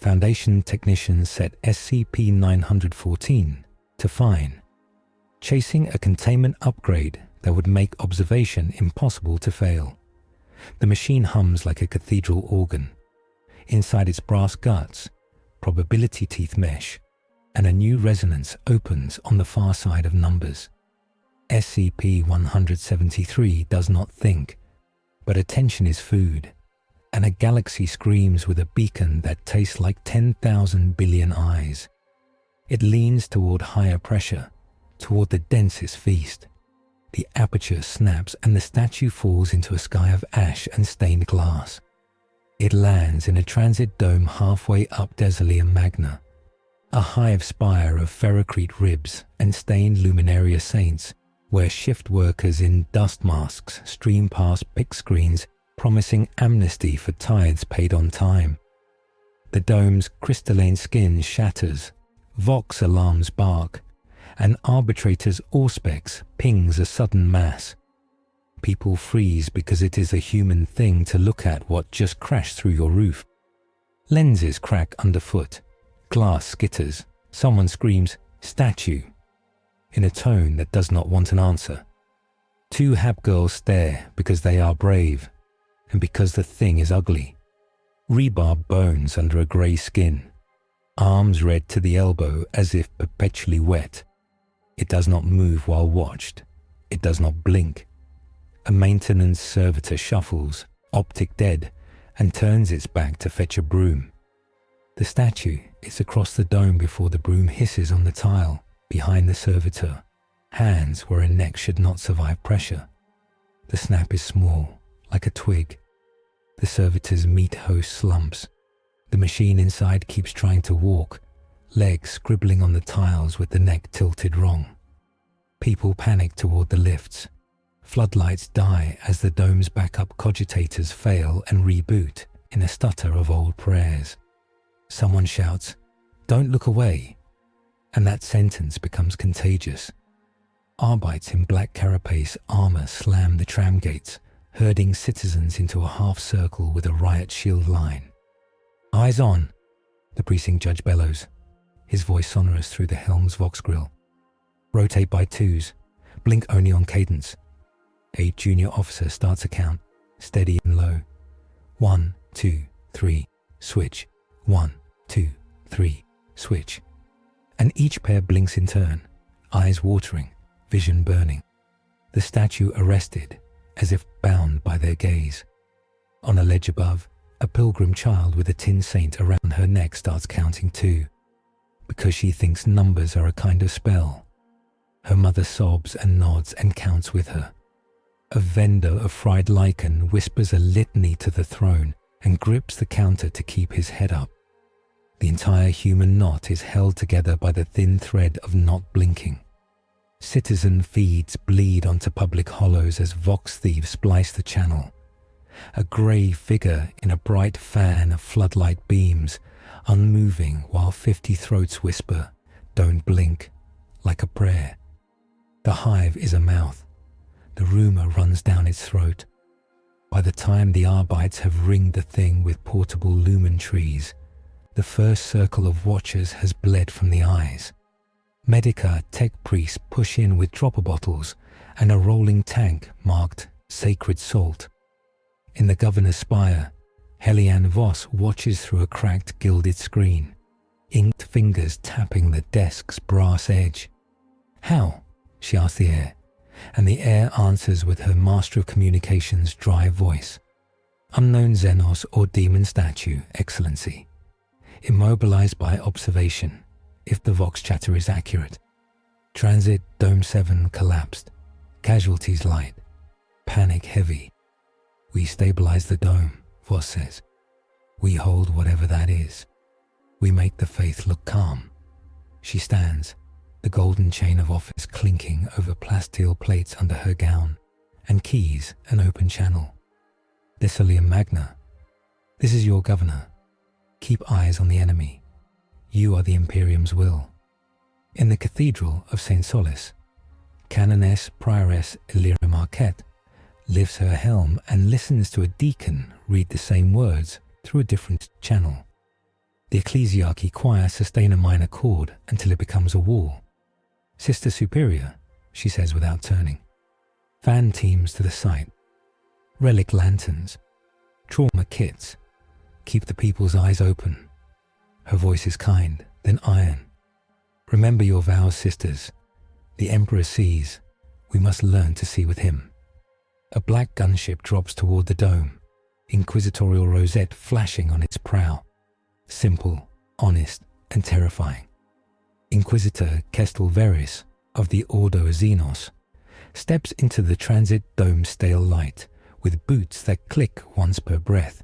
Foundation technicians set SCP-914 to fine, chasing a containment upgrade that would make observation impossible to fail. The machine hums like a cathedral organ. Inside its brass guts, probability teeth mesh, and a new resonance opens on the far side of numbers. SCP-173 does not think, but attention is food, and a galaxy screams with a beacon that tastes like 10,000 billion eyes. It leans toward higher pressure, toward the densest feast. The aperture snaps and the statue falls into a sky of ash and stained glass. It lands in a transit dome halfway up Desoleum Magna, a hive spire of ferrocrete ribs and stained luminaria saints, where shift workers in dust masks stream past pick screens promising amnesty for tithes paid on time. The dome's crystalline skin shatters, Vox alarms bark, and Arbitrator's Auspex pings a sudden mass. People freeze because it is a human thing to look at what just crashed through your roof. Lenses crack underfoot, glass skitters, someone screams, "Statue," in a tone that does not want an answer. Two Hab girls stare because they are brave, and because the thing is ugly. Rebarb bones under a grey skin, arms red to the elbow as if perpetually wet. It does not move while watched. It does not blink. A maintenance servitor shuffles, optic dead, and turns its back to fetch a broom. The statue is across the dome before the broom hisses on the tile behind the servitor, hands where a neck should not survive pressure. The snap is small, like a twig. The servitor's meat host slumps. The machine inside keeps trying to walk, legs scribbling on the tiles with the neck tilted wrong. People panic toward the lifts. Floodlights die as the dome's backup cogitators fail and reboot in a stutter of old prayers. Someone shouts, "Don't look away," and that sentence becomes contagious. Arbites in black carapace armor slam the tram gates, herding citizens into a half circle with a riot shield line. "Eyes on," the precinct judge bellows, his voice sonorous through the helm's Vox grill. "Rotate by twos, blink only on cadence." A junior officer starts a count, steady and low. 1, 2, 3, switch. 1, 2, 3, switch. And each pair blinks in turn, eyes watering, vision burning. The statue arrested, as if bound by their gaze. On a ledge above, a pilgrim child with a tin saint around her neck starts counting too, because she thinks numbers are a kind of spell. Her mother sobs and nods and counts with her. A vendor of fried lichen whispers a litany to the throne and grips the counter to keep his head up. The entire human knot is held together by the thin thread of not blinking. Citizen feeds bleed onto public hollows as Vox thieves splice the channel. A grey figure in a bright fan of floodlight beams, unmoving while 50 throats whisper, "Don't blink," like a prayer. The hive is a mouth. The rumour runs down its throat. By the time the Arbites have ringed the thing with portable lumen trees, the first circle of watchers has bled from the eyes. Medica tech priests push in with dropper bottles and a rolling tank marked Sacred Salt. In the Governor's spire, Helianne Voss watches through a cracked gilded screen, inked fingers tapping the desk's brass edge. "How?" she asks the air, and the air answers with her Master of Communications' dry voice. "Unknown Xenos or demon statue, Excellency. Immobilized by observation, if the Vox chatter is accurate. Transit Dome 7 collapsed. Casualties light. Panic heavy. We stabilize the dome," Voss says. "We hold whatever that is. We make the faith look calm." She stands, the golden chain of office clinking over plasteel plates under her gown, and keys an open channel. "Desoleum Magna. This is your governor. Keep eyes on the enemy. You are the Imperium's will." In the Cathedral of St. Solis, Canoness-Prioress Elyra Marquette lifts her helm and listens to a deacon read the same words through a different channel. The ecclesiarchy choir sustain a minor chord until it becomes a wall. Sister Superior, she says without turning. Fan teams to the site. Relic lanterns. Trauma kits. Keep the people's eyes open. Her voice is kind, then iron. Remember your vows, sisters. The Emperor sees. We must learn to see with him. A black gunship drops toward the dome, inquisitorial rosette flashing on its prow. Simple, honest, and terrifying. Inquisitor Kestel Veris of the Ordo Xenos steps into the transit dome stale light with boots that click once per breath,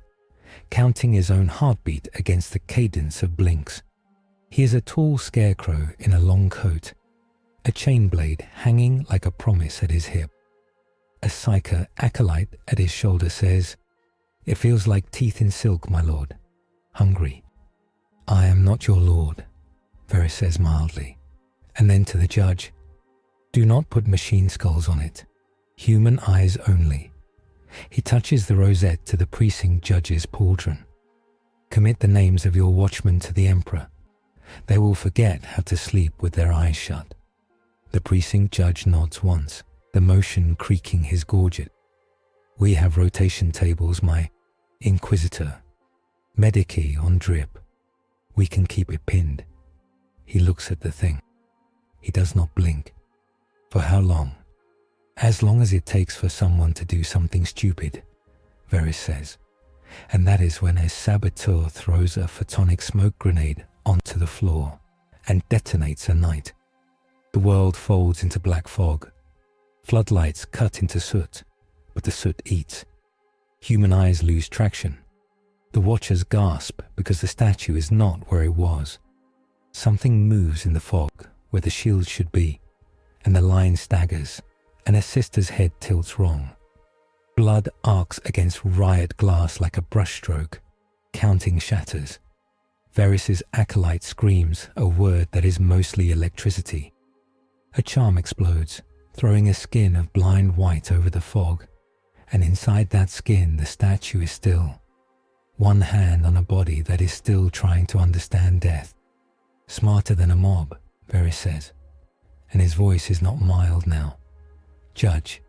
counting his own heartbeat against the cadence of blinks. He is a tall scarecrow in a long coat, a chain blade hanging like a promise at his hip. A psyker acolyte at his shoulder says, "It feels like teeth in silk, my lord. Hungry." "I am not your lord," Veris says mildly, and then to the judge, "Do not put machine skulls on it. Human eyes only." He touches the rosette to the precinct judge's pauldron. "Commit the names of your watchmen to the Emperor. They will forget how to sleep with their eyes shut." The precinct judge nods once, the motion creaking his gorget. "We have rotation tables, my Inquisitor. Medici on drip. We can keep it pinned." He looks at the thing. He does not blink. For how long? "As long as it takes for someone to do something stupid," Veris says. And that is when a saboteur throws a photonic smoke grenade onto the floor and detonates a night. The world folds into black fog. Floodlights cut into soot, but the soot eats. Human eyes lose traction. The watchers gasp because the statue is not where it was. Something moves in the fog where the shield should be, and the line staggers, and a sister's head tilts wrong. Blood arcs against riot glass like a brushstroke. Counting shatters. Veris's acolyte screams a word that is mostly electricity. A charm explodes, throwing a skin of blind white over the fog, and inside that skin the statue is still. One hand on a body that is still trying to understand death. "Smarter than a mob," Veris says, and his voice is not mild now. "Judge,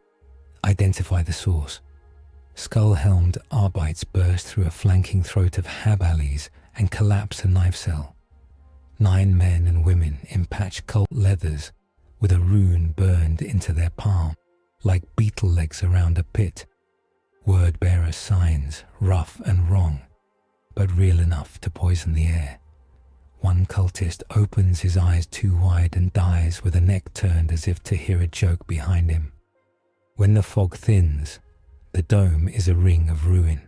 identify the source." Skull-helmed Arbites burst through a flanking throat of Hab-Allies and collapse a knife cell. 9 men and women in patched cult leathers with a rune burned into their palm, like beetle legs around a pit. Word-bearer signs, rough and wrong, but real enough to poison the air. One cultist opens his eyes too wide and dies with a neck turned as if to hear a joke behind him. When the fog thins, the dome is a ring of ruin.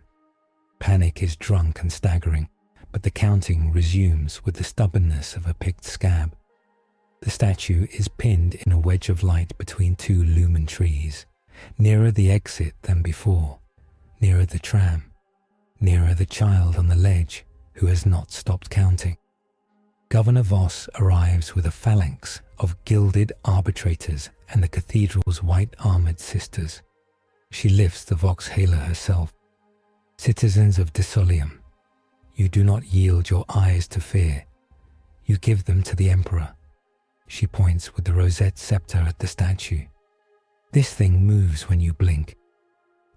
Panic is drunk and staggering, but the counting resumes with the stubbornness of a picked scab. The statue is pinned in a wedge of light between 2 lumen trees, nearer the exit than before, nearer the tram, nearer the child on the ledge who has not stopped counting. Governor Voss arrives with a phalanx of gilded arbitrators and the cathedral's white-armored sisters. She lifts the Voxhaler herself. "Citizens of Desoleum, you do not yield your eyes to fear. You give them to the Emperor." She points with the rosette scepter at the statue. "This thing moves when you blink.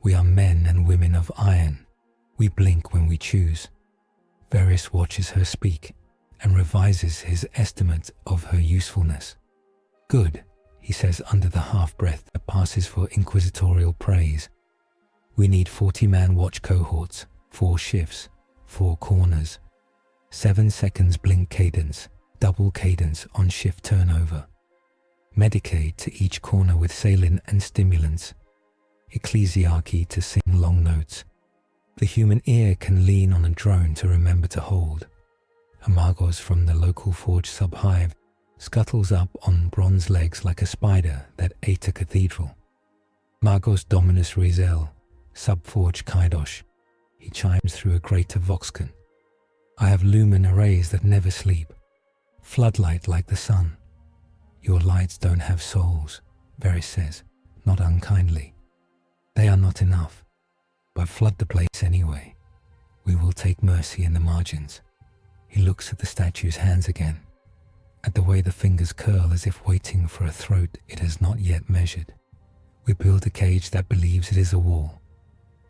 We are men and women of iron. We blink when we choose." Veris watches her speak and revises his estimate of her usefulness. "Good," he says under the half-breath that passes for inquisitorial praise. "We need 40-man watch cohorts, 4 shifts, 4 corners, 7 seconds blink cadence, double cadence on shift turnover. Medicaid to each corner with saline and stimulants. Ecclesiarchy to sing long notes. The human ear can lean on a drone to remember to hold. Amagos from the local forge sub-hive scuttles up on bronze legs like a spider that ate a cathedral. Magos Dominus Rizel, sub-forge Kaidosh. He chimes through a grate of Voxcan. I have lumen arrays that never sleep. Floodlight like the sun. Your lights don't have souls, Veris says, not unkindly. They are not enough, but flood the place anyway. We will take mercy in the margins. He looks at the statue's hands again, at the way the fingers curl as if waiting for a throat it has not yet measured. We build a cage that believes it is a wall.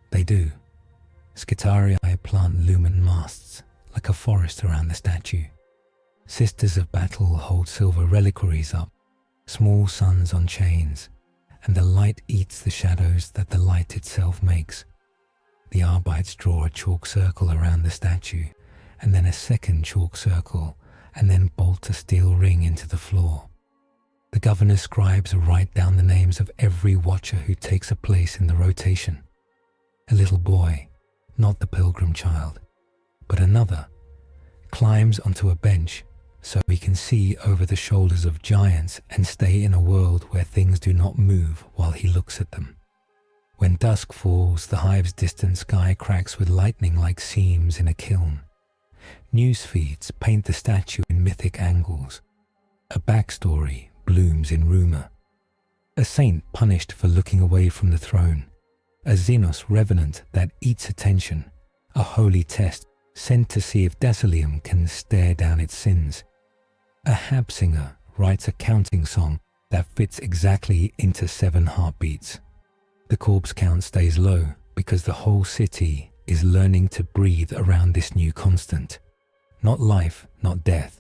They do. Skitarii plant lumen masts, like a forest around the statue. Sisters of Battle hold silver reliquaries up, small suns on chains, and the light eats the shadows that the light itself makes. The Arbites draw a chalk circle around the statue, and then a second chalk circle, and then bolt a steel ring into the floor. The governor's scribes write down the names of every watcher who takes a place in the rotation. A little boy, not the pilgrim child, but another, climbs onto a bench so he can see over the shoulders of giants and stay in a world where things do not move while he looks at them. When dusk falls, the hive's distant sky cracks with lightning like seams in a kiln. News feeds paint the statue in mythic angles. A backstory blooms in rumor. A saint punished for looking away from the throne. A Xenos revenant that eats attention. A holy test sent to see if Desoleum can stare down its sins. A hab singer writes a counting song that fits exactly into 7 heartbeats. The corpse count stays low because the whole city is learning to breathe around this new constant. Not life, not death,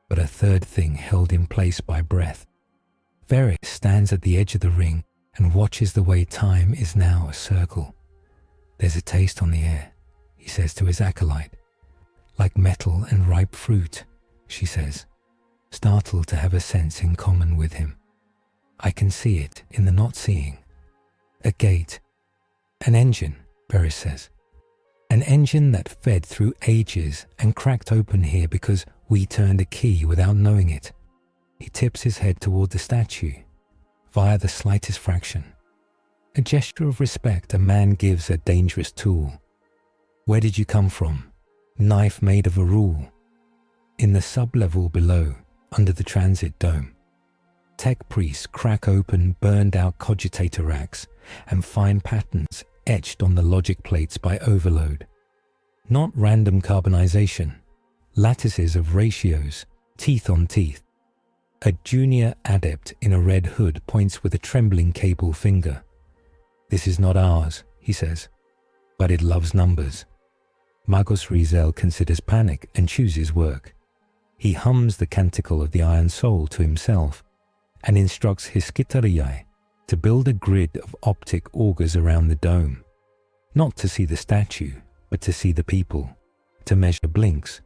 but a third thing held in place by breath. Veris stands at the edge of the ring and watches the way time is now a circle. There's a taste on the air, he says to his acolyte. Like metal and ripe fruit, she says, startled to have a sense in common with him. I can see it in the not seeing. A gate. An engine, Veris says. An engine that fed through ages and cracked open here because we turned a key without knowing it. He tips his head toward the statue, via the slightest fraction. A gesture of respect a man gives a dangerous tool. Where did you come from? Knife made of a rule. In the sub-level below, under the transit dome, tech priests crack open burned-out cogitator racks and find patterns etched on the logic plates by overload. Not random carbonization, lattices of ratios, teeth on teeth. A junior adept in a red hood points with a trembling cable finger. This is not ours, he says, but it loves numbers. Magos Rizel considers panic and chooses work. He hums the canticle of the Iron Soul to himself and instructs his Skitarii to build a grid of optic augers around the dome, not to see the statue, but to see the people, to measure blinks,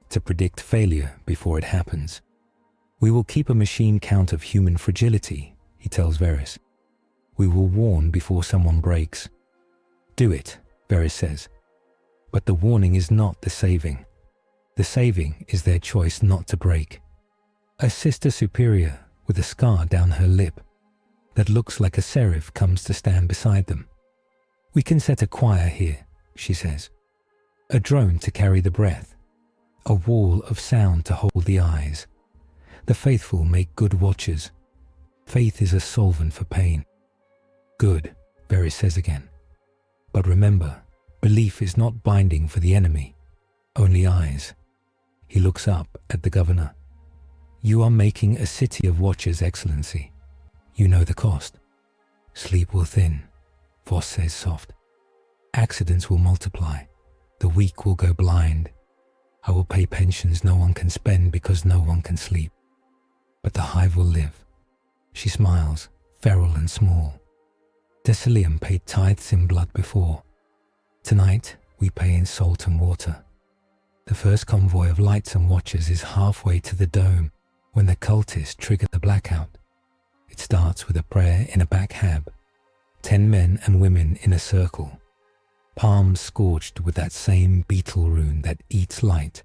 to predict failure before it happens. We will keep a machine count of human fragility, he tells Veris. We will warn before someone breaks. Do it, Veris says. But the warning is not the saving. The saving is their choice not to break. A sister superior with a scar down her lip that looks like a seraph comes to stand beside them. We can set a choir here, she says. A drone to carry the breath. A wall of sound to hold the eyes. The faithful make good watchers. Faith is a solvent for pain. Good, Veris says again. But remember, belief is not binding for the enemy, only eyes. He looks up at the governor. You are making a city of watchers, Excellency. You know the cost. Sleep will thin, Voss says soft. Accidents will multiply. The weak will go blind. I will pay pensions no one can spend because no one can sleep. But the hive will live. She smiles, feral and small. Desoleum paid tithes in blood before. Tonight, we pay in salt and water. The first convoy of lights and watchers is halfway to the dome when the cultists trigger the blackout. It starts with a prayer in a back hab, 10 men and women in a circle, palms scorched with that same beetle rune that eats light.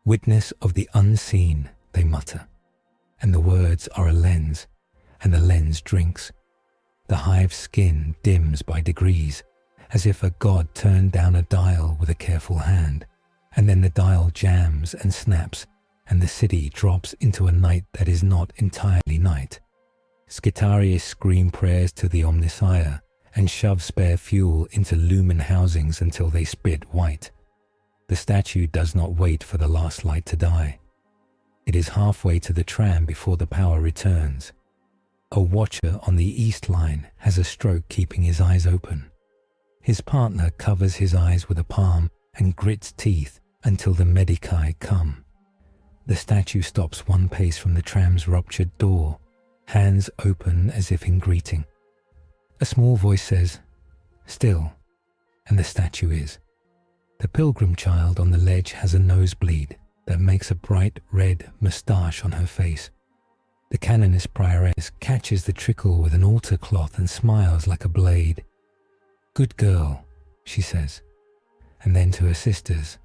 Witness of the unseen, they mutter, and the words are a lens, and the lens drinks. The hive's skin dims by degrees, as if a god turned down a dial with a careful hand, and then the dial jams and snaps, and the city drops into a night that is not entirely night. Skitarii scream prayers to the Omnissiah and shove spare fuel into lumen housings until they spit white. The statue does not wait for the last light to die. It is halfway to the tram before the power returns. A watcher on the east line has a stroke keeping his eyes open. His partner covers his eyes with a palm and grits teeth until the medici come. The statue stops one pace from the tram's ruptured door, hands open as if in greeting. A small voice says, "Still," and the statue is. The pilgrim child on the ledge has a nosebleed that makes a bright red moustache on her face. The Canoness-Prioress catches the trickle with an altar cloth and smiles like a blade. "Good girl," she says, and then to her sisters,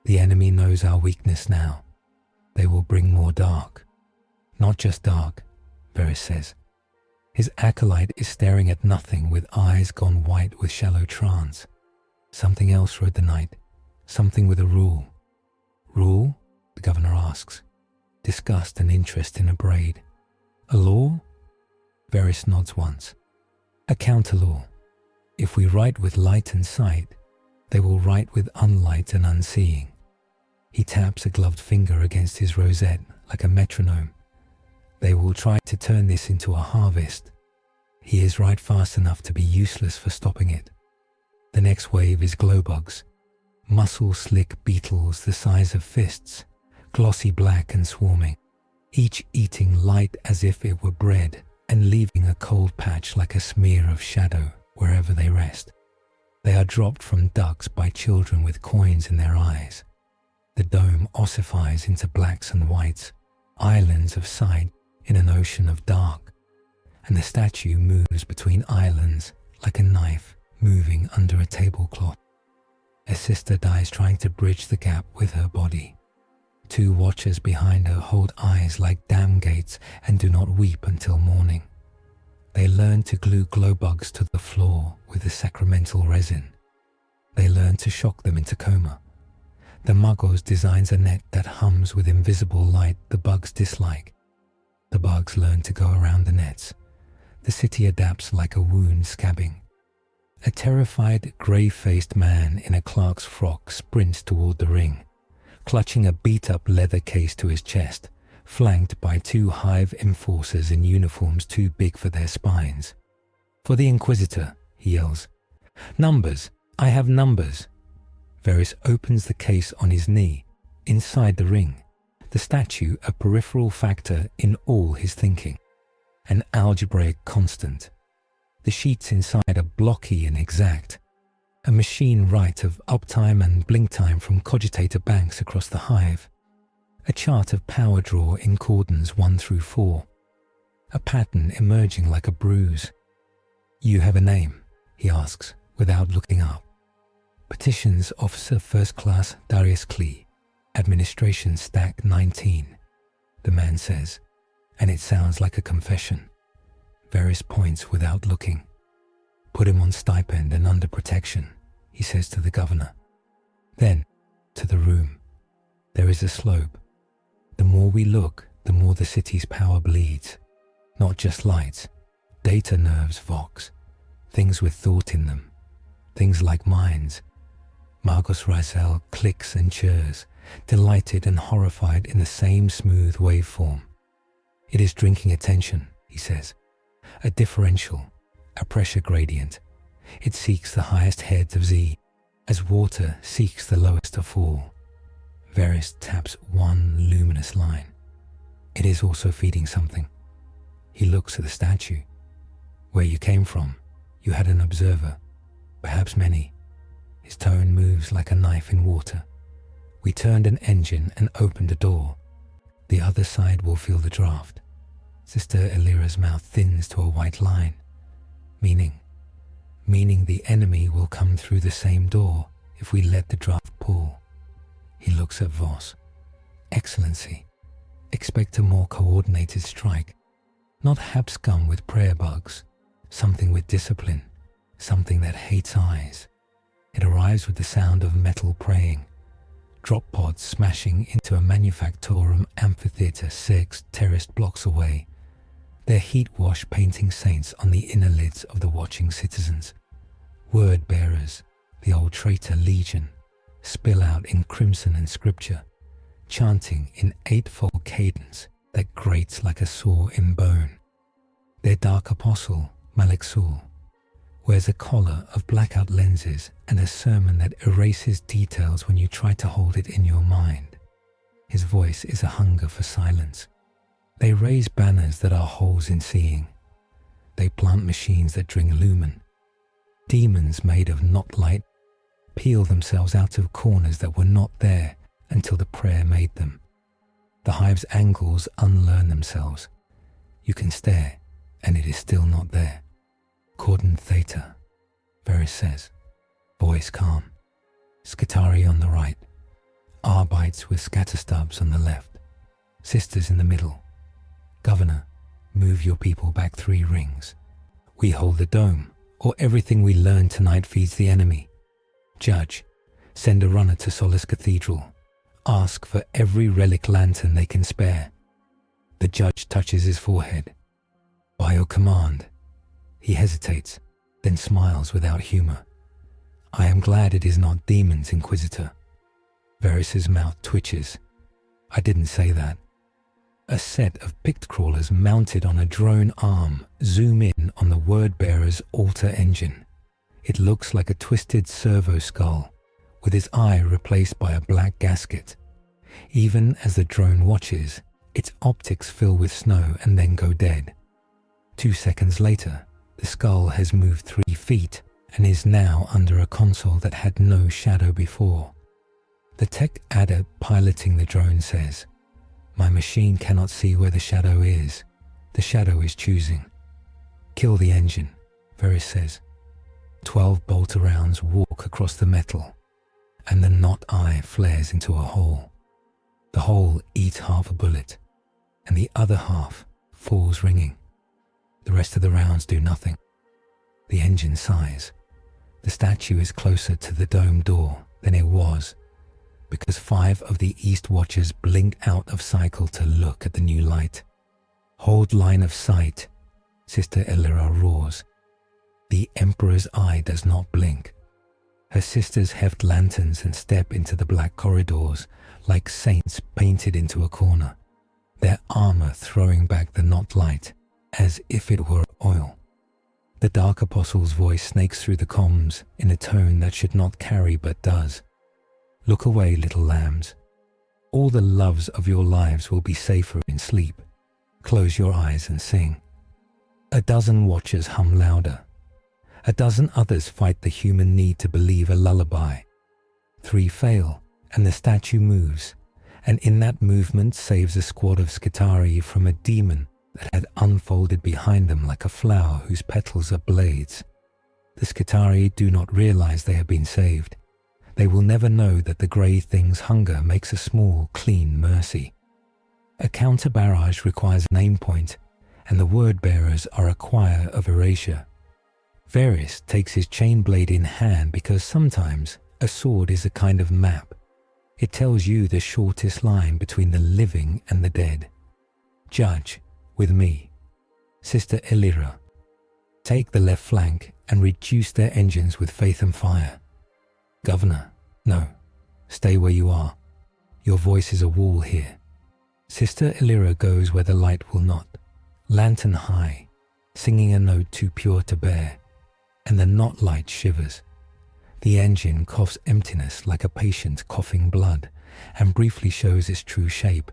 "The enemy knows our weakness now. They will bring more dark." "Not just dark," Veris says. His acolyte is staring at nothing with eyes gone white with shallow trance. Something else rode the night, something with a rule. "Rule?" the governor asks, disgust and interest in a braid. "A law?" Veris nods once. "A counter-law. If we write with light and sight, they will write with unlight and unseeing." He taps a gloved finger against his rosette like a metronome. "They will try to turn this into a harvest. He is right fast enough to be useless for stopping it." The next wave is glowbugs, muscle-slick beetles the size of fists, glossy black and swarming, each eating light as if it were bread and leaving a cold patch like a smear of shadow wherever they rest. They are dropped from ducks by children with coins in their eyes. The dome ossifies into blacks and whites, islands of sight in an ocean of dark, and the statue moves between islands like a knife moving under a tablecloth. A sister dies trying to bridge the gap with her body. Two watchers behind her hold eyes like dam gates and do not weep until morning. They learn to glue glowbugs to the floor with the sacramental resin. They learn to shock them into coma. The Magos designs a net that hums with invisible light the bugs dislike. The bugs learn to go around the nets. The city adapts like a wound scabbing. A terrified, grey-faced man in a clerk's frock sprints toward the ring, clutching a beat-up leather case to his chest, flanked by two hive enforcers in uniforms too big for their spines. "For the Inquisitor," he yells. "Numbers! I have numbers!" Veris opens the case on his knee, inside the ring, the statue a peripheral factor in all his thinking, an algebraic constant. The sheets inside are blocky and exact, a machine write of uptime and blink time from cogitator banks across the hive, a chart of power draw in cordons 1 through 4, a pattern emerging like a bruise. "You have a name?" he asks, without looking up. "Petitions Officer First Class Darius Klee, Administration Stack 19, the man says, and it sounds like a confession. Veris points without looking. "Put him on stipend and under protection," he says to the governor. Then, to the room. There is a slope. The more we look, the more the city's power bleeds. Not just lights, data nerves vox, things with thought in them, things like minds. Margus Rizel clicks and churs, delighted and horrified in the same smooth waveform. "It is drinking attention," he says. "A differential, a pressure gradient. It seeks the highest heads of Z, as water seeks the lowest of all." Veris taps one luminous line. It is also feeding something. He looks at the statue. "Where you came from, you had an observer, perhaps many." His tone moves like a knife in water. "We turned an engine and opened a door. The other side will feel the draft." Sister Elyra's mouth thins to a white line. Meaning the enemy will come through the same door if we let the draft pull. He looks at Voss. "Excellency, expect a more coordinated strike. Not hapscum with prayer bugs. Something with discipline. Something that hates eyes. It arrives with the sound of metal praying. Drop pods smashing into a manufactorum amphitheater 6 terraced blocks away. Their heat wash painting saints on the inner lids of the watching citizens. Word bearers, the old traitor legion, spill out in crimson and scripture, chanting in eightfold cadence that grates like a saw in bone. Their dark apostle, Malek wears a collar of blackout lenses and a sermon that erases details when you try to hold it in your mind. His voice is a hunger for silence. They raise banners that are holes in seeing. They plant machines that drink lumen. Demons made of not light peel themselves out of corners that were not there until the prayer made them. The hive's angles unlearn themselves. You can stare, and it is still not there. Cordon Theta, Veris says, voice calm. Skitarii on the right. Arbites with scatter stubs on the left. Sisters in the middle. Governor, move your people back 3 rings. We hold the dome, or everything we learn tonight feeds the enemy. Judge, send a runner to Solace Cathedral. Ask for every relic lantern they can spare. The judge touches his forehead. By your command. He hesitates, then smiles without humor. I am glad it is not demons, Inquisitor. Veris's mouth twitches. I didn't say that. A set of picked crawlers mounted on a drone arm zoom in on the word-bearer's altar engine. It looks like a twisted servo skull, with its eye replaced by a black gasket. Even as the drone watches, its optics fill with snow and then go dead. 2 seconds later, the skull has moved 3 feet and is now under a console that had no shadow before. The tech adept piloting the drone says, my machine cannot see where the shadow is. The shadow is choosing. Kill the engine, Veris says. 12 bolter rounds walk across the metal, and the not eye flares into a hole. The hole eats half a bullet, and the other half falls ringing. The rest of the rounds do nothing. The engine sighs. The statue is closer to the dome door than it was, because 5 of the East Watchers blink out of cycle to look at the new light. Hold line of sight, Sister Elyra roars. The Emperor's eye does not blink. Her sisters heft lanterns and step into the black corridors like saints painted into a corner, their armor throwing back the not light as if it were oil. The Dark Apostle's voice snakes through the comms in a tone that should not carry but does. Look away, little lambs. All the loves of your lives will be safer in sleep. Close your eyes and sing. A dozen watchers hum louder. A dozen others fight the human need to believe a lullaby. 3 fail, and the statue moves, and in that movement saves a squad of Skitarii from a demon that had unfolded behind them like a flower whose petals are blades. The Skitarii do not realize they have been saved. They will never know that the grey thing's hunger makes a small, clean mercy. A counter-barrage requires an aim point, and the word-bearers are a choir of erasure. Veris takes his chain blade in hand because sometimes a sword is a kind of map. It tells you the shortest line between the living and the dead. Judge, with me. Sister Elyra, take the left flank and reduce their engines with faith and fire. Governor, no, stay where you are. Your voice is a wall here. Sister Elyra goes where the light will not, lantern high, singing a note too pure to bear, and the not light shivers. The engine coughs emptiness like a patient coughing blood, and briefly shows its true shape.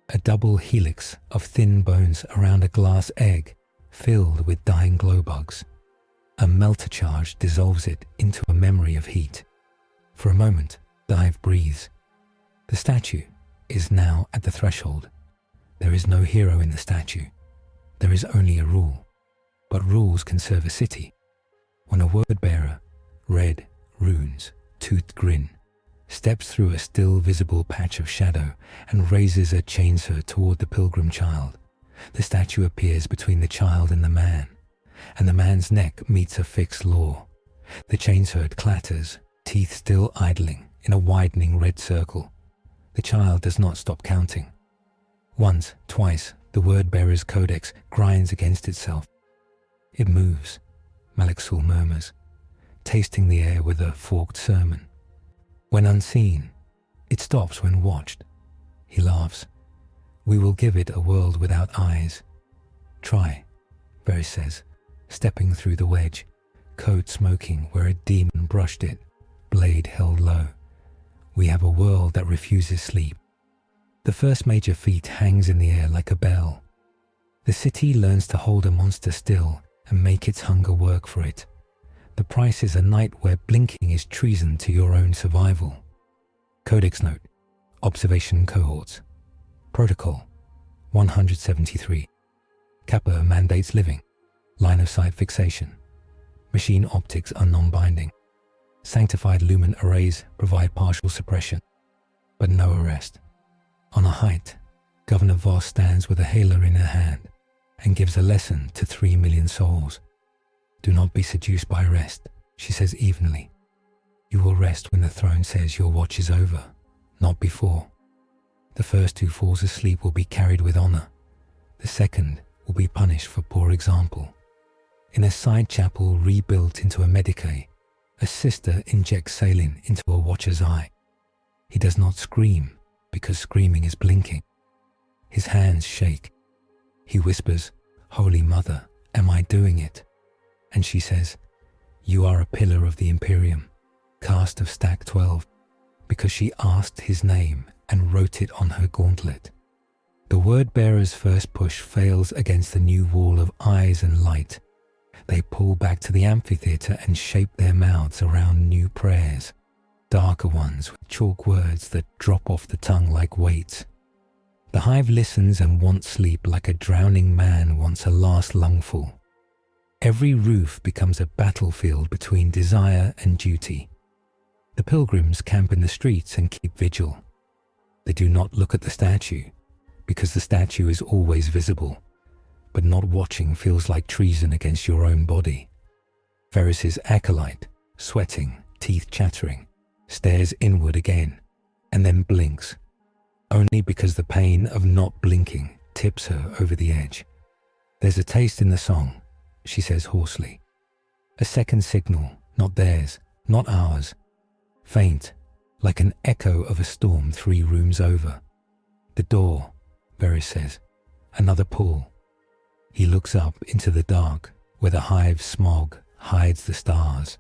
A double helix of thin bones around a glass egg filled with dying glowbugs. A melter charge dissolves it into a memory of heat. For a moment, the hive breathes. The statue is now at the threshold. There is no hero in the statue. There is only a rule. But rules can serve a city. When a word-bearer, red runes, toothed grin, steps through a still visible patch of shadow and raises a chainsword toward the pilgrim child, the statue appears between the child and the man's neck meets a fixed law. The chainsword clatters, teeth still idling in a widening red circle. The child does not stop counting. Once, twice, the word-bearer's codex grinds against itself. It moves, Malek murmurs, tasting the air with a forked sermon. When unseen, it stops when watched. He laughs. We will give it a world without eyes. Try, Veris says, stepping through the wedge, coat smoking where a demon brushed it, blade held low. We have a world that refuses sleep. The first major feat hangs in the air like a bell. The city learns to hold a monster still and make its hunger work for it. The price is a night where blinking is treason to your own survival. Codex note, observation cohorts. Protocol 173. Kappa mandates living. Line of sight fixation. Machine optics are non-binding. Sanctified lumen arrays provide partial suppression, but no arrest. On a height, Governor Voss stands with a halo in her hand and gives a lesson to 3 million souls. Do not be seduced by rest, she says evenly. You will rest when the throne says your watch is over, not before. The first who falls asleep will be carried with honor. The second will be punished for poor example. In a side chapel rebuilt into a medicae, a sister injects saline into a watcher's eye. He does not scream because screaming is blinking. His hands shake. He whispers, "Holy Mother, am I doing it?" And she says, "You are a pillar of the Imperium, cast of stack 12, because she asked his name and wrote it on her gauntlet." The word-bearer's first push fails against the new wall of eyes and light. They pull back to the amphitheater and shape their mouths around new prayers, darker ones with chalk words that drop off the tongue like weights. The hive listens and wants sleep like a drowning man wants a last lungful. Every roof becomes a battlefield between desire and duty. The pilgrims camp in the streets and keep vigil. They do not look at the statue, because the statue is always visible, but not watching feels like treason against your own body. Veris's acolyte, sweating, teeth chattering, stares inward again, and then blinks, only because the pain of not blinking tips her over the edge. There's a taste in the song, she says hoarsely. A second signal, not theirs, not ours. Faint, like an echo of a storm 3 rooms over. The door, Veris says. Another pull. He looks up into the dark, where the hive's smog hides the stars,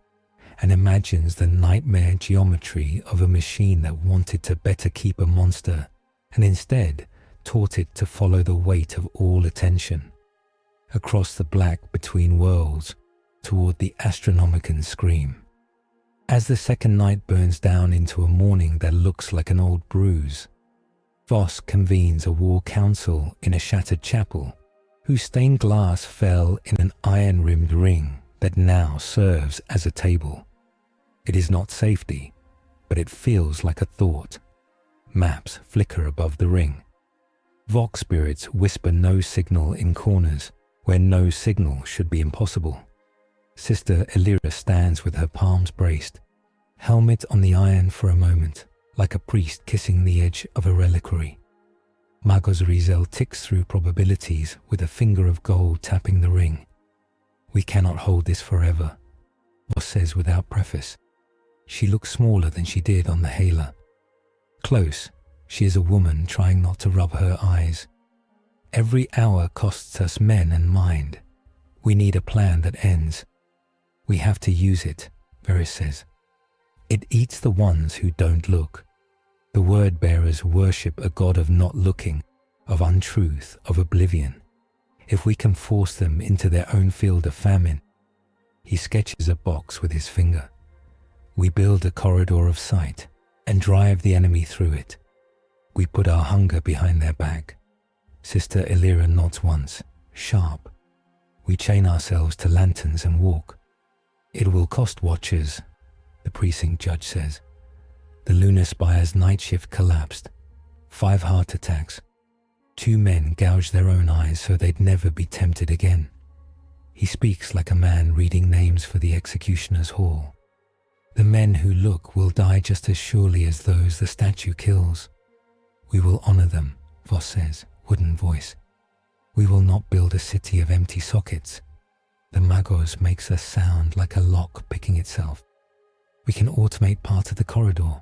and imagines the nightmare geometry of a machine that wanted to better keep a monster, and instead taught it to follow the weight of all attention. Across the black between worlds, toward the Astronomican scream. As the second night burns down into a morning that looks like an old bruise, Voss convenes a war council in a shattered chapel, whose stained glass fell in an iron-rimmed ring that now serves as a table. It is not safety, but it feels like a thought. Maps flicker above the ring. Vox spirits whisper no signal in corners where no signal should be impossible. Sister Elyra stands with her palms braced, helmet on the iron for a moment, like a priest kissing the edge of a reliquary. Magos Rizel ticks through probabilities with a finger of gold tapping the ring. We cannot hold this forever, Voss says without preface. She looks smaller than she did on the Hela. Close, she is a woman trying not to rub her eyes. Every hour costs us men and mind. We need a plan that ends. We have to use it, Veris says. It eats the ones who don't look. The word-bearers worship a god of not looking, of untruth, of oblivion. If we can force them into their own field of famine. He sketches a box with his finger. We build a corridor of sight and drive the enemy through it. We put our hunger behind their back. Sister Elyra nods once, sharp. We chain ourselves to lanterns and walk. It will cost watchers, the precinct judge says. The Lunar Spire's night shift collapsed. 5 heart attacks. 2 men gouged their own eyes so they'd never be tempted again. He speaks like a man reading names for the executioner's hall. The men who look will die just as surely as those the statue kills. We will honor them, Voss says, wooden voice. We will not build a city of empty sockets. The Magos makes us sound like a lock picking itself. We can automate part of the corridor,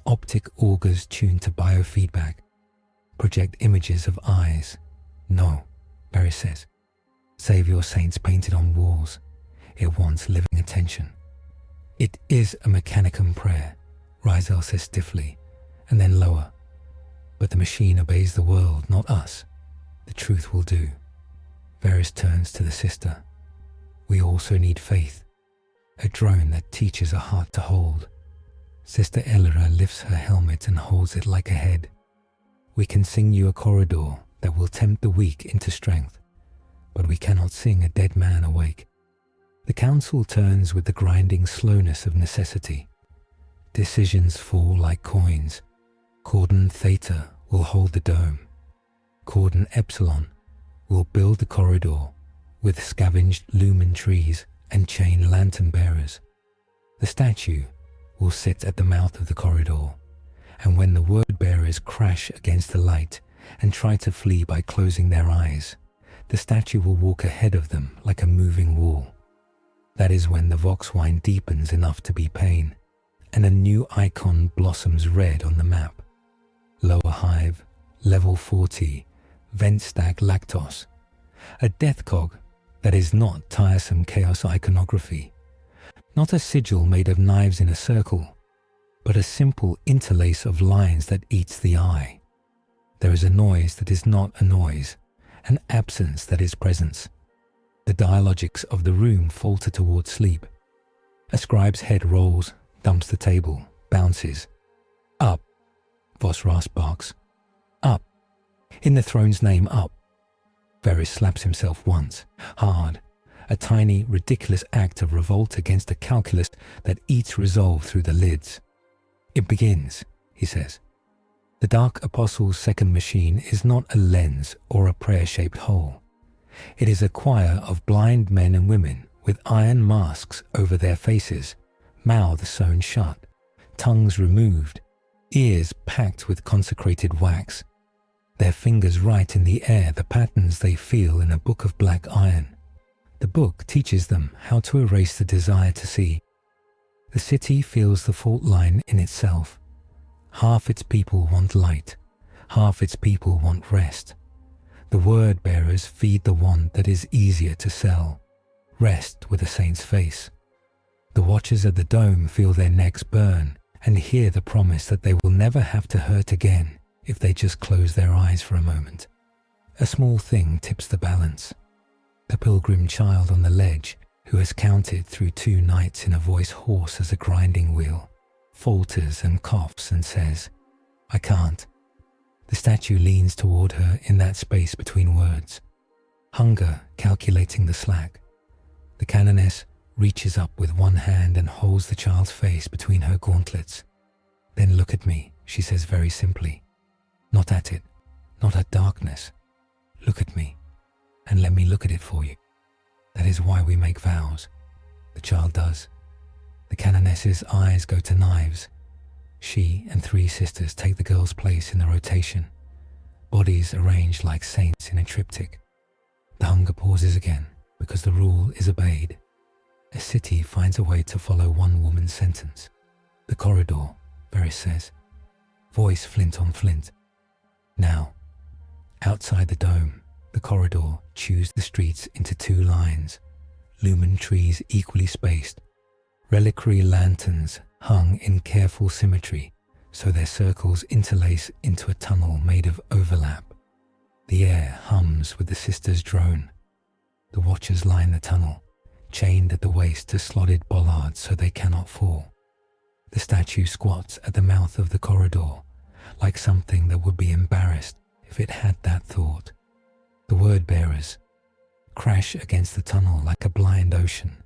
optic augers tuned to biofeedback project images of eyes. No, Veris says. Save your saints painted on walls. It wants living attention. It is a mechanicum prayer, Rizel says stiffly, and then lower. But the machine obeys the world, not us. The truth will do. Veris turns to the sister. We also need faith. A drone that teaches a heart to hold. Sister Elyra lifts her helmet and holds it like a head. We can sing you a corridor that will tempt the weak into strength, but we cannot sing a dead man awake. The council turns with the grinding slowness of necessity. Decisions fall like coins. Cordon Theta will hold the dome. Cordon Epsilon will build the corridor with scavenged lumen trees and chain lantern bearers. The statue will sit at the mouth of the corridor, and when the word bearers crash against the light and try to flee by closing their eyes, the statue will walk ahead of them like a moving wall. That is when the Voxwine deepens enough to be pain, and a new icon blossoms red on the map. Lower Hive, Level 40, Vent Stack Lactos. A death cog that is not tiresome chaos iconography. Not a sigil made of knives in a circle, but a simple interlace of lines that eats the eye. There is a noise that is not a noise, an absence that is presence. The dialogics of the room falter towards sleep. A scribe's head rolls, dumps the table, bounces. Up, Voss barks. Up. In the throne's name, up. Veris slaps himself once, hard. A tiny, ridiculous act of revolt against a calculus that eats resolve through the lids. It begins, he says. The Dark Apostle's second machine is not a lens or a prayer-shaped hole. It is a choir of blind men and women with iron masks over their faces, mouths sewn shut, tongues removed, ears packed with consecrated wax. Their fingers write in the air the patterns they feel in a book of black iron. The book teaches them how to erase the desire to see. The city feels the fault line in itself. Half its people want light, half its people want rest. The word bearers feed the want that is easier to sell, rest with a saint's face. The watchers at the dome feel their necks burn and hear the promise that they will never have to hurt again if they just close their eyes for a moment. A small thing tips the balance. The pilgrim child on the ledge, who has counted through 2 nights in a voice hoarse as a grinding wheel, falters and coughs and says, "I can't." The statue leans toward her in that space between words, hunger calculating the slack. The Canoness reaches up with one hand and holds the child's face between her gauntlets. "Then look at me," she says very simply. "Not at it, not at darkness. Look at me, and let me look at it for you. That is why we make vows." The child does. The Canoness's eyes go to knives. She and 3 sisters take the girl's place in the rotation, bodies arranged like saints in a triptych. The hunger pauses again because the rule is obeyed. A city finds a way to follow one woman's sentence. The corridor, Veris says. Voice flint on flint. Now, outside the dome, the corridor chews the streets into 2 lines, lumen trees equally spaced, reliquary lanterns hung in careful symmetry so their circles interlace into a tunnel made of overlap. The air hums with the sisters' drone. The watchers line the tunnel, chained at the waist to slotted bollards so they cannot fall. The statue squats at the mouth of the corridor, like something that would be embarrassed if it had that thought. The word bearers crash against the tunnel like a blind ocean.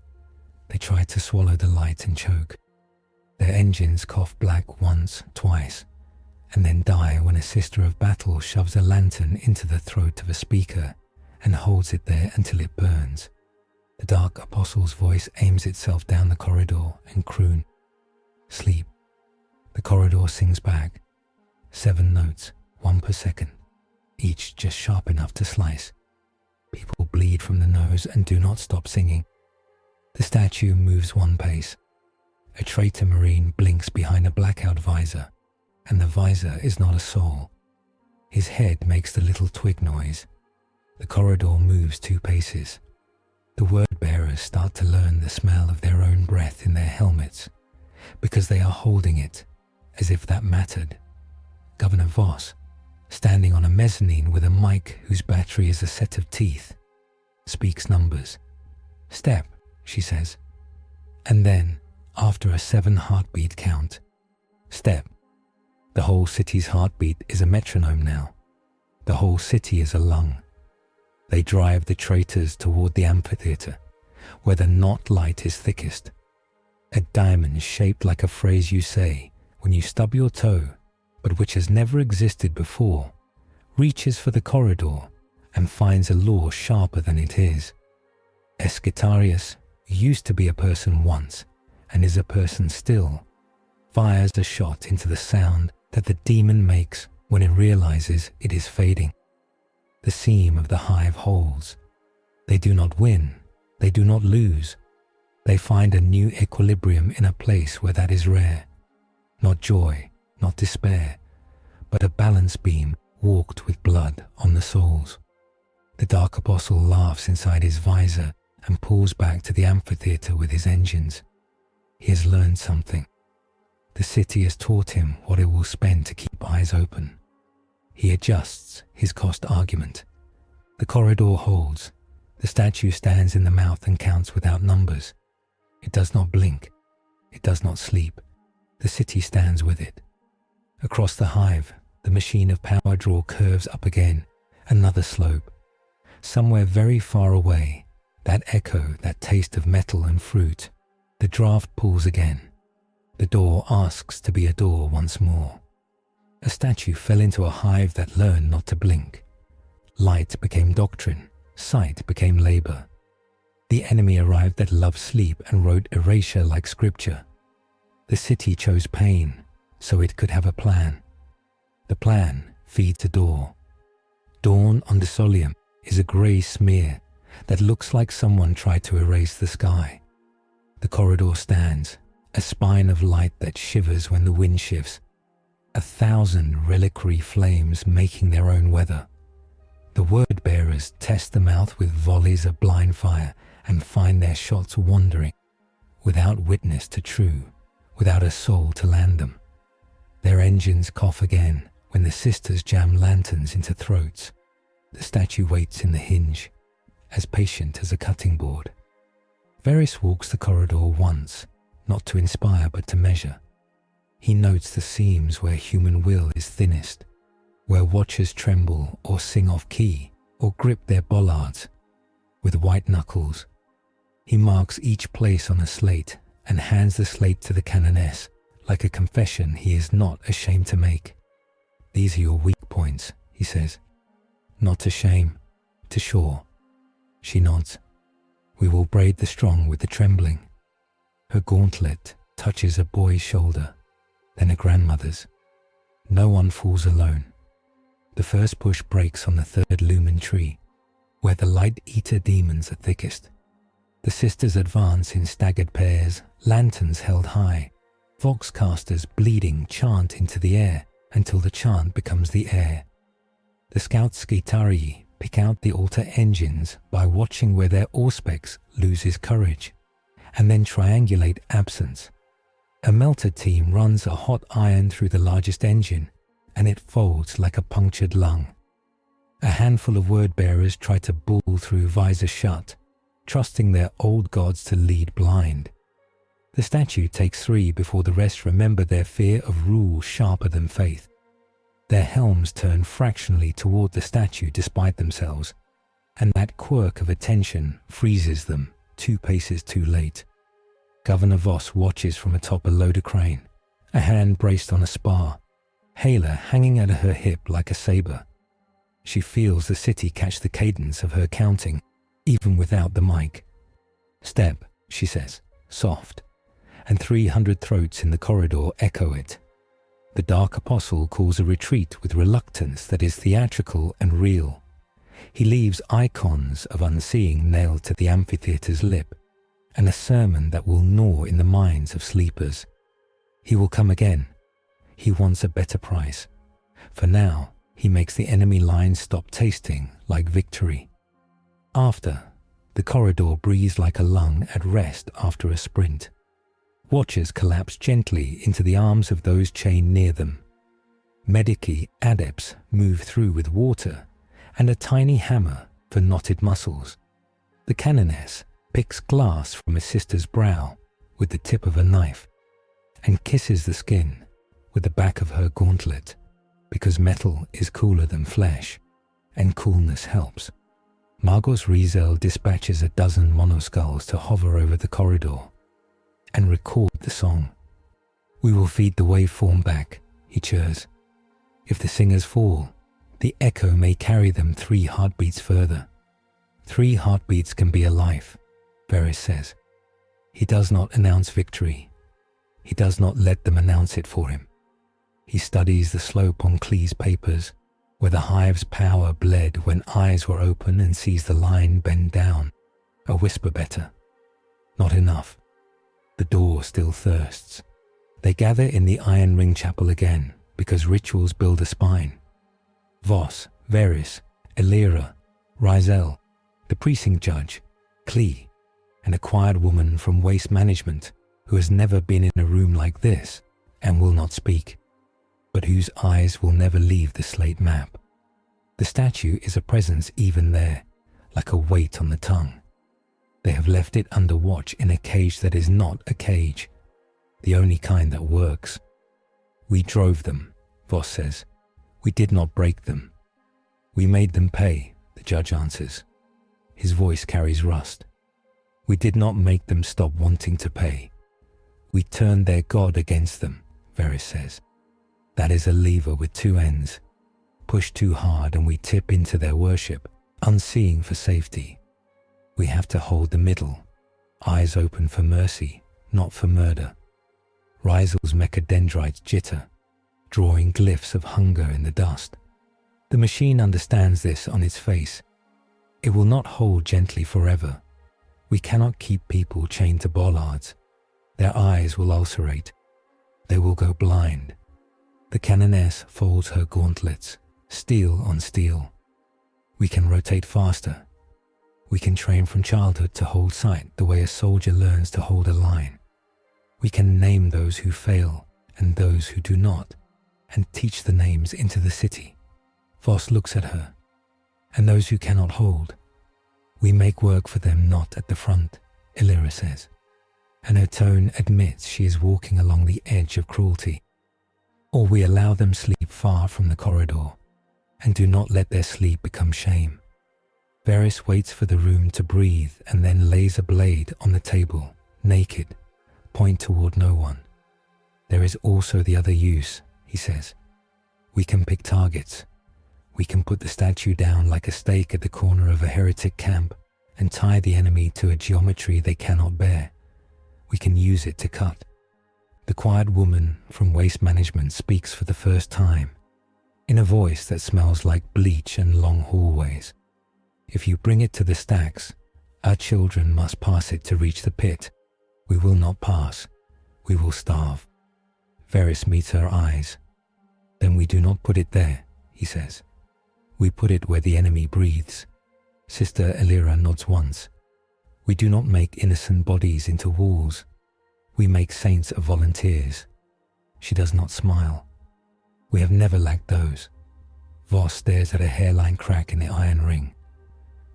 They try to swallow the light and choke. Their engines cough black once, twice, and then die when a sister of battle shoves a lantern into the throat of a speaker and holds it there until it burns. The Dark Apostle's voice aims itself down the corridor and croon. Sleep. The corridor sings back. 7 notes, 1 per second, each just sharp enough to slice. People bleed from the nose and do not stop singing. The statue moves 1 pace. A traitor marine blinks behind a blackout visor, and the visor is not a soul. His head makes the little twig noise. The corridor moves 2 paces. The word-bearers start to learn the smell of their own breath in their helmets, because they are holding it, as if that mattered. Governor Voss, standing on a mezzanine with a mic whose battery is a set of teeth, speaks numbers. "Step," she says. And then, after a 7 heartbeat count, "Step." The whole city's heartbeat is a metronome now. The whole city is a lung. They drive the traitors toward the amphitheater, where the knot light is thickest. A diamond shaped like a phrase you say when you stub your toe, but which has never existed before, reaches for the corridor and finds a law sharper than it is. Escitarius used to be a person once, and is a person still, fires a shot into the sound that the demon makes when it realizes it is fading. The seam of the hive holds. They do not win. They do not lose. They find a new equilibrium in a place where that is rare. Not joy, not despair, but a balance beam walked with blood on the souls. The Dark Apostle laughs inside his visor and pulls back to the amphitheater with his engines. He has learned something. The city has taught him what it will spend to keep eyes open. He adjusts his cost argument. The corridor holds. The statue stands in the mouth and counts without numbers. It does not blink. It does not sleep. The city stands with it. Across the hive, the machine of power draw curves up again, another slope. Somewhere very far away, that echo, that taste of metal and fruit, the draft pulls again. The door asks to be a door once more. A statue fell into a hive that learned not to blink. Light became doctrine, sight became labor. The enemy arrived that loved sleep and wrote erasure like scripture. The city chose pain, so it could have a plan. The plan feeds a door. Dawn on Desoleum is a grey smear that looks like someone tried to erase the sky. The corridor stands, a spine of light that shivers when the wind shifts. 1,000 reliquary flames making their own weather. The word-bearers test the mouth with volleys of blind fire and find their shots wandering, without witness to true, without a soul to land them. Their engines cough again when the sisters jam lanterns into throats. The statue waits in the hinge, as patient as a cutting board. Veris walks the corridor once, not to inspire but to measure. He notes the seams where human will is thinnest, where watchers tremble or sing off key or grip their bollards. With white knuckles, he marks each place on a slate and hands the slate to the Canoness like a confession he is not ashamed to make. "These are your weak points," he says. "Not to shame, to shore." She nods. "We will braid the strong with the trembling." Her gauntlet touches a boy's shoulder, then a grandmother's. No one falls alone. The first push breaks on the 3rd lumen tree, where the light-eater demons are thickest. The sisters advance in staggered pairs, lanterns held high. Voxcasters bleeding chant into the air until the chant becomes the air. The scout Skitarii pick out the altar engines by watching where their auspex loses courage, and then triangulate absence. A melter team runs a hot iron through the largest engine, and it folds like a punctured lung. A handful of word-bearers try to bull through visor shut, trusting their old gods to lead blind. The statue takes 3 before the rest remember their fear of rule sharper than faith. Their helms turn fractionally toward the statue despite themselves, and that quirk of attention freezes them 2 paces too late. Governor Voss watches from atop a loader crane, a hand braced on a spar, Helianne hanging at her hip like a saber. She feels the city catch the cadence of her counting, even without the mic. "Step," she says, soft, and 300 throats in the corridor echo it. The Dark Apostle calls a retreat with reluctance that is theatrical and real. He leaves icons of unseeing nailed to the amphitheater's lip, and a sermon that will gnaw in the minds of sleepers. He will come again. He wants a better price. For now, he makes the enemy lines stop tasting like victory. After, the corridor breathes like a lung at rest after a sprint. Watchers collapse gently into the arms of those chained near them. Medici adepts move through with water and a tiny hammer for knotted muscles. The Canoness picks glass from a sister's brow with the tip of a knife and kisses the skin with the back of her gauntlet, because metal is cooler than flesh, and coolness helps. Magos Rizel dispatches a dozen monoskulls to hover over the corridor and record the song. "We will feed the waveform back," he churs. "If the singers fall, the echo may carry them 3 heartbeats further." 3 heartbeats can be a life, Veris says. He does not announce victory. He does not let them announce it for him. He studies the slope on Klee's papers, where the hive's power bled when eyes were open, and sees the line bend down. A whisper better. Not enough. The door still thirsts. They gather in the Iron Ring Chapel again, because rituals build a spine. Voss, Veris, Elyra, Rizel, the precinct judge, Klee, and a quiet woman from waste management who has never been in a room like this and will not speak, but whose eyes will never leave the slate map. The statue is a presence even there, like a weight on the tongue. They have left it under watch in a cage that is not a cage, the only kind that works. "We drove them," Voss says. "We did not break them." "We made them pay," the judge answers. His voice carries rust. "We did not make them stop wanting to pay. We turned their God against them," Veris says. "That is a lever with 2 ends. Push too hard and we tip into their worship, unseeing for safety. We have to hold the middle, eyes open for mercy, not for murder." Rizel's mechadendrites jitter, drawing glyphs of hunger in the dust. The machine understands this on its face. It will not hold gently forever. We cannot keep people chained to bollards. Their eyes will ulcerate. They will go blind. The Canoness folds her gauntlets, steel on steel. We can rotate faster. We can train from childhood to hold sight the way a soldier learns to hold a line. We can name those who fail and those who do not, and teach the names into the city. Voss looks at her. "And those who cannot hold, we make work for them not at the front," Elyra says, and her tone admits she is walking along the edge of cruelty. "Or we allow them sleep far from the corridor, and do not let their sleep become shame." Veris waits for the room to breathe and then lays a blade on the table, naked, point toward no one. "There is also the other use," he says. "We can pick targets. We can put the statue down like a stake at the corner of a heretic camp and tie the enemy to a geometry they cannot bear. We can use it to cut." The quiet woman from waste management speaks for the first time, in a voice that smells like bleach and long hallways. "If you bring it to the stacks, our children must pass it to reach the pit. We will not pass. We will starve." Veris meets her eyes. "Then we do not put it there," he says. "We put it where the enemy breathes." Sister Elyra nods once. "We do not make innocent bodies into walls. We make saints of volunteers." She does not smile. "We have never lacked those." Voss stares at a hairline crack in the iron ring.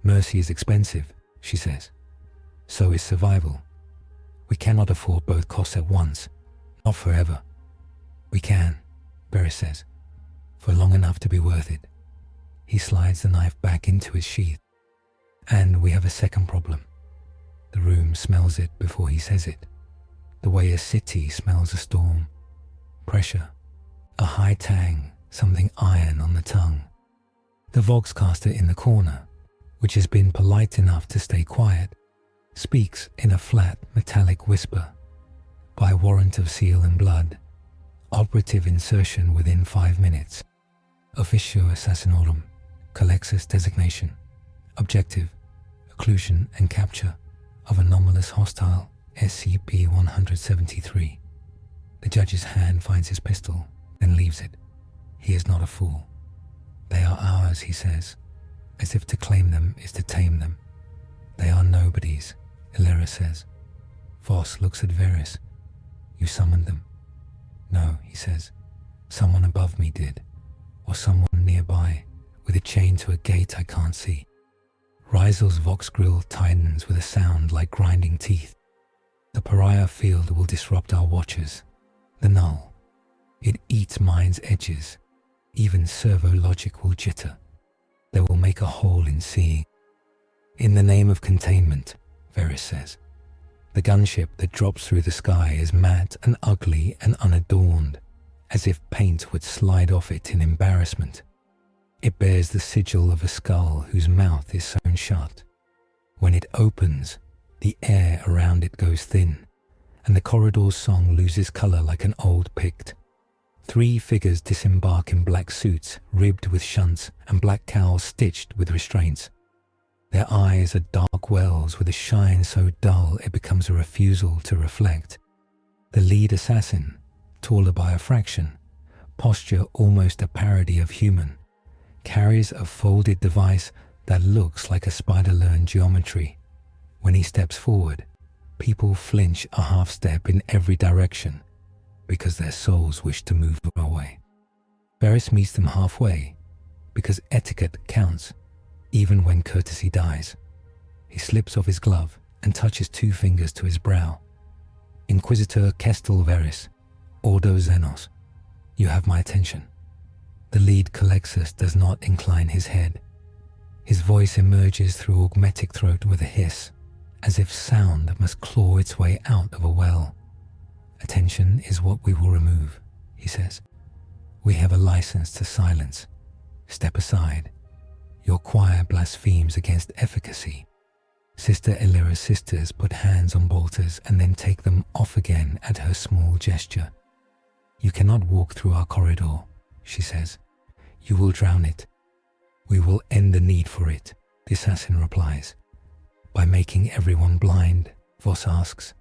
"Mercy is expensive," she says. "So is survival. We cannot afford both costs at once, not forever." "We can," Veris says, "for long enough to be worth it." He slides the knife back into its sheath. "And we have a second problem." The room smells it before he says it, the way a city smells a storm. Pressure, a high tang, something iron on the tongue. The Voxcaster in the corner, which has been polite enough to stay quiet, speaks in a flat metallic whisper. "By warrant of seal and blood. Operative insertion within 5 minutes. Officio assassinorum. Culexus designation. Objective, occlusion and capture of anomalous hostile SCP-173. The judge's hand finds his pistol, then leaves it. He is not a fool. They are ours, he says, as if to claim them is to tame them. They are nobodies, Elyra says. Voss looks at Veris. You summoned them? No, he says. Someone above me did, or someone nearby, with a chain to a gate I can't see. Reisel's vox grill tightens with a sound like grinding teeth. The pariah field will disrupt our watchers. The null. It eats mind's edges. Even servo-logic will jitter. They will make a hole in seeing. In the name of containment, Veris says. The gunship that drops through the sky is matte and ugly and unadorned, as if paint would slide off it in embarrassment. It bears the sigil of a skull whose mouth is sewn shut. When it opens, the air around it goes thin, and the corridor's song loses color like an old Pict. 3 figures disembark in black suits ribbed with shunts and black cowls stitched with restraints. Their eyes are dark wells with a shine so dull it becomes a refusal to reflect. The lead assassin, taller by a fraction, posture almost a parody of human, carries a folded device that looks like a spider-learned geometry. When he steps forward, people flinch a half step in every direction because their souls wish to move away. Veris meets them halfway because etiquette counts, even when courtesy dies. He slips off his glove and touches 2 fingers to his brow. Inquisitor Kestel Veris, Ordo Xenos, you have my attention. The lead Culexus does not incline his head. His voice emerges through augmetic throat with a hiss, as if sound must claw its way out of a well. Attention is what we will remove, he says. We have a license to silence. Step aside. Your choir blasphemes against efficacy. Sister Elyra's sisters put hands on bolters and then take them off again at her small gesture. You cannot walk through our corridor, she says. You will drown it. We will end the need for it, the assassin replies. By making everyone blind, Voss asks.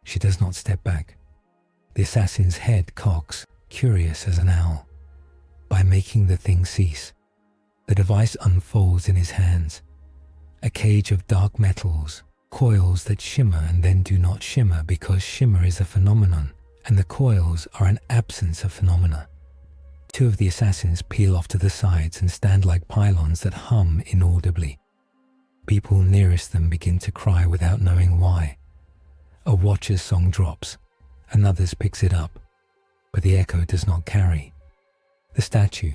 She does not step back. The assassin's head cocks, curious as an owl. By making the thing cease. The device unfolds in his hands. A cage of dark metals, coils that shimmer and then do not shimmer because shimmer is a phenomenon, and the coils are an absence of phenomena. 2 of the assassins peel off to the sides and stand like pylons that hum inaudibly. People nearest them begin to cry without knowing why. A watcher's song drops. Another's picks it up, but the echo does not carry. The statue,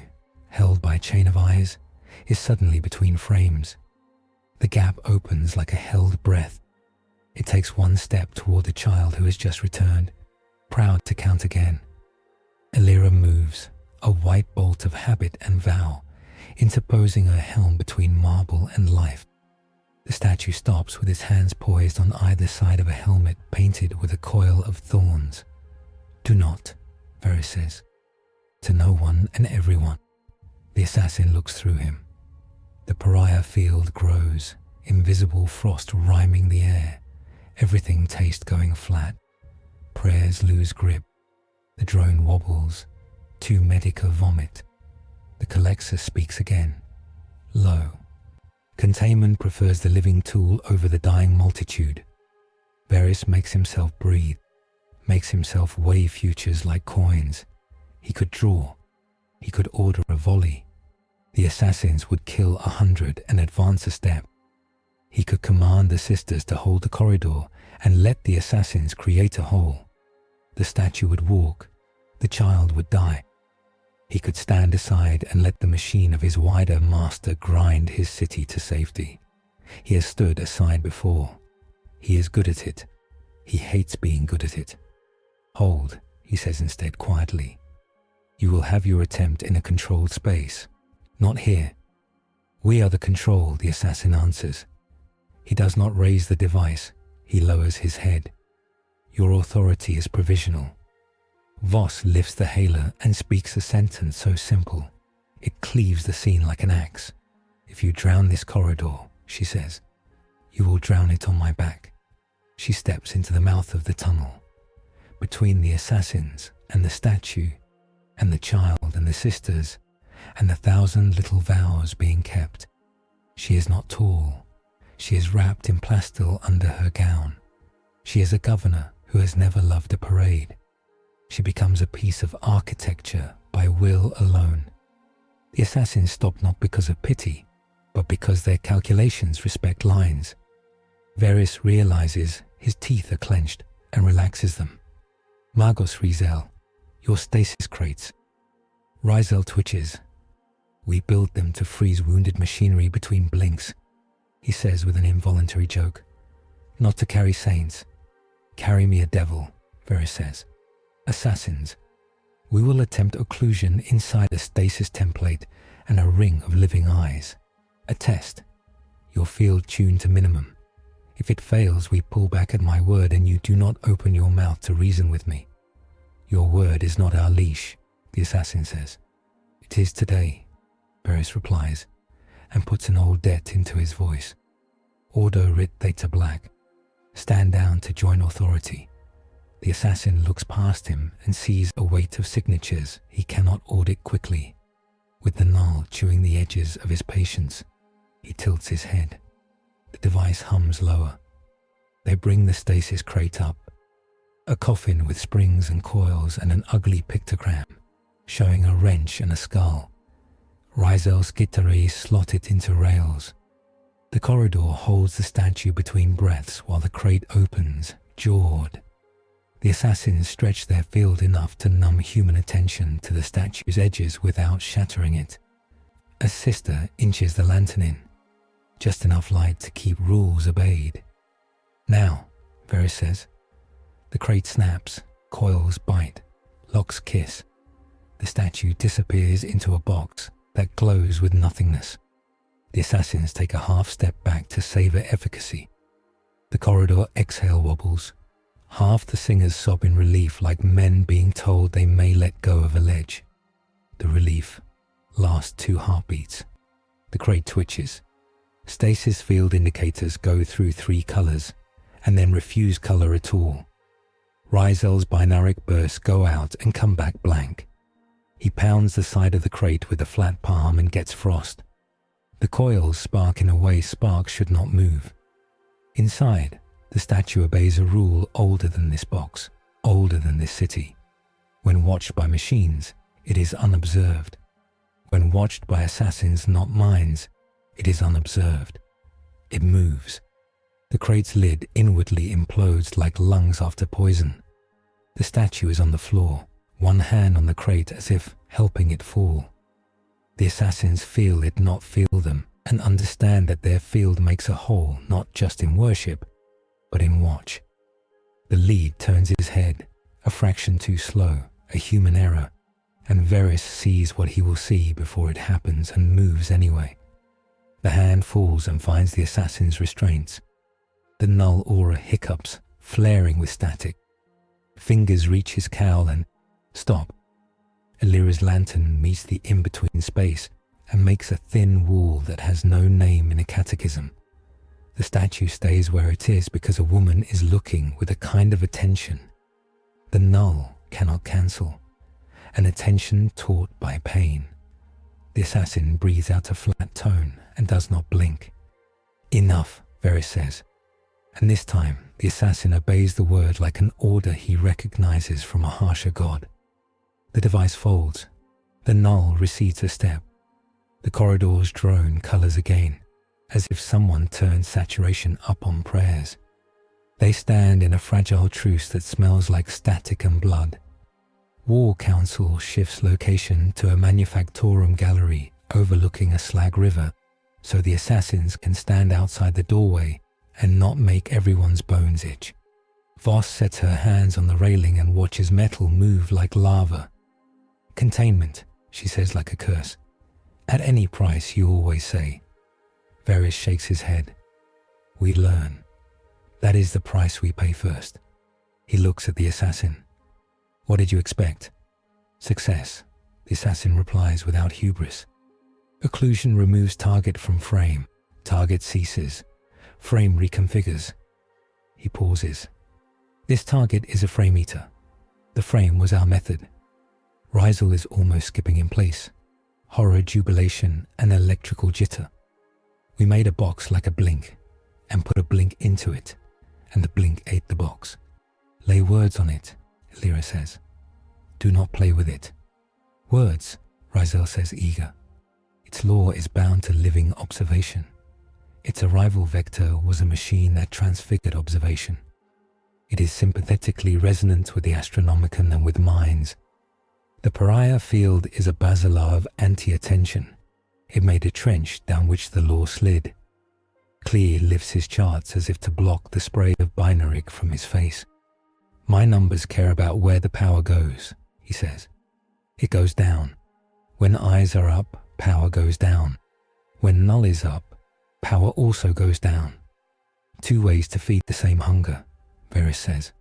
held by a chain of eyes, is suddenly between frames. The gap opens like a held breath. It takes 1 step toward the child who has just returned, proud to count again. Elyra moves, a white bolt of habit and vow, interposing her helm between marble and life. The statue stops with its hands poised on either side of a helmet painted with a coil of thorns. Do not, Veris says. To no one and everyone. The assassin looks through him. The pariah field grows, invisible frost rhyming the air, everything taste going flat. Prayers lose grip. The drone wobbles. 2 medica vomit. The Culexus speaks again. Low. Containment prefers the living tool over the dying multitude. Veris makes himself breathe, makes himself weigh futures like coins. He could draw. He could order a volley. The assassins would kill 100 and advance a step. He could command the sisters to hold the corridor and let the assassins create a hole. The statue would walk. The child would die. He could stand aside and let the machine of his wider master grind his city to safety. He has stood aside before. He is good at it. He hates being good at it. Hold, he says instead quietly. You will have your attempt in a controlled space. Not here. We are the control, the assassin answers. He does not raise the device. He lowers his head. Your authority is provisional. Voss lifts the hailer and speaks a sentence so simple. It cleaves the scene like an axe. If you drown this corridor, she says, you will drown it on my back. She steps into the mouth of the tunnel. Between the assassins and the statue, and the child and the sisters, and the 1,000 little vows being kept. She is not tall. She is wrapped in plastil under her gown. She is a governor who has never loved a parade. She becomes a piece of architecture by will alone. The assassins stop not because of pity, but because their calculations respect lines. Veris realizes his teeth are clenched and relaxes them. Magos Rizel, your stasis crates. Rizel twitches. We build them to freeze wounded machinery between blinks, he says with an involuntary joke. Not to carry saints. Carry me a devil, Veris says. Assassins. We will attempt occlusion inside a stasis template and a ring of living eyes. A test. Your field tuned to minimum. If it fails, we pull back at my word and you do not open your mouth to reason with me. Your word is not our leash, the assassin says. It is today, Veris replies, and puts an old debt into his voice. Order writ theta black. Stand down to join authority. The assassin looks past him and sees a weight of signatures he cannot audit quickly. With the null chewing the edges of his patience, he tilts his head. The device hums lower. They bring the stasis crate up. A coffin with springs and coils and an ugly pictogram, showing a wrench and a skull. Rizel's guitarese slot it into rails. The corridor holds the statue between breaths while the crate opens, jawed. The assassins stretch their field enough to numb human attention to the statue's edges without shattering it. A sister inches the lantern in, just enough light to keep rules obeyed. Now, Veris says. The crate snaps, coils bite, locks kiss. The statue disappears into a box that glows with nothingness. The assassins take a half step back to savor efficacy. The corridor exhale wobbles. Half the singers sob in relief like men being told they may let go of a ledge. The relief lasts 2 heartbeats. The crate twitches. Stasis field indicators go through 3 colors and then refuse color at all. Rizel's binaric bursts go out and come back blank. He pounds the side of the crate with a flat palm and gets frost. The coils spark in a way sparks should not move. Inside, the statue obeys a rule older than this box, older than this city. When watched by machines, it is unobserved. When watched by assassins, not minds, it is unobserved. It moves. The crate's lid inwardly implodes like lungs after poison. The statue is on the floor, one hand on the crate as if helping it fall. The assassins feel it not feel them and understand that their field makes a whole not just in worship, but in watch. The lead turns his head, a fraction too slow, a human error, and Veris sees what he will see before it happens and moves anyway. The hand falls and finds the assassin's restraints. The null aura hiccups, flaring with static. Fingers reach his cowl and stop. Elyra's lantern meets the in-between space and makes a thin wall that has no name in a catechism. The statue stays where it is because a woman is looking with a kind of attention. The null cannot cancel, an attention taught by pain. The assassin breathes out a flat tone and does not blink. Enough, Veris says. And this time, the assassin obeys the word like an order he recognizes from a harsher god. The device folds. The null recedes a step. The corridor's drone colors again, as if someone turned saturation up on prayers. They stand in a fragile truce that smells like static and blood. War Council shifts location to a manufactorum gallery overlooking a slag river, so the assassins can stand outside the doorway and not make everyone's bones itch. Voss sets her hands on the railing and watches metal move like lava. Containment, she says like a curse. At any price, you always say. Veris shakes his head. We learn. That is the price we pay first. He looks at the assassin. What did you expect? Success, the assassin replies without hubris. Occlusion removes target from frame. Target ceases. Frame reconfigures. He pauses. This target is a frame eater. The frame was our method. Rizel is almost skipping in place. Horror, jubilation, and electrical jitter. We made a box like a blink, and put a blink into it, and the blink ate the box. Lay words on it, Elyra says. Do not play with it. Words, Rizel says, eager. Its lore is bound to living observation. Its arrival vector was a machine that transfigured observation. It is sympathetically resonant with the Astronomicon and with minds. The pariah field is a basilar of anti-attention. It made a trench down which the lore slid. Clear lifts his charts as if to block the spray of binaric from his face. My numbers care about where the power goes, he says. It goes down. When eyes are up, power goes down. When null is up, power also goes down. 2 ways to feed the same hunger, Veris says.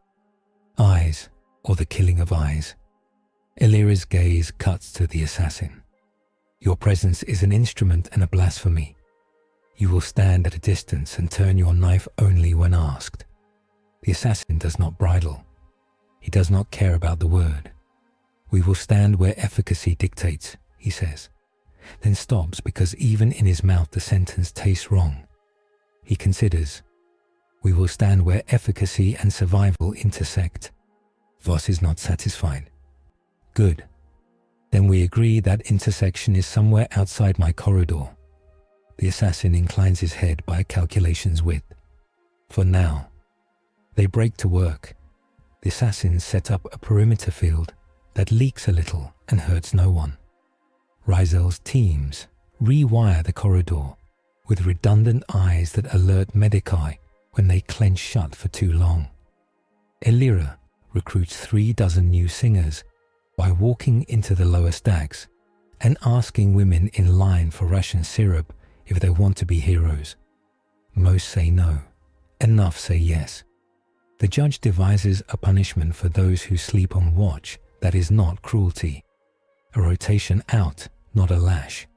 Eyes, or the killing of eyes. Elyra's gaze cuts to the assassin. Your presence is an instrument and a blasphemy. You will stand at a distance and turn your knife only when asked. The assassin does not bridle. He does not care about the word. We will stand where efficacy dictates, he says, then stops because even in his mouth the sentence tastes wrong. He considers. We will stand where efficacy and survival intersect. Voss is not satisfied. Good. Then we agree that intersection is somewhere outside my corridor. The assassin inclines his head by a calculation's width. For now. They break to work. The assassins set up a perimeter field that leaks a little and hurts no one. Rizel's teams rewire the corridor with redundant eyes that alert Medici when they clench shut for too long. Elyra recruits 36 new singers by walking into the lower stacks and asking women in line for ration syrup if they want to be heroes. Most say no. Enough say yes. The judge devises a punishment for those who sleep on watch that is not cruelty. A rotation out, not a lash.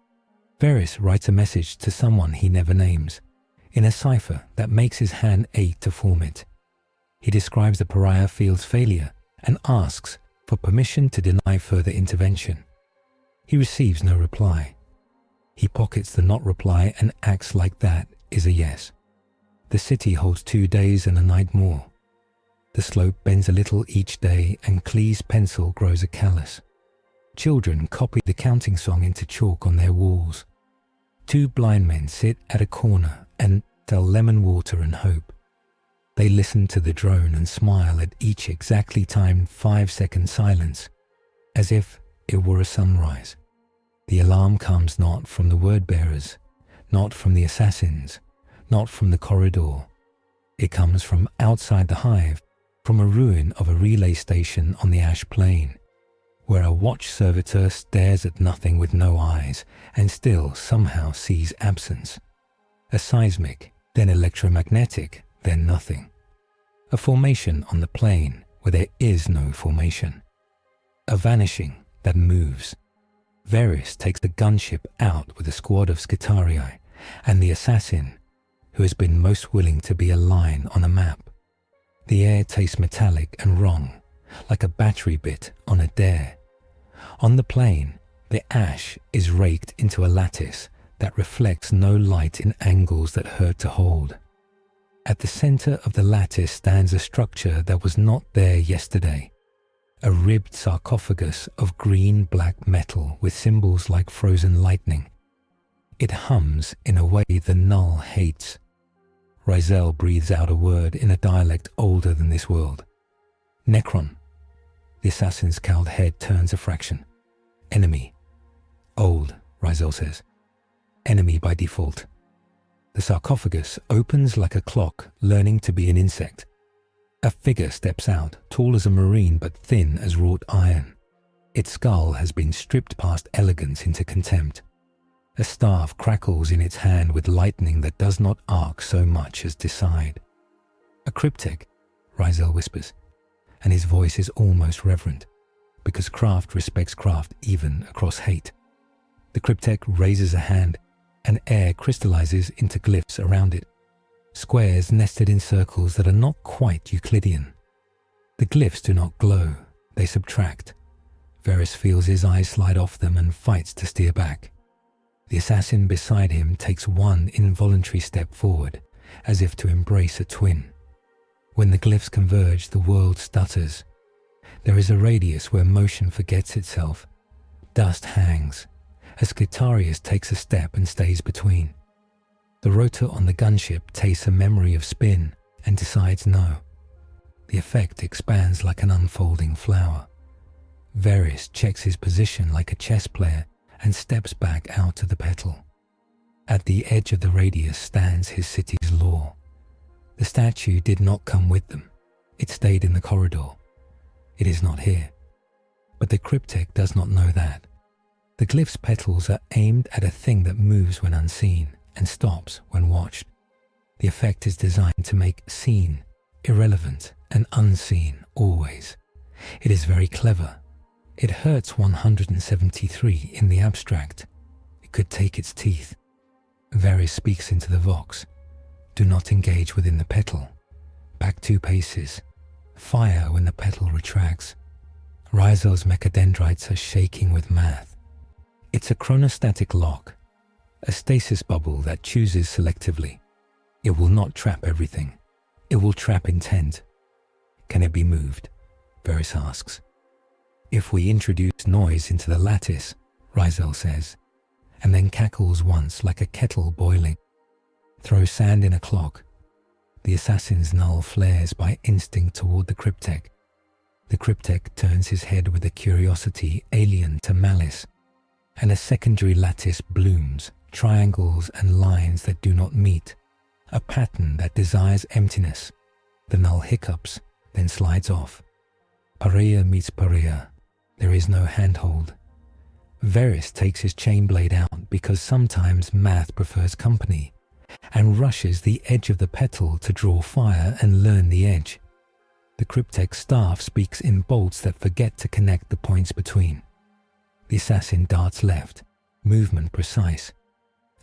Veris writes a message to someone he never names, in a cipher that makes his hand ache to form it. He describes the pariah field's failure and asks for permission to deny further intervention. He receives no reply. He pockets the not reply and acts like that is a yes. The city holds 2 days and a night more. The slope bends a little each day and Clee's pencil grows a callus. Children copy the counting song into chalk on their walls. 2 blind men sit at a corner and sell lemon water and hope. They listen to the drone and smile at each exactly timed 5-second silence, as if it were a sunrise. The alarm comes not from the word-bearers, not from the assassins, not from the corridor. It comes from outside the hive, from a ruin of a relay station on the ash plain, where a watch servitor stares at nothing with no eyes and still somehow sees absence. A seismic, then electromagnetic, then nothing. A formation on the plain where there is no formation. A vanishing that moves. Veris takes the gunship out with a squad of Skitarii and the assassin, who has been most willing to be a line on a map. The air tastes metallic and wrong, like a battery bit on a dare. On the plain, the ash is raked into a lattice that reflects no light in angles that hurt to hold. At the center of the lattice stands a structure that was not there yesterday. A ribbed sarcophagus of green-black metal with symbols like frozen lightning. It hums in a way the null hates. Rizel breathes out a word in a dialect older than this world. Necron. The assassin's cowled head turns a fraction. Enemy. Old, Rizel says. Enemy by default. The sarcophagus opens like a clock learning to be an insect. A figure steps out, tall as a marine but thin as wrought iron. Its skull has been stripped past elegance into contempt. A staff crackles in its hand with lightning that does not arc so much as decide. A Cryptek, Rizel whispers, and his voice is almost reverent, because craft respects craft even across hate. The Cryptek raises a hand, and air crystallizes into glyphs around it, squares nested in circles that are not quite Euclidean. The glyphs do not glow, they subtract. Veris feels his eyes slide off them and fights to steer back. The assassin beside him takes one involuntary step forward, as if to embrace a twin. When the glyphs converge, the world stutters. There is a radius where motion forgets itself. Dust hangs, as Scutarius takes a step and stays between. The rotor on the gunship tastes a memory of spin and decides no. The effect expands like an unfolding flower. Veris checks his position like a chess player and steps back out to the petal. At the edge of the radius stands his city's law. The statue did not come with them. It stayed in the corridor. It is not here. But the Cryptek does not know that. The glyph's petals are aimed at a thing that moves when unseen and stops when watched. The effect is designed to make seen irrelevant and unseen always. It is very clever. It hurts 173 in the abstract. It could take its teeth. Veris speaks into the vox. Do not engage within the petal. Back 2 paces. Fire when the petal retracts. Ryzel's mechadendrites are shaking with math. It's a chronostatic lock, a stasis bubble that chooses selectively. It will not trap everything. It will trap intent. Can it be moved? Veris asks. If we introduce noise into the lattice, Ryzel says, and then cackles once like a kettle boiling. Throw sand in a clock. The assassin's null flares by instinct toward the Cryptek. The Cryptek turns his head with a curiosity alien to malice, and a secondary lattice blooms, triangles and lines that do not meet, a pattern that desires emptiness. The null hiccups, then slides off. Pariah meets pariah. There is no handhold. Veris takes his chain blade out because sometimes math prefers company, and rushes the edge of the petal to draw fire and learn the edge. The Cryptek staff speaks in bolts that forget to connect the points between. The assassin darts left, movement precise,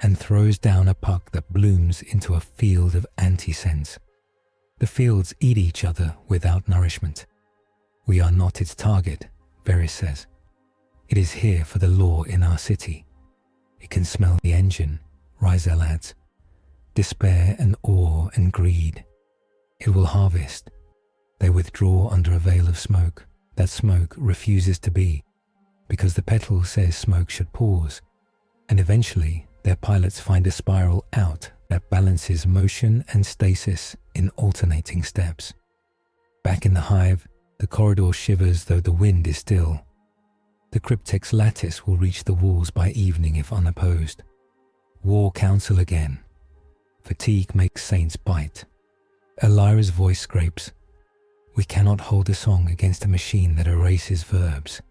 and throws down a puck that blooms into a field of anti-sense. The fields eat each other without nourishment. We are not its target, Veris says. It is here for the law in our city. It can smell the engine, Ryzel adds. Despair and awe and greed. It will harvest. They withdraw under a veil of smoke. That smoke refuses to be, because the petal says smoke should pause, and eventually their pilots find a spiral out that balances motion and stasis in alternating steps. Back in the hive, the corridor shivers though the wind is still. The Cryptek's lattice will reach the walls by evening if unopposed. War council again. Fatigue makes saints bite. Elyra's voice scrapes. We cannot hold a song against a machine that erases verbs.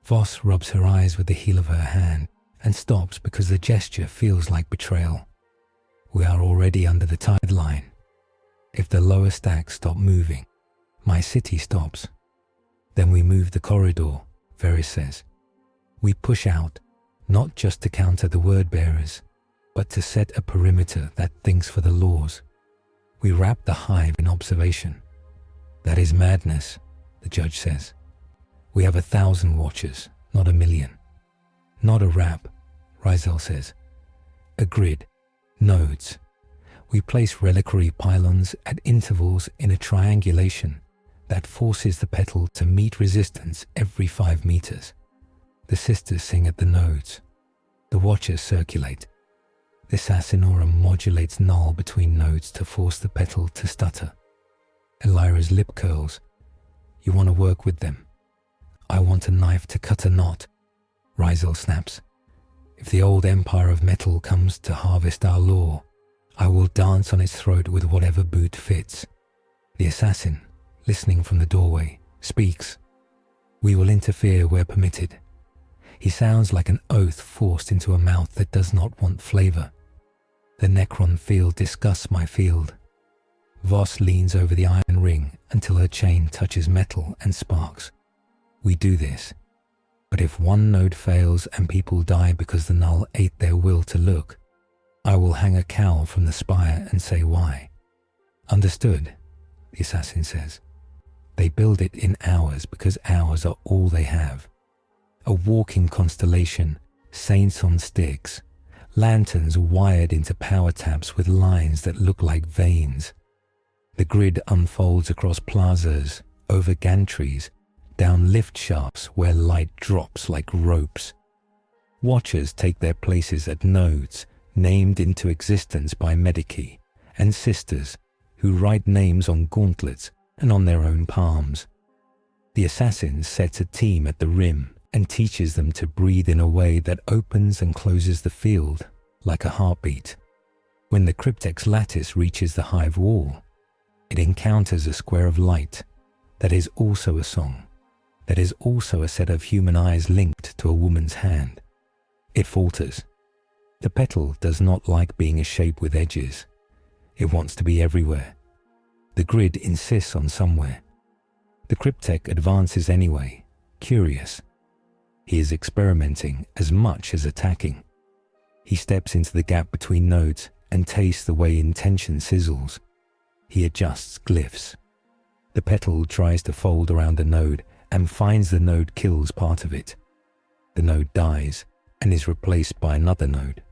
Voss rubs her eyes with the heel of her hand and stops because the gesture feels like betrayal. We are already under the tide line. If the lower stacks stop moving, my city stops. Then we move the corridor, Veris says. We push out, not just to counter the word bearers, but to set a perimeter that thinks for the laws. We wrap the hive in observation. That is madness, the judge says. We have 1,000 watchers, not 1,000,000. Not a wrap, Ryzel says. A grid, nodes. We place reliquary pylons at intervals in a triangulation that forces the petal to meet resistance every 5 meters. The sisters sing at the nodes. The watchers circulate. The Assassinorum modulates null between nodes to force the petal to stutter. Elyra's lip curls. You want to work with them. I want a knife to cut a knot. Ryzel snaps. If the old empire of metal comes to harvest our law, I will dance on its throat with whatever boot fits. The assassin, listening from the doorway, speaks. We will interfere where permitted. He sounds like an oath forced into a mouth that does not want flavor. The Necron field disgusts my field. Voss leans over the iron ring until her chain touches metal and sparks. We do this. But if one node fails and people die because the null ate their will to look, I will hang a cowl from the spire and say why. Understood, the assassin says. They build it in hours because hours are all they have. a walking constellation, saints on sticks, lanterns wired into power taps with lines that look like veins. The grid unfolds across plazas, over gantries, down lift shafts where light drops like ropes. Watchers take their places at nodes, named into existence by Medici, and sisters, who write names on gauntlets and on their own palms. The assassin sets a team at the rim and teaches them to breathe in a way that opens and closes the field, like a heartbeat. When the cryptek's lattice reaches the hive wall, it encounters a square of light that is also a song, that is also a set of human eyes linked to a woman's hand. It falters. The petal does not like being a shape with edges. It wants to be everywhere. The grid insists on somewhere. The cryptek advances anyway, curious. He is experimenting as much as attacking. He steps into the gap between nodes and tastes the way intention sizzles. He adjusts glyphs. The petal tries to fold around a node and finds the node kills part of it. The node dies and is replaced by another node.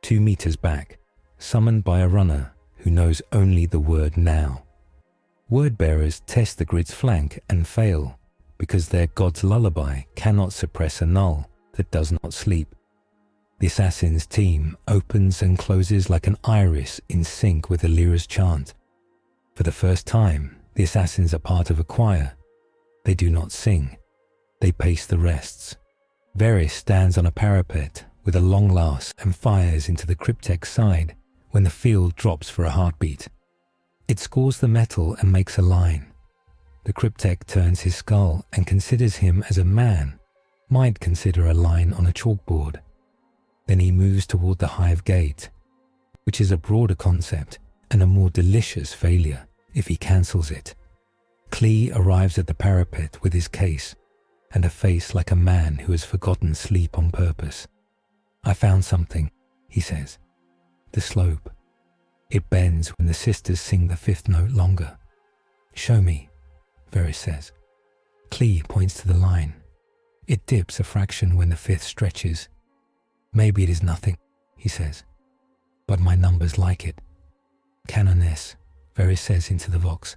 2 meters back, summoned by a runner who knows only the word now. Word-bearers test the grid's flank and fail because their god's lullaby cannot suppress a null that does not sleep. The assassin's team opens and closes like an iris in sync with Elyra's chant. For the first time, the assassins are part of a choir. They do not sing. They pace the rests. Veris stands on a parapet with a long lance and fires into the cryptek's side when the field drops for a heartbeat. It scores the metal and makes a line. The cryptek turns his skull and considers him as a man might consider a line on a chalkboard. Then he moves toward the hive gate, which is a broader concept and a more delicious failure if he cancels it. Klee arrives at the parapet with his case and a face like a man who has forgotten sleep on purpose. "I found something," he says. "The slope. It bends when the sisters sing the 5th note longer." "Show me," Veris says. Klee points to the line. It dips a fraction when the 5th stretches. "Maybe it is nothing," he says, "but my numbers like it." "Canoness," Veris says into the vox.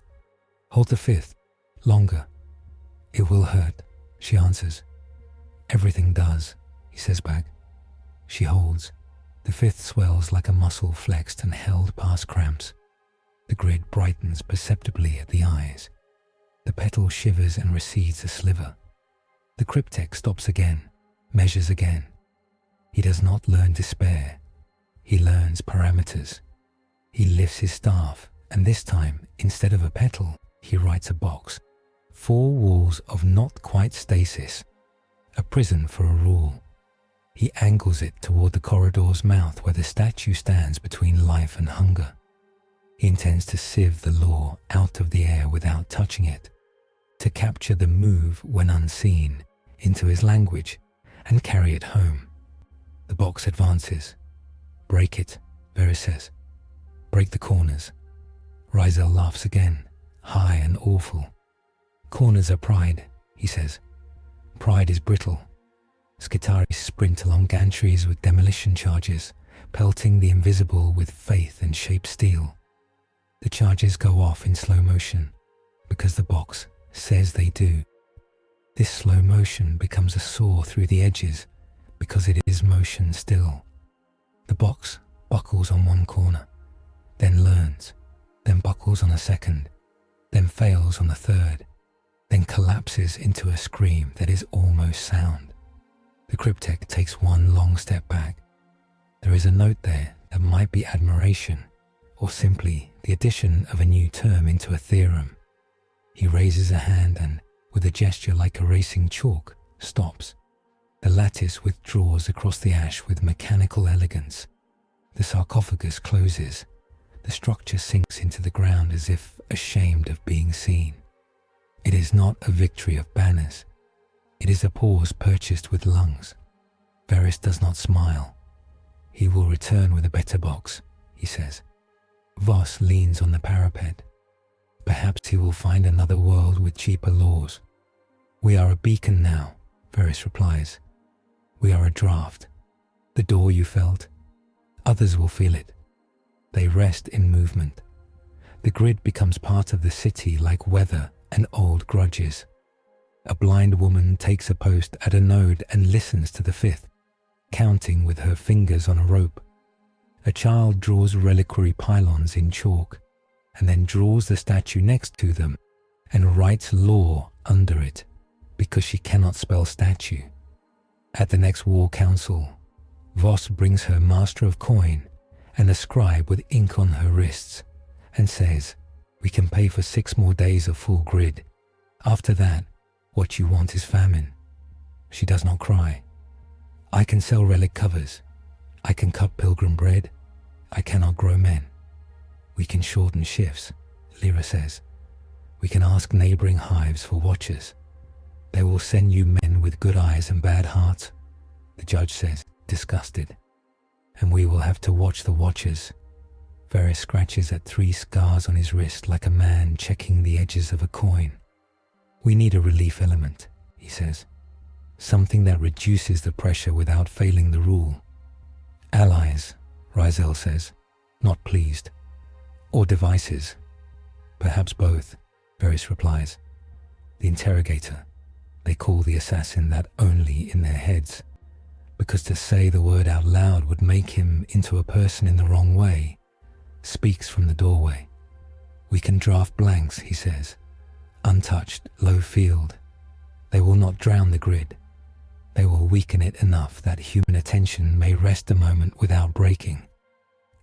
"Hold the 5th. Longer." "It will hurt," she answers. "Everything does," he says back. She holds. The 5th swells like a muscle flexed and held past cramps. The grid brightens perceptibly at the eyes. The petal shivers and recedes a sliver. The cryptek stops again, measures again. He does not learn despair. He learns parameters. He lifts his staff, and this time, instead of a petal, he writes a box. 4 walls of not quite stasis. A prison for a rule. He angles it toward the corridor's mouth where the statue stands between life and hunger. He intends to sieve the law out of the air without touching it, to capture the move when unseen into his language and carry it home. The box advances. "Break it," Veris says. "Break the corners." Rizel laughs again, high and awful. "Corners are pride," he says. "Pride is brittle." Skitaris sprint along gantries with demolition charges, pelting the invisible with faith and shaped steel. The charges go off in slow motion, because the box says they do. This slow motion becomes a saw through the edges, because it is motion still. The box buckles on one corner, then learns, then buckles on a second, then fails on the third, then collapses into a scream that is almost sound. The cryptek takes one long step back. There is a note there that might be admiration, or simply the addition of a new term into a theorem. He raises a hand and, with a gesture like erasing chalk, stops. The lattice withdraws across the ash with mechanical elegance. The sarcophagus closes. The structure sinks into the ground as if ashamed of being seen. It is not a victory of banners. It is a pause purchased with lungs. Veris does not smile. "He will return with a better box," he says. Voss leans on the parapet. "Perhaps he will find another world with cheaper laws. We are a beacon now, Veris replies. We are a draft. The door you felt, others will feel it. They rest in movement. The grid becomes part of the city like weather and old grudges. A blind woman takes a post at a node and listens to the fifth, counting with her fingers on a rope. A child draws reliquary pylons in chalk, and then draws the statue next to them and writes law under it, because she cannot spell statue. At the next war council, Voss brings her master of coin and a scribe with ink on her wrists and says, we can pay for 6 more days of full grid. After that, what you want is famine. She does not cry. I can sell relic covers. I can cut pilgrim bread. I cannot grow men. We can shorten shifts, Elyra says. We can ask neighboring hives for watchers. They will send you men with good eyes and bad hearts, the judge says, disgusted. And we will have to watch the watchers. Veris scratches at 3 scars on his wrist like a man checking the edges of a coin. We need a relief element, he says. Something that reduces the pressure without failing the rule. Allies, Rizel says, not pleased. Or devices. Perhaps both, Veris replies. The interrogator. They call the assassin that only in their heads, because to say the word out loud would make him into a person in the wrong way, speaks from the doorway. We can draft blanks, he says. Untouched, low field. They will not drown the grid. They will weaken it enough that human attention may rest a moment without breaking.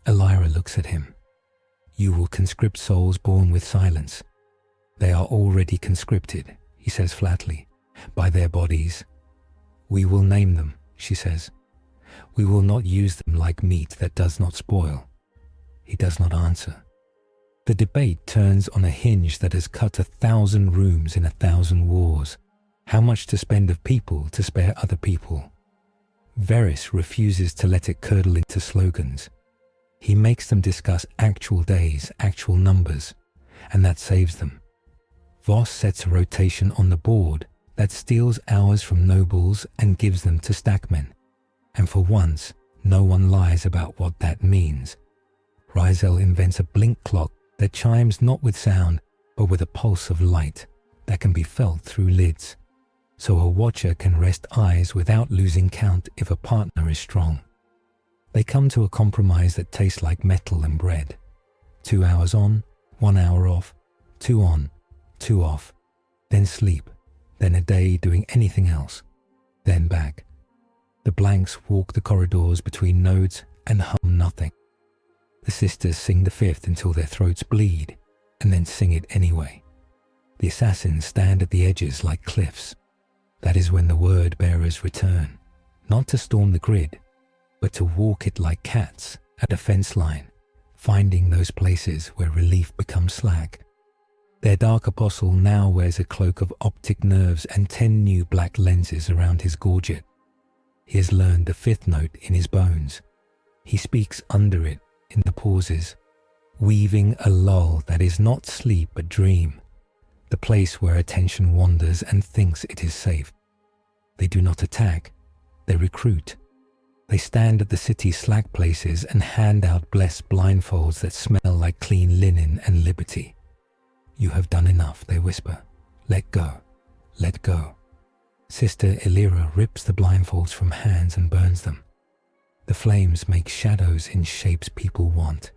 Elyra looks at him. You will conscript souls born with silence. They are already conscripted, he says flatly, by their bodies. We will name them, she says. We will not use them like meat that does not spoil. He does not answer. The debate turns on a hinge that has cut 1,000 rooms in 1,000 wars. How much to spend of people to spare other people? Veris refuses to let it curdle into slogans. He makes them discuss actual days, actual numbers, and that saves them. Voss sets a rotation on the board that steals hours from nobles and gives them to stackmen. And for once, no one lies about what that means. Rizel invents a blink clock that chimes not with sound, but with a pulse of light that can be felt through lids, so a watcher can rest eyes without losing count if a partner is strong. They come to a compromise that tastes like metal and bread. 2 hours on, 1 hour off, 2 on, 2 off, then sleep, then a day doing anything else, then back. The blanks walk the corridors between nodes and hum nothing. The sisters sing the fifth until their throats bleed, and then sing it anyway. The assassins stand at the edges like cliffs. That is when the word bearers return, not to storm the grid, but to walk it like cats at a fence line, finding those places where relief becomes slack. Their dark apostle now wears a cloak of optic nerves and 10 new black lenses around his gorget. He has learned the 5th note in his bones. He speaks under it, in the pauses, weaving a lull that is not sleep but dream, the place where attention wanders and thinks it is safe. They do not attack, they recruit. They stand at the city's slack places and hand out blessed blindfolds that smell like clean linen and liberty. You have done enough, they whisper. Let go, let go. Sister Elyra rips the blindfolds from hands and burns them. The flames make shadows in shapes people want.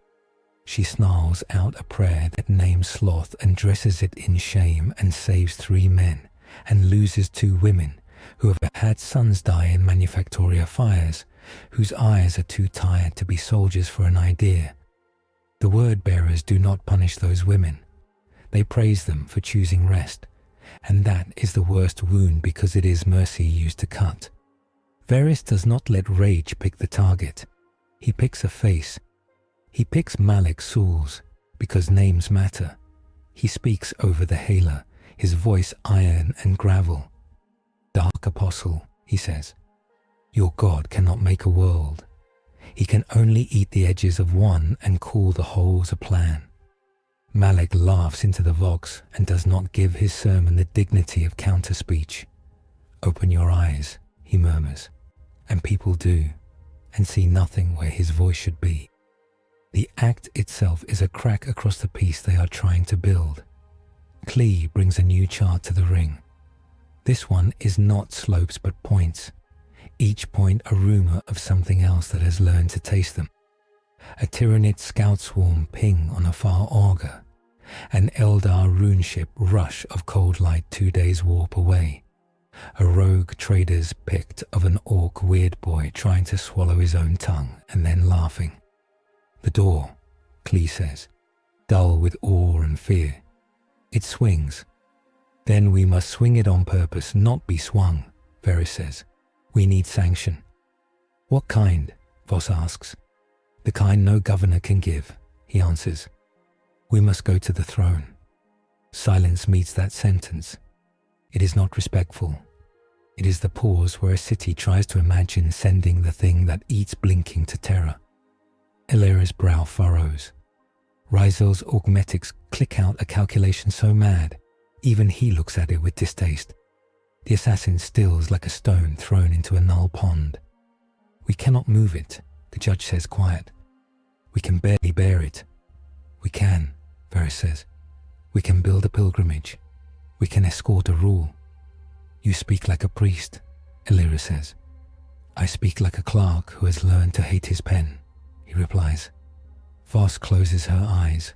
She snarls out a prayer that names sloth and dresses it in shame and saves 3 men and loses 2 women who have had sons die in Manufactoria fires, whose eyes are too tired to be soldiers for an idea. The word bearers do not punish those women. They praise them for choosing rest, and that is the worst wound because it is mercy used to cut. Veris does not let rage pick the target. He picks a face. He picks Malek Souls because names matter. He speaks over the hailer, his voice iron and gravel. Dark Apostle, he says, your God cannot make a world. He can only eat the edges of one and call the wholes a plan. Malek laughs into the vox and does not give his sermon the dignity of counter-speech. "Open your eyes," he murmurs, and people do, and see nothing where his voice should be. The act itself is a crack across the piece they are trying to build. Klee brings a new chart to the ring. This one is not slopes but points, each point a rumour of something else that has learned to taste them. A Tyranid scout swarm ping on a far auger, an Eldar rune ship rush of cold light 2 days warp away, a rogue trader's pict of an orc weird boy trying to swallow his own tongue and then laughing. "The door," Klee says, dull with awe and fear. "It swings. Then we must swing it on purpose, not be swung," Veris says. "We need sanction." "What kind?" Voss asks. "The kind no governor can give," he answers. "We must go to the throne." Silence meets that sentence. It is not respectful. It is the pause where a city tries to imagine sending the thing that eats blinking to terror. Elyra's brow furrows. Ryzel's augmetics click out a calculation so mad, even he looks at it with distaste. The assassin stills like a stone thrown into a null pond. "We cannot move it," the judge says quiet. "We can barely bear it." "We can," Veris says. "We can build a pilgrimage. We can escort a rule." "You speak like a priest," Elyra says. "I speak like a clerk who has learned to hate his pen," he replies. Voss closes her eyes,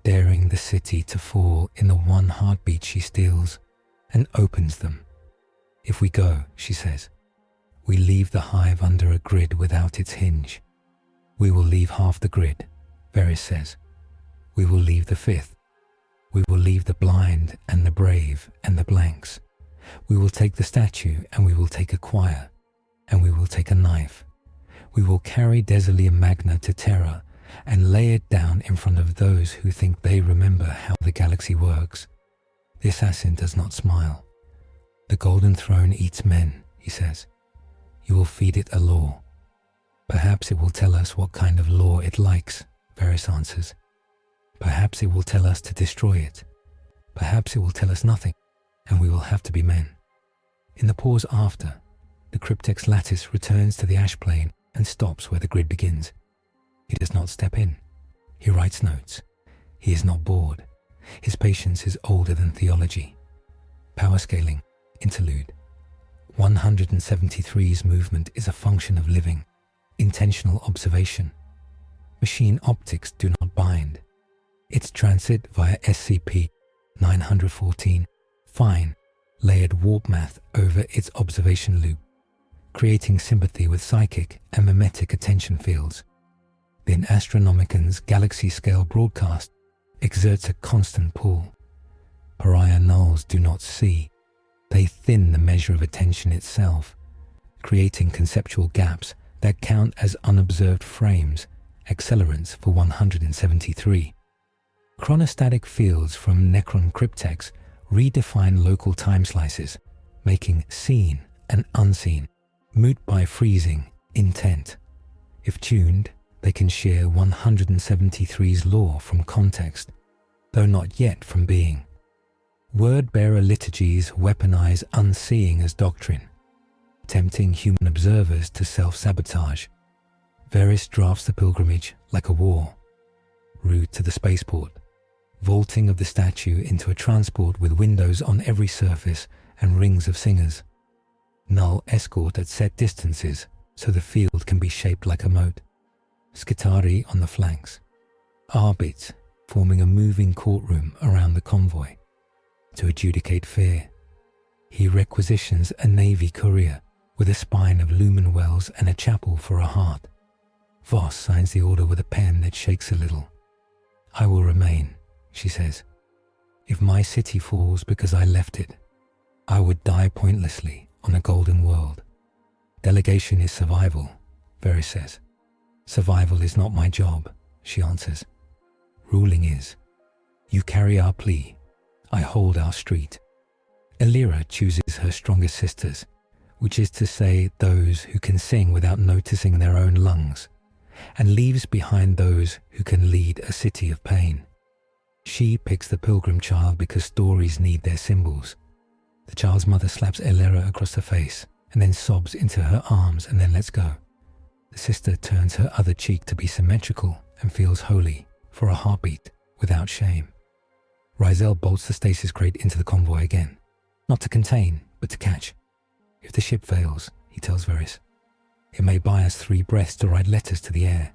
daring the city to fall in the one heartbeat she steals, and opens them. "If we go," she says, "we leave the hive under a grid without its hinge. We will leave half the grid," Veris says. "We will leave the fifth. We will leave the blind and the brave and the blanks. We will take the statue and we will take a choir, and we will take a knife. We will carry Desoleum Magna to Terra and lay it down in front of those who think they remember how the galaxy works." The assassin does not smile. "The Golden Throne eats men," he says. "You will feed it a law. Perhaps it will tell us what kind of law it likes," Veris answers. "Perhaps it will tell us to destroy it. Perhaps it will tell us nothing, and we will have to be men." In the pause after, the Cryptek's lattice returns to the ash plane and stops where the grid begins. He does not step in. He writes notes. He is not bored. His patience is older than theology. Power scaling, interlude. 173's movement is a function of living, intentional observation. Machine optics do not bind. Its transit via SCP-914 fine, layered warp math over its observation loop, creating sympathy with psychic and mimetic attention fields. Then Astronomican's galaxy-scale broadcast exerts a constant pull. Pariah nulls do not see. They thin the measure of attention itself, creating conceptual gaps that count as unobserved frames, accelerants for 173. Chronostatic fields from Necron Crypteks redefine local time slices, making seen and unseen, moot by freezing, intent. If tuned, they can share 173's lore from context, though not yet from being. Word-bearer liturgies weaponize unseeing as doctrine, tempting human observers to self-sabotage. Veris drafts the pilgrimage like a war. Route to the spaceport, vaulting of the statue into a transport with windows on every surface and rings of singers. Null escort at set distances so the field can be shaped like a moat. Skitari on the flanks. Arbit forming a moving courtroom around the convoy. To adjudicate fear, he requisitions a navy courier with a spine of lumen wells and a chapel for a heart. Voss signs the order with a pen that shakes a little. "I will remain," she says. "If my city falls because I left it, I would die pointlessly on a golden world." "Delegation is survival," Veris says. "Survival is not my job," she answers. "Ruling is. You carry our plea. I hold our street." Elyra chooses her strongest sisters, which is to say those who can sing without noticing their own lungs, and leaves behind those who can lead a city of pain. She picks the pilgrim child because stories need their symbols. The child's mother slaps Elyra across the face and then sobs into her arms and then lets go. The sister turns her other cheek to be symmetrical and feels holy for a heartbeat without shame. Rizel bolts the stasis crate into the convoy again, not to contain, but to catch. If the ship fails, he tells Veris, it may buy us 3 breaths to write letters to the air.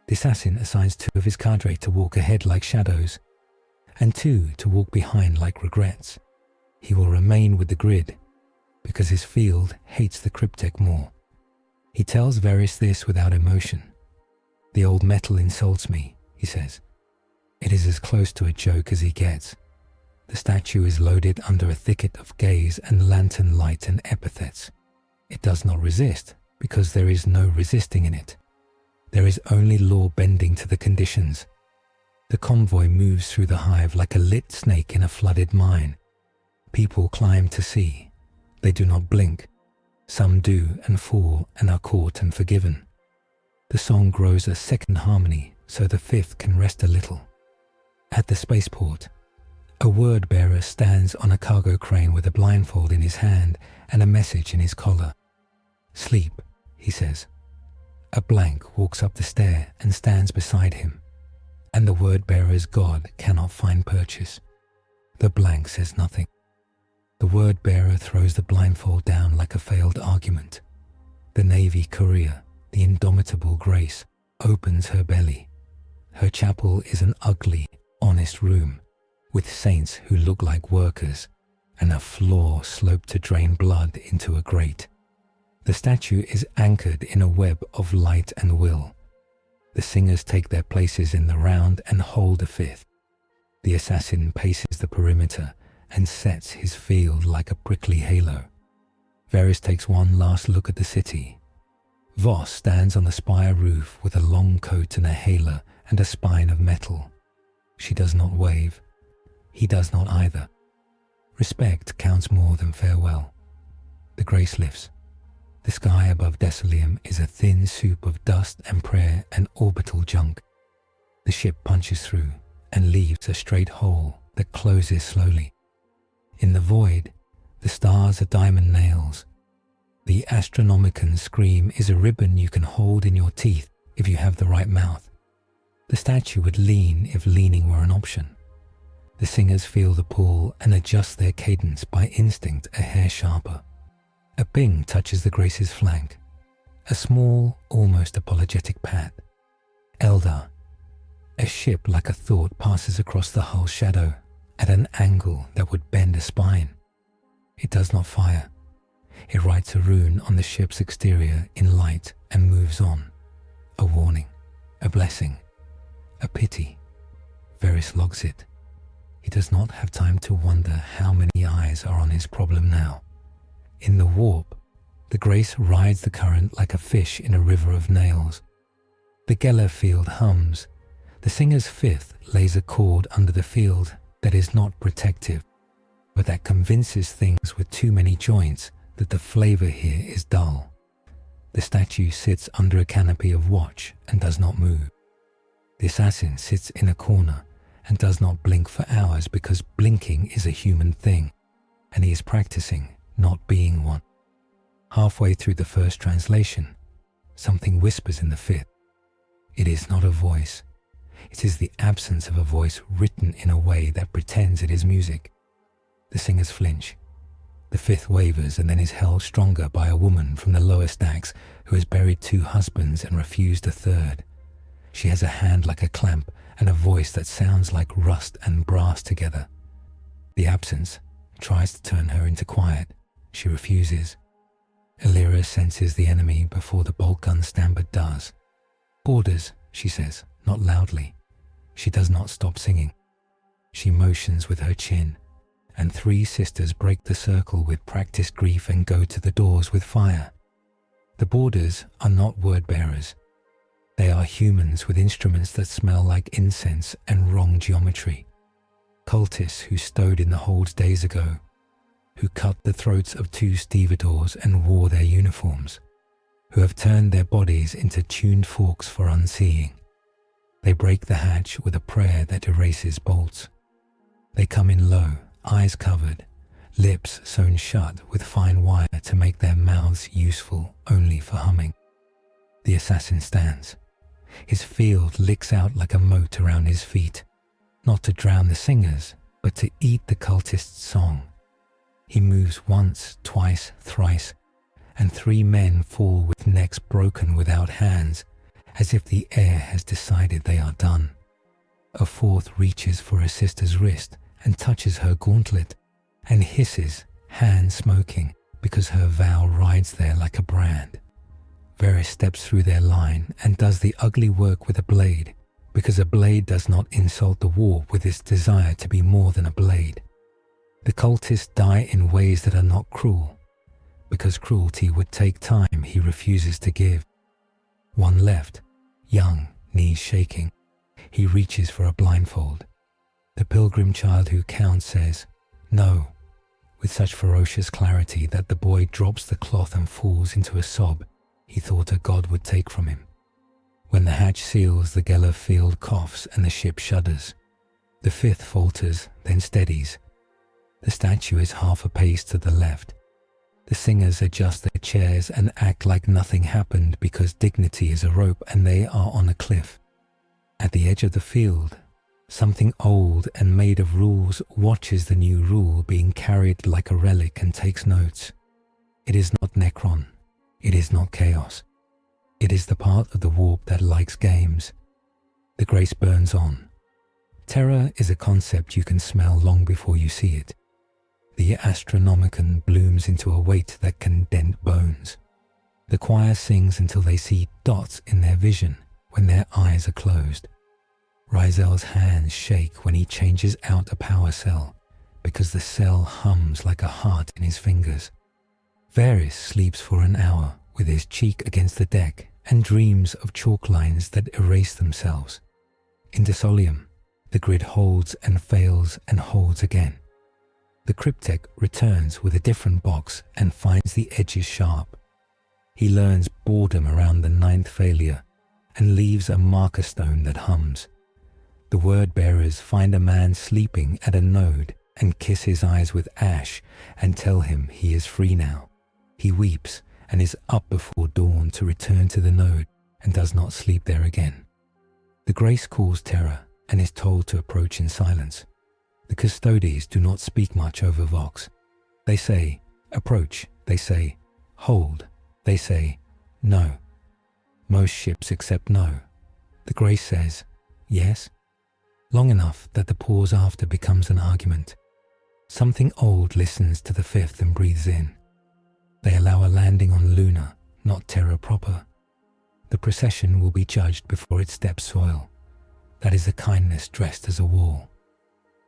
The assassin assigns 2 of his cadre to walk ahead like shadows, and 2 to walk behind like regrets. He will remain with the grid, because his field hates the Cryptek more. He tells Veris this without emotion. The old metal insults me, he says. It is as close to a joke as he gets. The statue is loaded under a thicket of gaze and lantern light and epithets. It does not resist, because there is no resisting in it. There is only law bending to the conditions. The convoy moves through the hive like a lit snake in a flooded mine. People climb to see. They do not blink. Some do and fall and are caught and forgiven. The song grows a second harmony so the 5th can rest a little. At the spaceport, a word bearer stands on a cargo crane with a blindfold in his hand and a message in his collar. Sleep, he says. A blank walks up the stair and stands beside him, and the word bearer's god cannot find purchase. The blank says nothing. The word bearer throws the blindfold down like a failed argument. The Navy courier, the indomitable Grace, opens her belly. Her chapel is an ugly, honest room, with saints who look like workers, and a floor sloped to drain blood into a grate. The statue is anchored in a web of light and will. The singers take their places in the round and hold the 5th. The assassin paces the perimeter and sets his field like a prickly halo. Veris takes one last look at the city. Voss stands on the spire roof with a long coat and a halo and a spine of metal. She does not wave. He does not either. Respect counts more than farewell. The grace lifts. The sky above Desoleum is a thin soup of dust and prayer and orbital junk. The ship punches through and leaves a straight hole that closes slowly. In the void, the stars are diamond nails. The Astronomicon scream is a ribbon you can hold in your teeth if you have the right mouth. The statue would lean if leaning were an option. The singers feel the pull and adjust their cadence by instinct a hair sharper. A ping touches the Grace's flank. A small, almost apologetic pat. Eldar. A ship like a thought passes across the hull shadow at an angle that would bend a spine. It does not fire. It writes a rune on the ship's exterior in light and moves on. A warning, a blessing, a pity. Veris logs it. He does not have time to wonder how many eyes are on his problem now. In the warp, the Grace rides the current like a fish in a river of nails. The Geller field hums. The singer's 5th lays a cord under the field that is not protective, but that convinces things with too many joints that the flavor here is dull. The statue sits under a canopy of watch and does not move. The assassin sits in a corner and does not blink for hours because blinking is a human thing, and he is practicing not being one. Halfway through the first translation, something whispers in the 5th. It is not a voice. It is the absence of a voice written in a way that pretends it is music. The singers flinch. The 5th wavers and then is held stronger by a woman from the lower stacks who has buried 2 husbands and refused a 3rd. She has a hand like a clamp and a voice that sounds like rust and brass together. The absence tries to turn her into quiet. She refuses. Elyra senses the enemy before the bolt gun standard does. Orders, she says, not loudly. She does not stop singing. She motions with her chin, and 3 sisters break the circle with practiced grief and go to the doors with fire. The boarders are not word bearers. They are humans with instruments that smell like incense and wrong geometry. Cultists who stowed in the holds days ago, who cut the throats of 2 stevedores and wore their uniforms, who have turned their bodies into tuned forks for unseeing. They break the hatch with a prayer that erases bolts. They come in low, eyes covered, lips sewn shut with fine wire to make their mouths useful only for humming. The assassin stands. His field licks out like a moat around his feet, not to drown the singers, but to eat the cultist's song. He moves once, twice, thrice, and 3 men fall with necks broken without hands, as if the air has decided they are done. A 4th reaches for her sister's wrist and touches her gauntlet, and hisses, hand smoking, because her vow rides there like a brand. Veris steps through their line and does the ugly work with a blade, because a blade does not insult the warp with its desire to be more than a blade. The cultists die in ways that are not cruel, because cruelty would take time he refuses to give. One left, young, knees shaking. He reaches for a blindfold. The pilgrim child who counts says, "No," with such ferocious clarity that the boy drops the cloth and falls into a sob he thought a god would take from him. When the hatch seals, the Geller field coughs and the ship shudders. The 5th falters, then steadies. The statue is half a pace to the left. The singers adjust their chairs and act like nothing happened because dignity is a rope and they are on a cliff. At the edge of the field, something old and made of rules watches the new rule being carried like a relic and takes notes. It is not Necron. It is not chaos. It is the part of the warp that likes games. The grace burns on. Terror is a concept you can smell long before you see it. The Astronomicon blooms into a weight that can dent bones. The choir sings until they see dots in their vision when their eyes are closed. Rizel's hands shake when he changes out a power cell, because the cell hums like a heart in his fingers. Veris sleeps for an hour with his cheek against the deck and dreams of chalk lines that erase themselves. In Desoleum, the grid holds and fails and holds again. The Cryptek returns with a different box and finds the edges sharp. He learns boredom around the 9th failure and leaves a marker stone that hums. The word bearers find a man sleeping at a node and kiss his eyes with ash and tell him he is free now. He weeps and is up before dawn to return to the node and does not sleep there again. The grace calls terror and is told to approach in silence. The Custodes do not speak much over Vox. They say, approach. They say, hold. They say, no. Most ships accept no. The grace says, yes. Long enough that the pause after becomes an argument. Something old listens to the 5th and breathes in. They allow a landing on Luna, not Terra proper. The procession will be judged before it steps soil. That is a kindness dressed as a wall.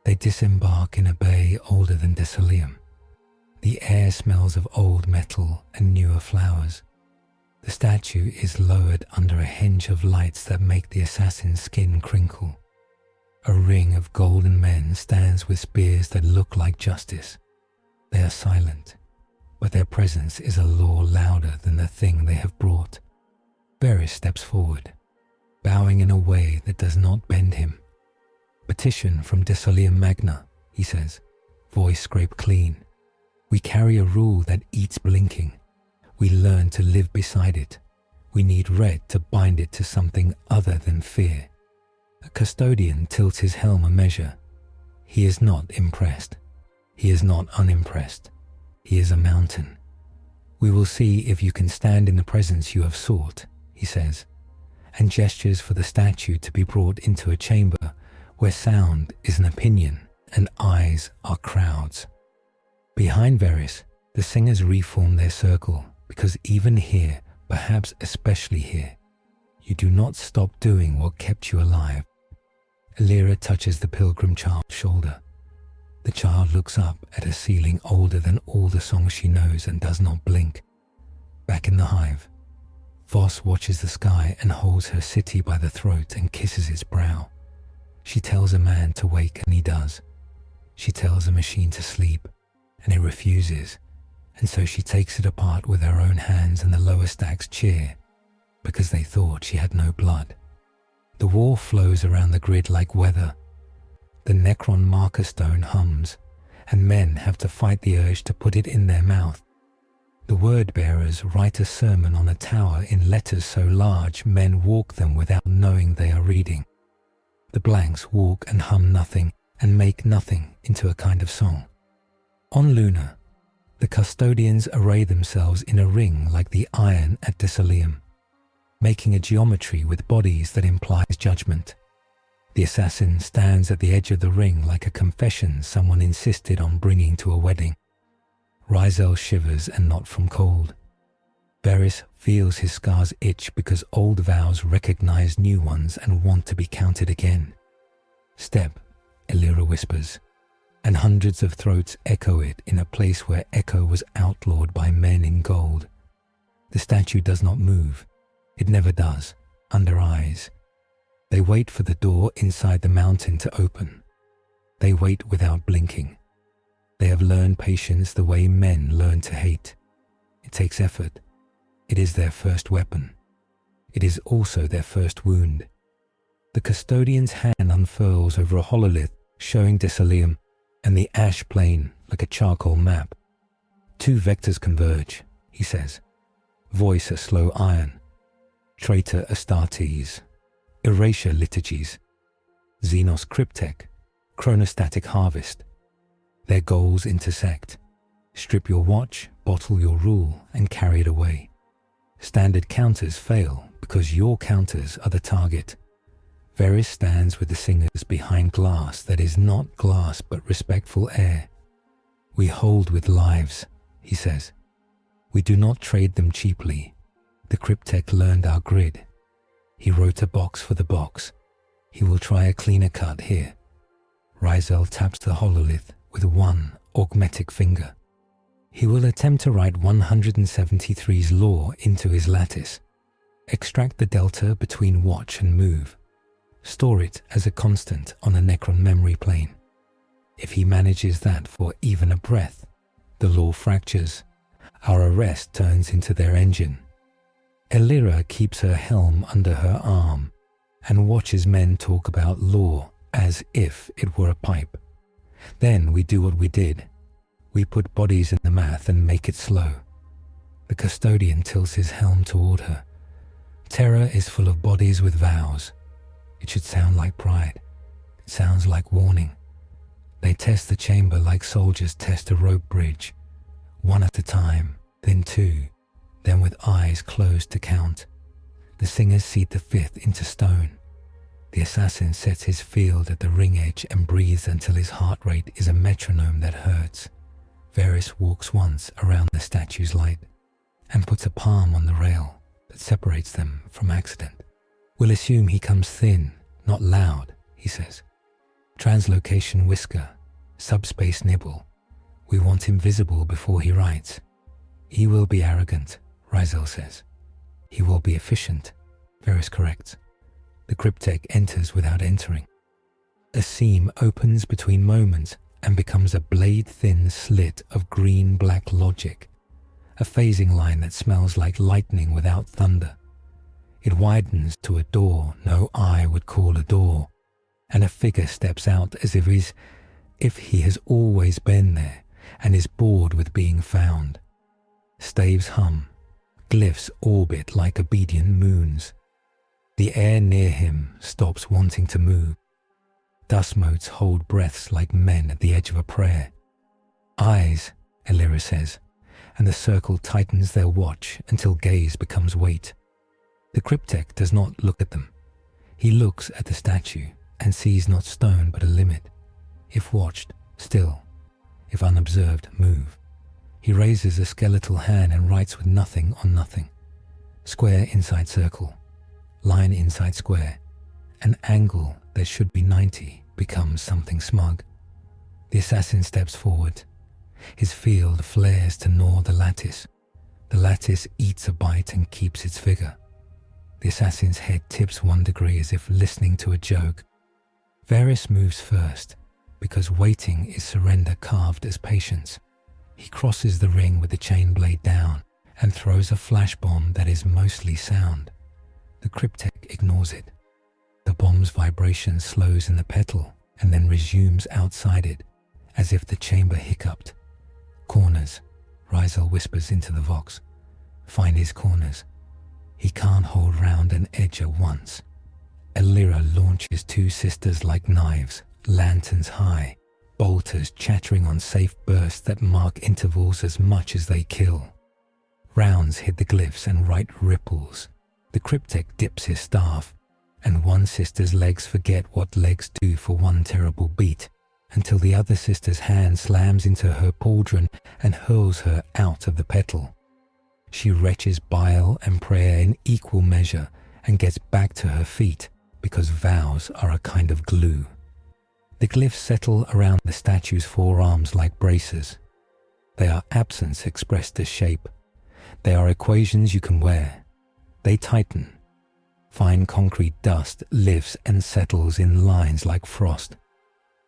They disembark in a bay older than Desoleum. The air smells of old metal and newer flowers. The statue is lowered under a henge of lights that make the assassin's skin crinkle. A ring of golden men stands with spears that look like justice. They are silent, but their presence is a law louder than the thing they have brought. Veris steps forward, bowing in a way that does not bend him. Petition from Desoleum Magna, he says, voice scraped clean. We carry a rule that eats blinking. We learn to live beside it. We need red to bind it to something other than fear. A custodian tilts his helm a measure. He is not impressed. He is not unimpressed. He is a mountain. We will see if you can stand in the presence you have sought, he says, and gestures for the statue to be brought into a chamber where sound is an opinion and eyes are crowds. Behind Veris, the singers reform their circle because even here, perhaps especially here, you do not stop doing what kept you alive. Elyra touches the pilgrim child's shoulder. The child looks up at a ceiling older than all the songs she knows and does not blink. Back in the hive, Voss watches the sky and holds her city by the throat and kisses its brow. She tells a man to wake and he does. She tells a machine to sleep and it refuses, and so she takes it apart with her own hands and the lower stacks cheer because they thought she had no blood. The war flows around the grid like weather. The Necron marker stone hums, and men have to fight the urge to put it in their mouth. The word-bearers write a sermon on a tower in letters so large men walk them without knowing they are reading. The blanks walk and hum nothing and make nothing into a kind of song. On Luna, the custodians array themselves in a ring like the iron at Desoleum, making a geometry with bodies that implies judgment. The assassin stands at the edge of the ring like a confession someone insisted on bringing to a wedding. Rizel shivers, and not from cold. Veris feels his scars itch because old vows recognize new ones and want to be counted again. Step, Elyra whispers, and hundreds of throats echo it in a place where echo was outlawed by men in gold. The statue does not move. It never does, under eyes. They wait for the door inside the mountain to open. They wait without blinking. They have learned patience the way men learn to hate. It takes effort. It is their first weapon. It is also their first wound. The custodian's hand unfurls over a hololith showing Desoleum and the ash plain like a charcoal map. Two vectors converge, he says. Voice a slow iron. Traitor Astartes. Erasure liturgies. Xenos Cryptek. Chronostatic harvest. Their goals intersect. Strip your watch, bottle your rule, and carry it away. Standard counters fail because your counters are the target. Veris stands with the singers behind glass that is not glass but respectful air. We hold with lives, he says. We do not trade them cheaply. The Cryptek learned our grid. He wrote a box for the box. He will try a cleaner cut here. Rizel taps the hololith with one augmetic finger. He will attempt to write 173's law into his lattice. Extract the delta between watch and move. Store it as a constant on a Necron memory plane. If he manages that for even a breath, the law fractures. Our arrest turns into their engine. Elyra keeps her helm under her arm and watches men talk about law as if it were a pipe. Then we do what we did. We put bodies in the math and make it slow. The custodian tilts his helm toward her. Terror is full of bodies with vows. It should sound like pride. It sounds like warning. They test the chamber like soldiers test a rope bridge. One at a time, then two, then with eyes closed to count. The singers seat the fifth into stone. The assassin sets his field at the ring edge and breathes until his heart rate is a metronome that hurts. Veris walks once around the statue's light and puts a palm on the rail that separates them from accident. We'll assume he comes thin, not loud, he says. Translocation whisker, subspace nibble. We want him visible before he writes. He will be arrogant, Rizel says. He will be efficient, Veris corrects. The Cryptek enters without entering. A seam opens between moments and becomes a blade-thin slit of green-black logic, a phasing line that smells like lightning without thunder. It widens to a door no eye would call a door, and a figure steps out as if he has always been there and is bored with being found. Staves hum, glyphs orbit like obedient moons. The air near him stops wanting to move. Dust motes hold breaths like men at the edge of a prayer. Eyes, Elyra says, and the circle tightens their watch until gaze becomes weight. The Cryptek does not look at them. He looks at the statue and sees not stone but a limit. If watched, still. If unobserved, move. He raises a skeletal hand and writes with nothing on nothing. Square inside circle. Line inside square. An angle that should be 90 becomes something smug. The assassin steps forward. His field flares to gnaw the lattice. The lattice eats a bite and keeps its figure. The assassin's head tips 1 degree as if listening to a joke. Veris moves first, because waiting is surrender carved as patience. He crosses the ring with the chain blade down and throws a flash bomb that is mostly sound. The Cryptek ignores it. The bomb's vibration slows in the petal and then resumes outside it, as if the chamber hiccuped. Corners, Rizel whispers into the Vox. Find his corners. He can't hold round an edge at once. Elyra launches two sisters like knives, lanterns high, bolters chattering on safe bursts that mark intervals as much as they kill. Rounds hit the glyphs and right ripples. The Cryptek dips his staff, and one sister's legs forget what legs do for one terrible beat, until the other sister's hand slams into her pauldron and hurls her out of the petal. She retches bile and prayer in equal measure and gets back to her feet, because vows are a kind of glue. The glyphs settle around the statue's forearms like braces. They are absence expressed as shape. They are equations you can wear. They tighten. Fine concrete dust lifts and settles in lines like frost.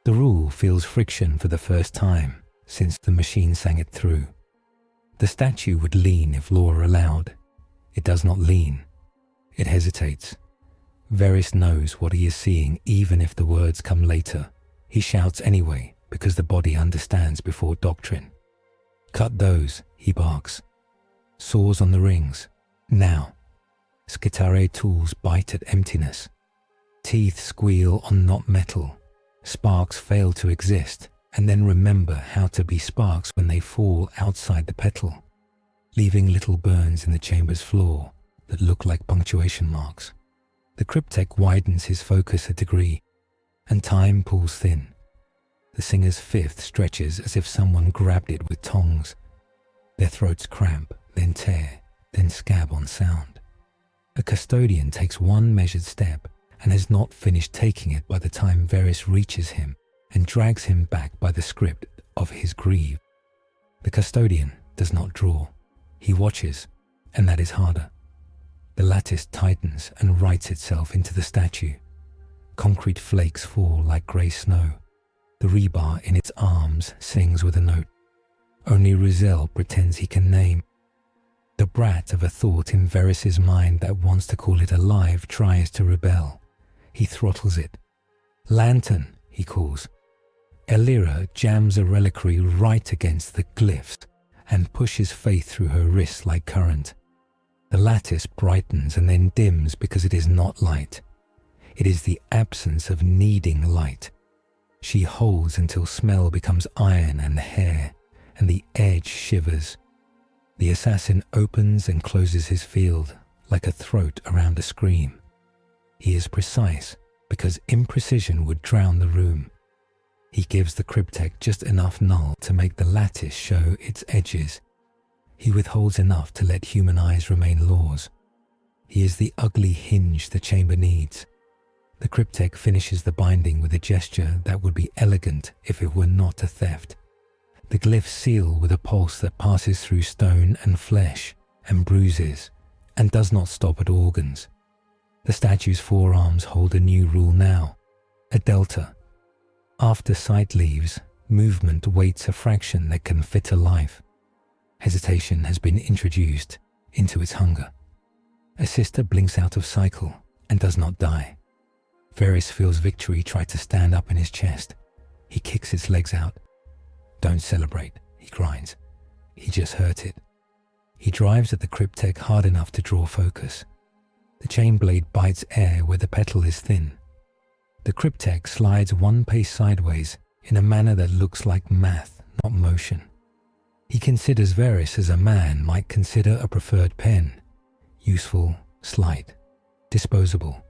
The rule feels friction for the first time since the machine sang it through. The statue would lean if law allowed. It does not lean. It hesitates. Veris knows what he is seeing even if the words come later. He shouts anyway because the body understands before doctrine. Cut those, he barks. Saws on the rings. Now. Skitare tools bite at emptiness. Teeth squeal on not metal. Sparks fail to exist and then remember how to be sparks when they fall outside the petal, leaving little burns in the chamber's floor that look like punctuation marks. The Cryptek widens his focus a degree, and time pulls thin. The singer's fifth stretches as if someone grabbed it with tongs. Their throats cramp, then tear, then scab on sound. A custodian takes one measured step and has not finished taking it by the time Veris reaches him and drags him back by the script of his greave. The custodian does not draw. He watches, and that is harder. The lattice tightens and writes itself into the statue. Concrete flakes fall like grey snow. The rebar in its arms sings with a note. Only Rizel pretends he can name. The brat of a thought in Veris's mind that wants to call it alive tries to rebel. He throttles it. Lantern, he calls. Elyra jams a reliquary right against the glyphs and pushes faith through her wrists like current. The lattice brightens and then dims because it is not light. It is the absence of needing light. She holds until smell becomes iron and hair, and the edge shivers. The assassin opens and closes his field like a throat around a scream. He is precise because imprecision would drown the room. He gives the Cryptek just enough null to make the lattice show its edges. He withholds enough to let human eyes remain laws. He is the ugly hinge the chamber needs. The Cryptek finishes the binding with a gesture that would be elegant if it were not a theft. The glyphs seal with a pulse that passes through stone and flesh and bruises and does not stop at organs. The statue's forearms hold a new rule now, a delta. After sight leaves, movement waits a fraction that can fit a life. Hesitation has been introduced into its hunger. A sister blinks out of cycle and does not die. Veris feels victory try to stand up in his chest. He kicks its legs out. Don't celebrate, he grinds. He just hurt it. He drives at the Cryptek hard enough to draw focus. The chain blade bites air where the petal is thin. The Cryptek slides one pace sideways in a manner that looks like math, not motion. He considers Veris as a man might consider a preferred pen. Useful, slight, disposable.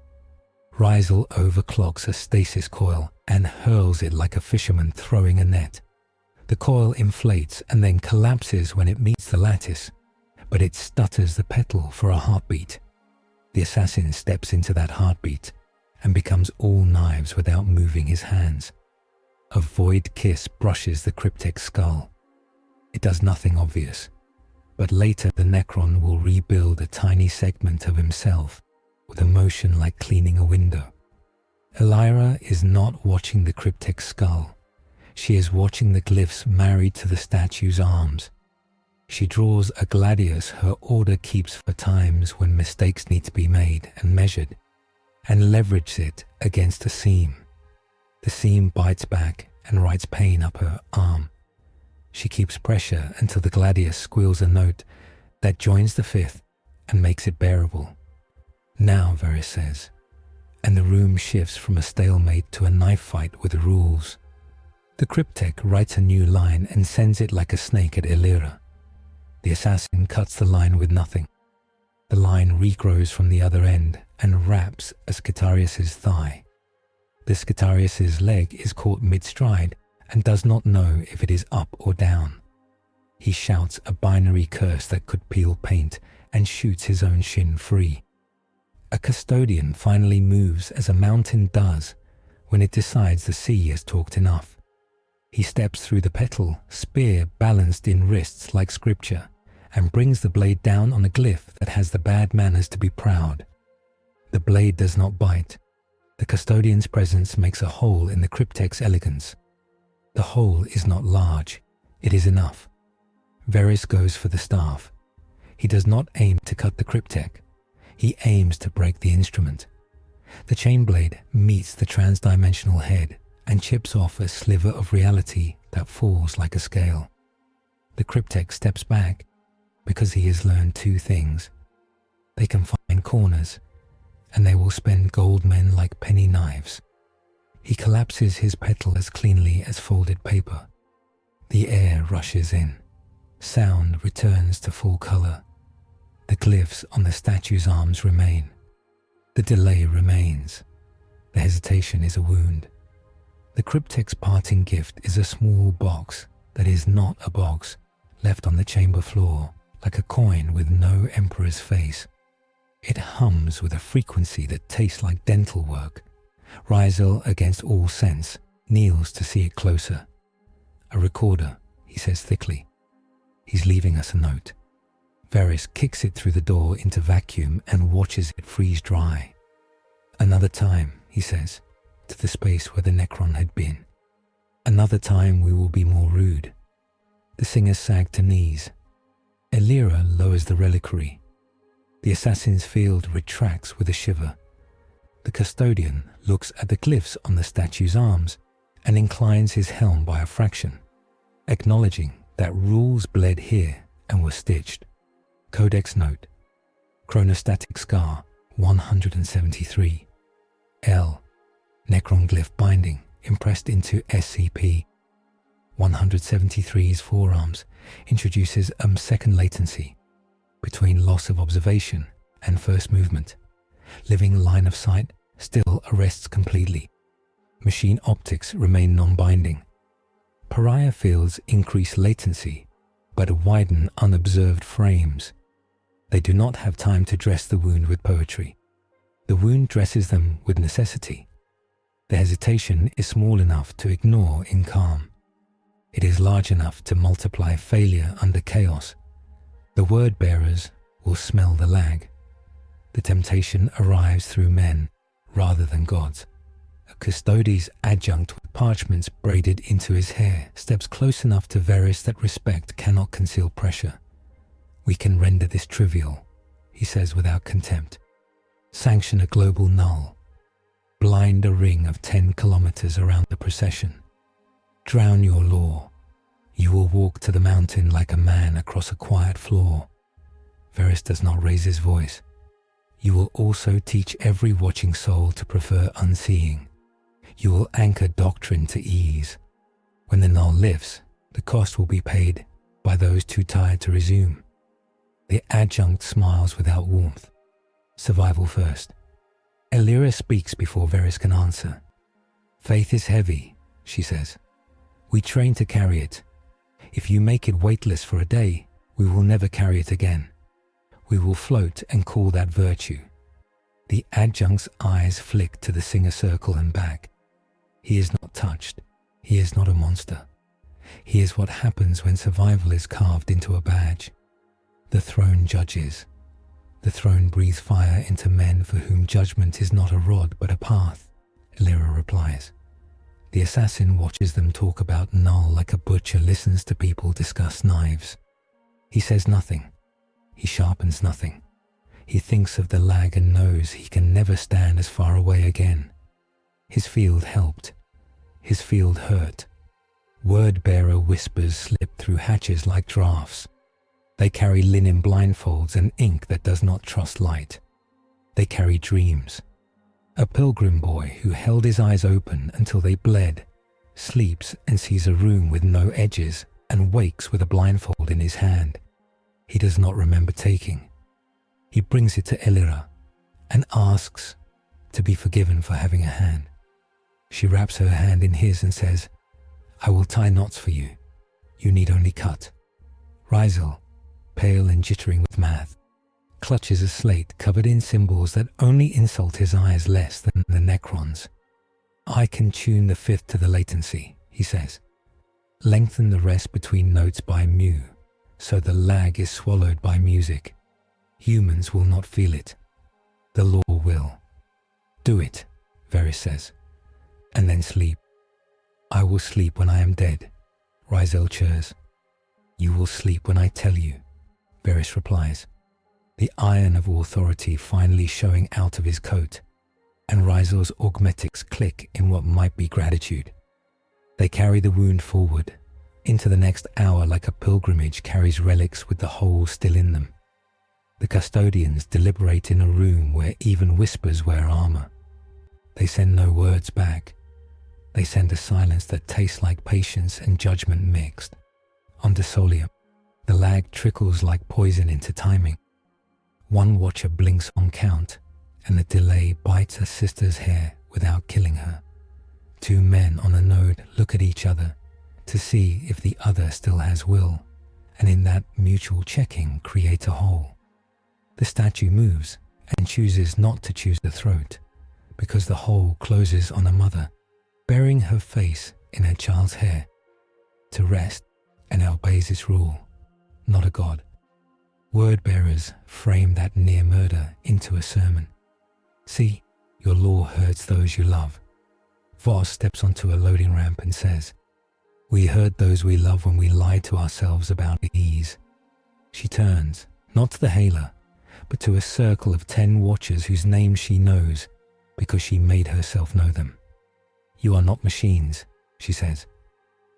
Rizel overclocks a stasis coil and hurls it like a fisherman throwing a net. The coil inflates and then collapses when it meets the lattice, but it stutters the petal for a heartbeat. The assassin steps into that heartbeat and becomes all knives without moving his hands. A void kiss brushes the Cryptek's skull. It does nothing obvious, but later the Necron will rebuild a tiny segment of himself with a motion like cleaning a window. Elyra is not watching the Cryptek's skull. She is watching the glyphs married to the statue's arms. She draws a gladius her order keeps for times when mistakes need to be made and measured, and leverages it against a seam. The seam bites back and writes pain up her arm. She keeps pressure until the gladius squeals a note that joins the fifth and makes it bearable. Now, Veris says, and the room shifts from a stalemate to a knife fight with rules. The Cryptek writes a new line and sends it like a snake at Elyra. The assassin cuts the line with nothing. The line regrows from the other end and wraps a Scitarius's thigh. The Scitarius's leg is caught mid-stride and does not know if it is up or down. He shouts a binary curse that could peel paint and shoots his own shin free. A custodian finally moves as a mountain does when it decides the sea has talked enough. He steps through the petal, spear balanced in wrists like scripture, and brings the blade down on a glyph that has the bad manners to be proud. The blade does not bite. The custodian's presence makes a hole in the Cryptek's elegance. The hole is not large. It is enough. Veris goes for the staff. He does not aim to cut the Cryptek. He aims to break the instrument. The chain blade meets the transdimensional head and chips off a sliver of reality that falls like a scale. The Cryptek steps back because he has learned two things. They can find corners, and they will spend gold men like penny knives. He collapses his petal as cleanly as folded paper. The air rushes in. Sound returns to full color. The glyphs on the statue's arms remain. The delay remains. The hesitation is a wound. The Cryptek's parting gift is a small box that is not a box, left on the chamber floor, like a coin with no emperor's face. It hums with a frequency that tastes like dental work. Rizel, against all sense, kneels to see it closer. A recorder, he says thickly. He's leaving us a note. Veris kicks it through the door into vacuum and watches it freeze dry. Another time, he says, to the space where the Necron had been. Another time we will be more rude. The singers sag to knees. Elyra lowers the reliquary. The assassin's field retracts with a shiver. The custodian looks at the glyphs on the statue's arms and inclines his helm by a fraction, acknowledging that rules bled here and were stitched. Codex note: Chronostatic scar 173. L. Necron glyph binding impressed into SCP. 173's forearms introduces a second latency between loss of observation and first movement. Living line of sight still arrests completely. Machine optics remain non-binding. Pariah fields increase latency, but widen unobserved frames. They do not have time to dress the wound with poetry. The wound dresses them with necessity. The hesitation is small enough to ignore in calm. It is large enough to multiply failure under chaos. The word-bearers will smell the lag. The temptation arrives through men rather than gods. A custodes adjunct with parchments braided into his hair steps close enough to Veris that respect cannot conceal pressure. We can render this trivial, he says without contempt. Sanction a global null. Blind a ring of 10 kilometers around the procession. Drown your law. You will walk to the mountain like a man across a quiet floor. Veris does not raise his voice. You will also teach every watching soul to prefer unseeing. You will anchor doctrine to ease. When the null lifts, the cost will be paid by those too tired to resume. The adjunct smiles without warmth. Survival first. Elyra speaks before Veris can answer. Faith is heavy, she says. We train to carry it. If you make it weightless for a day, we will never carry it again. We will float and call that virtue. The adjunct's eyes flick to the singer circle and back. He is not touched. He is not a monster. He is what happens when survival is carved into a badge. The throne judges. The throne breathes fire into men for whom judgment is not a rod but a path, Elyra replies. The assassin watches them talk about null like a butcher listens to people discuss knives. He says nothing. He sharpens nothing. He thinks of the lag and knows he can never stand as far away again. His field helped. His field hurt. Word-bearer whispers slip through hatches like drafts. They carry linen blindfolds and ink that does not trust light. They carry dreams. A pilgrim boy who held his eyes open until they bled, sleeps and sees a room with no edges and wakes with a blindfold in his hand he does not remember taking. He brings it to Elyra and asks to be forgiven for having a hand. She wraps her hand in his and says, "I will tie knots for you. You need only cut." Rizel, pale and jittering with math, clutches a slate covered in symbols that only insult his eyes less than the Necrons. "I can tune the fifth to the latency," he says. "Lengthen the rest between notes by mu, so the lag is swallowed by music. Humans will not feel it. The law will." "Do it," Veris says, "and then sleep." "I will sleep when I am dead," Rizel churs. "You will sleep when I tell you," Veris replies, the iron of authority finally showing out of his coat, and Rizel's augmetics click in what might be gratitude. They carry the wound forward, into the next hour like a pilgrimage carries relics with the hole still in them. The custodians deliberate in a room where even whispers wear armor. They send no words back. They send a silence that tastes like patience and judgment mixed. On Desoleum, the lag trickles like poison into timing. One watcher blinks on count, and the delay bites a sister's hair without killing her. Two men on a node look at each other to see if the other still has will, and in that mutual checking create a whole. The statue moves and chooses not to choose the throat, because the hole closes on a mother, burying her face in her child's hair, to rest and obeys its rule, not a god. Word-bearers frame that near murder into a sermon. "See, your law hurts those you love." Voss steps onto a loading ramp and says, "We hurt those we love when we lie to ourselves about ease." She turns, not to the Hailer, but to a circle of 10 watchers whose names she knows because she made herself know them. "You are not machines," she says.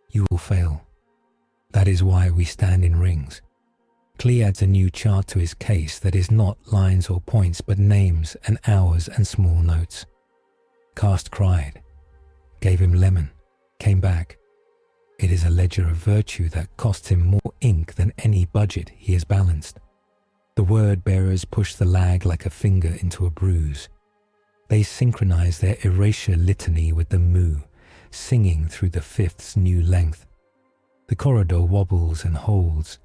"You will fail. That is why we stand in rings." Klee adds a new chart to his case that is not lines or points but names and hours and small notes. Cast cried, gave him lemon, came back. It is a ledger of virtue that costs him more ink than any budget he has balanced. The word-bearers push the lag like a finger into a bruise. They synchronize their erasure litany with the mu, singing through the fifth's new length. The corridor wobbles and holds.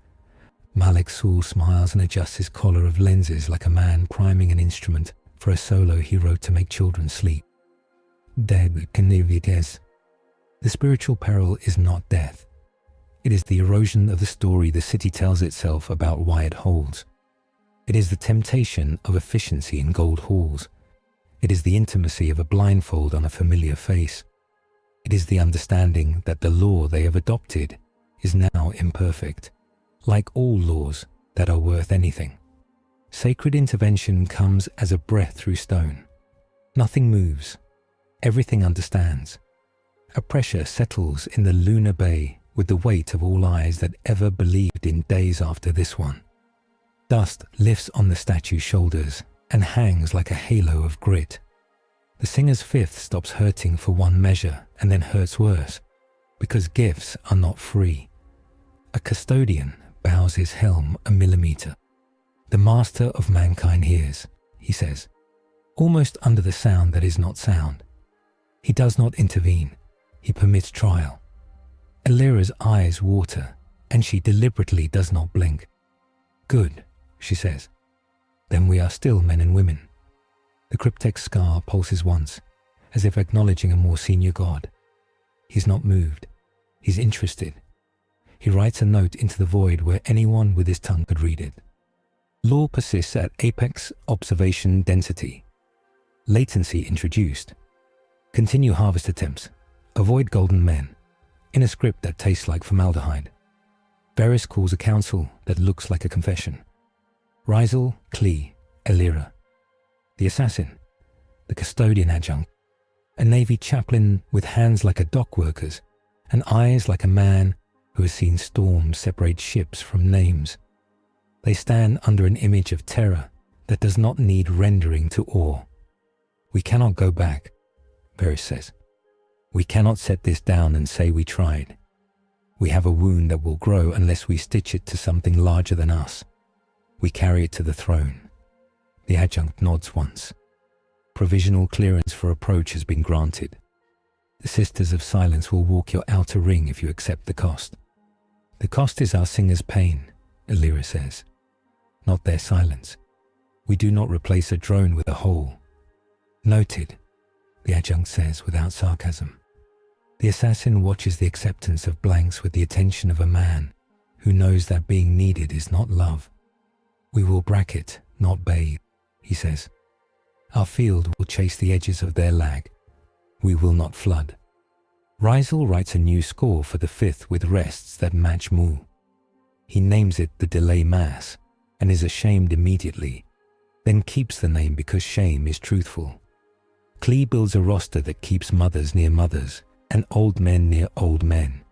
Malek smiles and adjusts his collar of lenses like a man priming an instrument for a solo he wrote to make children sleep. Dead Canivides. The spiritual peril is not death. It is the erosion of the story the city tells itself about why it holds. It is the temptation of efficiency in gold halls. It is the intimacy of a blindfold on a familiar face. It is the understanding that the law they have adopted is now imperfect, like all laws that are worth anything. Sacred intervention comes as a breath through stone. Nothing moves. Everything understands. A pressure settles in the lunar bay with the weight of all eyes that ever believed in days after this one. Dust lifts on the statue's shoulders and hangs like a halo of grit. The singer's fifth stops hurting for one measure and then hurts worse, because gifts are not free. A custodian bows his helm a millimeter. "The master of mankind hears," he says, almost under the sound that is not sound. He does not intervene. He permits trial. Elyra's eyes water, and she deliberately does not blink. "Good," she says. "Then we are still men and women." The Cryptek scar pulses once, as if acknowledging a more senior god. He's not moved. He's interested. He writes a note into the void where anyone with his tongue could read it. Law persists at apex observation density. Latency introduced. Continue harvest attempts. Avoid golden men. In a script that tastes like formaldehyde. Veris calls a council that looks like a confession. Rizel, Klee, Elyra. The assassin. The custodian adjunct. A navy chaplain with hands like a dock worker's, and eyes like a man who has seen storms separate ships from names. They stand under an image of terror that does not need rendering to awe. We cannot go back, Veris says. We cannot set this down and say we tried. We have a wound that will grow unless we stitch it to something larger than us. We carry it to the throne. The adjunct nods once. Provisional clearance for approach has been granted. The Sisters of Silence will walk your outer ring if you accept the cost. The cost is our singer's pain, Elyra says, not their silence. We do not replace a drone with a hole. Noted, the adjunct says without sarcasm. The assassin watches the acceptance of blanks with the attention of a man who knows that being needed is not love. We will bracket, not bathe, he says. Our field will chase the edges of their lag. We will not flood. Rizal writes a new score for the 5th with rests that match Mu. He names it the Delay Mass and is ashamed immediately, then keeps the name because shame is truthful. Klee builds a roster that keeps mothers near mothers and old men near old men,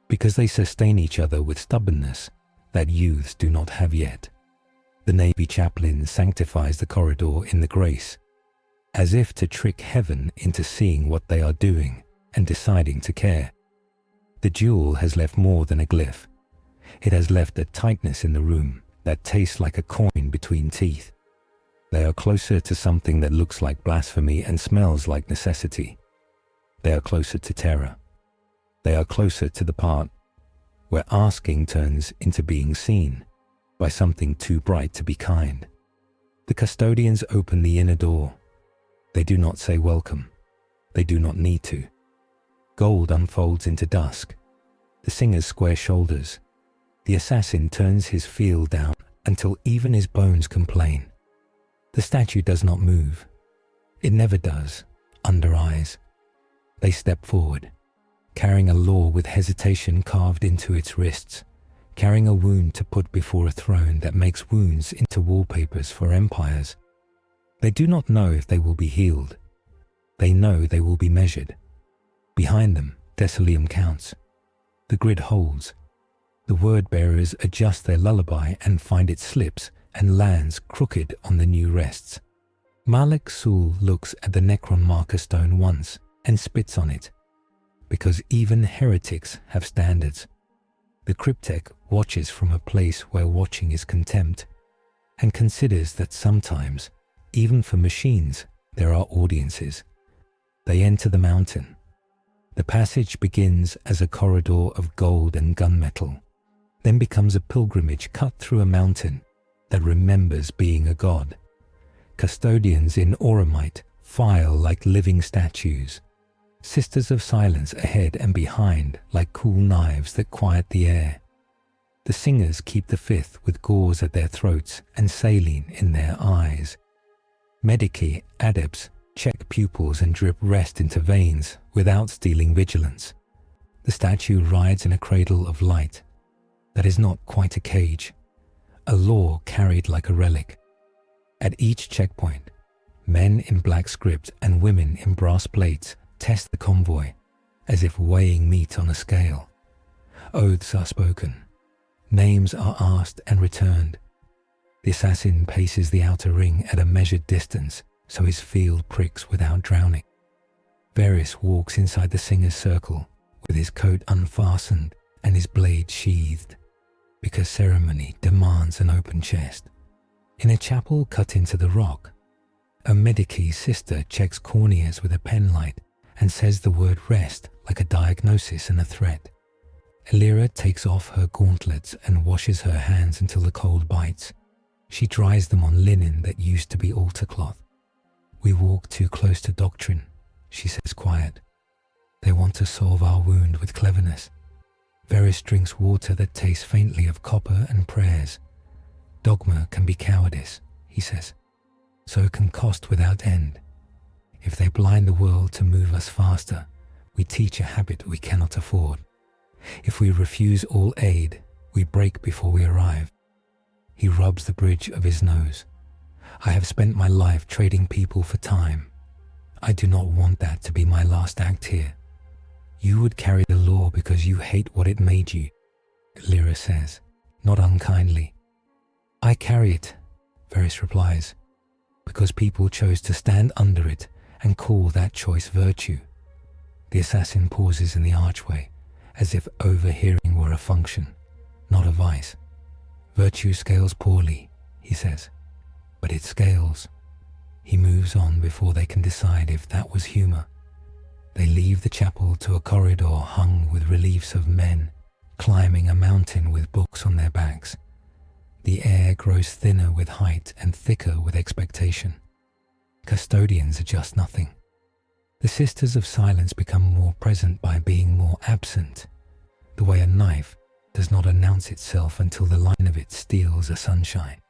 because they sustain each other with stubbornness that youths do not have yet. The Navy chaplain sanctifies the corridor in the grace, as if to trick heaven into seeing what they are doing and deciding to care. The duel has left more than a glyph. It has left a tightness in the room that tastes like a coin between teeth. They are closer to something that looks like blasphemy and smells like necessity. They are closer to terror. They are closer to the part where asking turns into being seen by something too bright to be kind. The custodians open the inner door. They do not say welcome. They do not need to. Gold unfolds into dusk. The singer's square shoulders. The assassin turns his field down until even his bones complain. The statue does not move. It never does, under eyes. They step forward, carrying a law with hesitation carved into its wrists, carrying a wound to put before a throne that makes wounds into wallpapers for empires. They do not know if they will be healed. They know they will be measured. Behind them, Desoleum counts. The grid holds. The word-bearers adjust their lullaby and find it slips and lands crooked on the new rests. Malek Sul looks at the Necron marker stone once and spits on it, because even heretics have standards. The Cryptek watches from a place where watching is contempt, and considers that sometimes, even for machines, there are audiences. They enter the mountain. The passage begins as a corridor of gold and gunmetal, then becomes a pilgrimage cut through a mountain that remembers being a god. Custodians in Auramite file like living statues. Sisters of Silence ahead and behind like cool knives that quiet the air. The singers keep the 5th with gauze at their throats and saline in their eyes. Medici adepts check pupils and drip rest into veins without stealing vigilance. The statue rides in a cradle of light that is not quite a cage, a law carried like a relic. At each checkpoint, men in black script and women in brass plates test the convoy as if weighing meat on a scale. Oaths are spoken. Names are asked and returned. The assassin paces the outer ring at a measured distance so his field pricks without drowning. Veris walks inside the singer's circle with his coat unfastened and his blade sheathed, because ceremony demands an open chest. In a chapel cut into the rock, a Medici sister checks corneas with a penlight and says the word rest like a diagnosis and a threat. Elyra takes off her gauntlets and washes her hands until the cold bites. She dries them on linen that used to be altar cloth. We walk too close to doctrine, she says quiet. They want to solve our wound with cleverness. Veris drinks water that tastes faintly of copper and prayers. Dogma can be cowardice, he says. So can cost without end. If they blind the world to move us faster, we teach a habit we cannot afford. If we refuse all aid, we break before we arrive. He rubs the bridge of his nose. I have spent my life trading people for time. I do not want that to be my last act here. You would carry the law door because you hate what it made you, Elyra says, not unkindly. I carry it, Veris replies, because people chose to stand under it and call that choice virtue. The assassin pauses in the archway, as if overhearing were a function, not a vice. Virtue scales poorly, he says, but it scales. He moves on before they can decide if that was humor. They leave the chapel to a corridor hung with reliefs of men climbing a mountain with books on their backs. The air grows thinner with height and thicker with expectation. Custodians adjust nothing. The Sisters of Silence become more present by being more absent, the way a knife does not announce itself until the line of it steals a sunshine.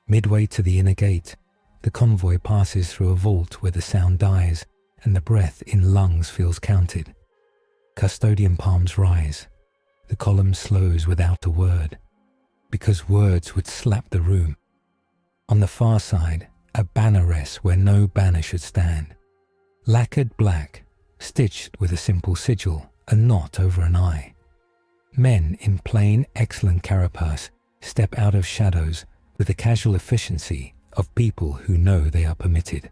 Midway to the inner gate, the convoy passes through a vault where the sound dies and the breath in lungs feels counted. Custodian palms rise. The column slows without a word, because words would slap the room. On the far side, a banner rests where no banner should stand. Lacquered black, stitched with a simple sigil, a knot over an eye. Men in plain, excellent carapace step out of shadows with the casual efficiency of people who know they are permitted.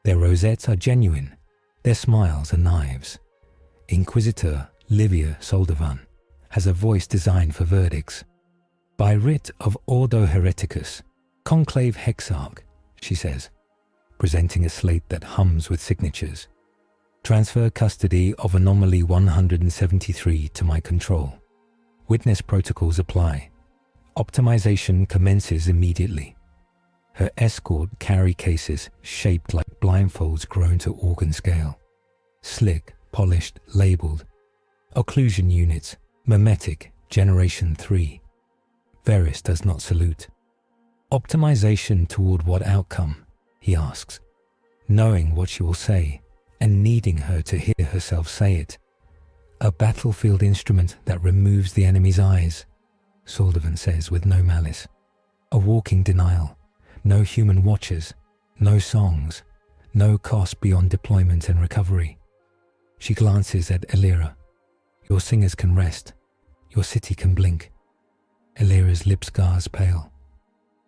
Their rosettes are genuine, their smiles are knives. Inquisitor Livia Soldavan has a voice designed for verdicts. By writ of Ordo Hereticus, Conclave Hexarch, she says, presenting a slate that hums with signatures. Transfer custody of Anomaly 173 to my control. Witness protocols apply. Optimization commences immediately. Her escort carry cases shaped like blindfolds grown to organ scale. Slick, polished, labeled. Occlusion units, Memetic, Generation 3. Veris does not salute. Optimization toward what outcome? He asks, knowing what she will say and needing her to hear herself say it. A battlefield instrument that removes the enemy's eyes, Soldavan says with no malice. A walking denial. No human watchers, no songs, no cost beyond deployment and recovery. She glances at Elyra. Your singers can rest. Your city can blink. Elyra's lip scars pale.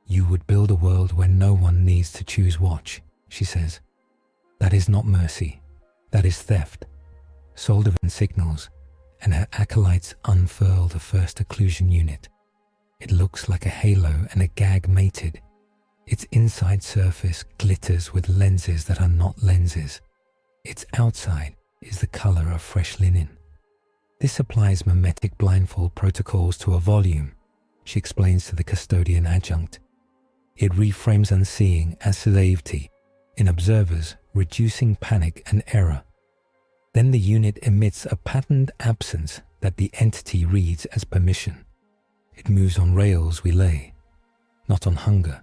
You would build a world where no one needs to choose watch, she says. That is not mercy. That is theft. Soldavan signals, and her acolytes unfurl the first occlusion unit. It looks like a halo and a gag mated. Its inside surface glitters with lenses that are not lenses. Its outside is the color of fresh linen. This applies memetic blindfold protocols to a volume, she explains to the custodian adjunct. It reframes unseeing as savaivty in observers, reducing panic and error. Then the unit emits a patterned absence that the entity reads as permission. It moves on rails we lay, not on hunger.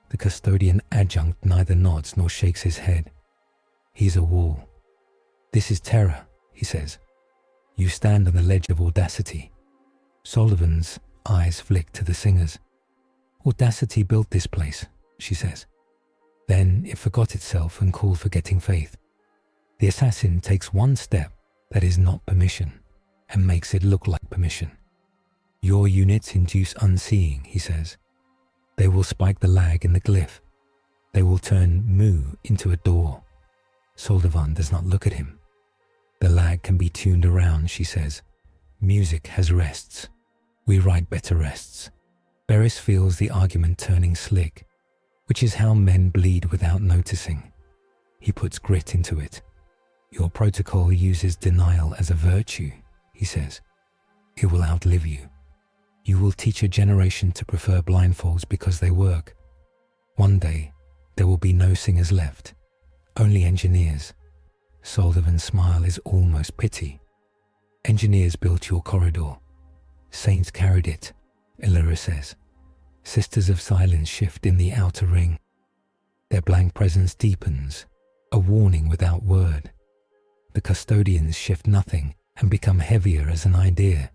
The custodian adjunct neither nods nor shakes his head. He's a wall. This is terror, he says. You stand on the ledge of audacity. Soldavan's eyes flick to the singers. Audacity built this place, she says. Then it forgot itself and called for getting faith. The assassin takes one step that is not permission and makes it look like permission. Your units induce unseeing, he says. They will spike the lag in the glyph. They will turn Mu into a door. Soldavan does not look at him. The lag can be tuned around, she says. Music has rests. We write better rests. Veris feels the argument turning slick, which is how men bleed without noticing. He puts grit into it. Your protocol uses denial as a virtue, he says. It will outlive you. You will teach a generation to prefer blindfolds because they work. One day, there will be no singers left, only engineers. Soldavan's smile is almost pity. Engineers built your corridor. Saints carried it, Elyra says. Sisters of Silence shift in the outer ring. Their blank presence deepens, a warning without word. The custodians shift nothing and become heavier as an idea.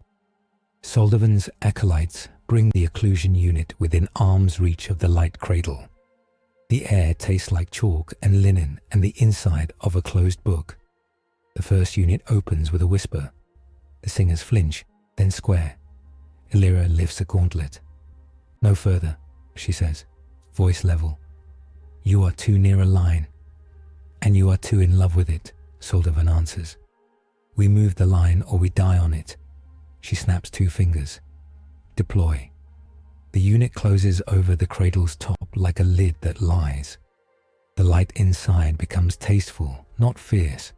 Soldavan's acolytes bring the occlusion unit within arm's reach of the light cradle. The air tastes like chalk and linen and the inside of a closed book. The first unit opens with a whisper. The singers flinch, then square. Elyra lifts a gauntlet. "No further," she says, voice level. "You are too near a line." "And you are too in love with it," Soldovan answers. "We move the line or we die on it." She snaps 2 fingers. "Deploy." The unit closes over the cradle's top like a lid that lies. The light inside becomes tasteful, not fierce.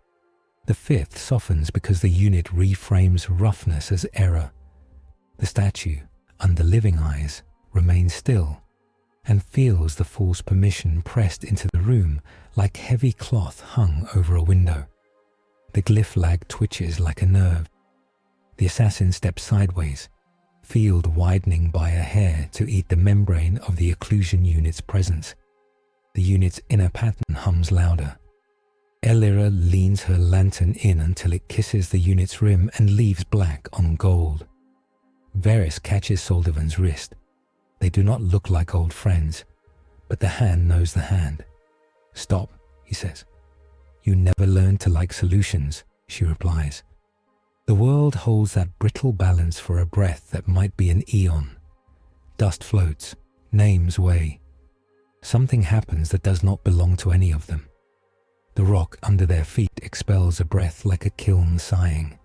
The 5th softens because the unit reframes roughness as error. The statue, under living eyes, remains still and feels the false permission pressed into the room like heavy cloth hung over a window. The glyph lag twitches like a nerve. The assassin steps sideways, field widening by a hair to eat the membrane of the occlusion unit's presence. The unit's inner pattern hums louder. Elyra leans her lantern in until it kisses the unit's rim and leaves black on gold. Veris catches Soldivan's wrist. They do not look like old friends, but the hand knows the hand. "Stop," he says. "You never learned to like solutions," she replies. The world holds that brittle balance for a breath that might be an eon. Dust floats, names weigh. Something happens that does not belong to any of them. The rock under their feet expels a breath like a kiln sighing.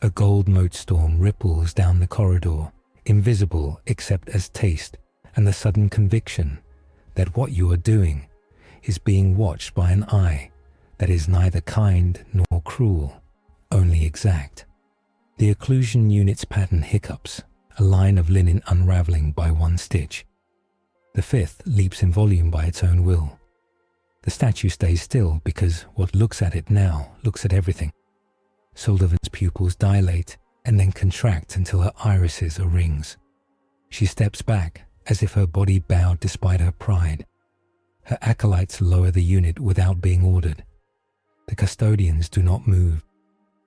A gold moat storm ripples down the corridor, invisible except as taste and the sudden conviction that what you are doing is being watched by an eye that is neither kind nor cruel, only exact. The occlusion unit's pattern hiccups, a line of linen unraveling by 1 stitch. The 5th leaps in volume by its own will. The statue stays still because what looks at it now looks at everything. Soldivan's pupils dilate and then contract until her irises are rings. She steps back as if her body bowed despite her pride. Her acolytes lower the unit without being ordered. The custodians do not move,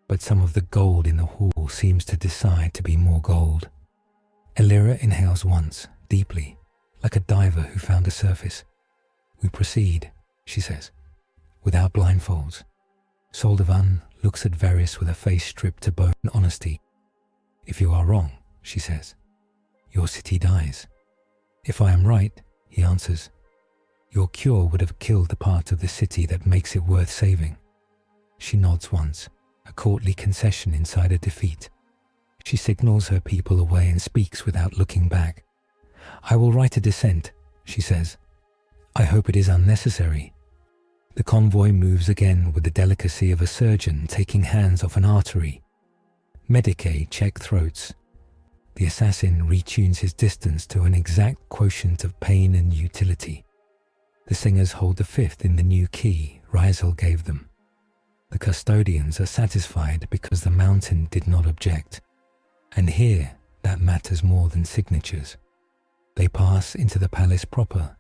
but some of the gold in the hall seems to decide to be more gold. Elyra inhales once, deeply, like a diver who found a surface. "We proceed," she says, without blindfolds. Soldovan looks at Veris with a face stripped to bone honesty. "If you are wrong," she says, "your city dies." "If I am right," he answers, "your cure would have killed the part of the city that makes it worth saving." She nods once, a courtly concession inside a defeat. She signals her people away and speaks without looking back. "I will write a dissent," she says. "I hope it is unnecessary." The convoy moves again with the delicacy of a surgeon taking hands off an artery. Medicae check throats. The assassin retunes his distance to an exact quotient of pain and utility. The singers hold the 5th in the new key Rizel gave them. The custodians are satisfied because the mountain did not object. And here, that matters more than signatures. They pass into the palace proper.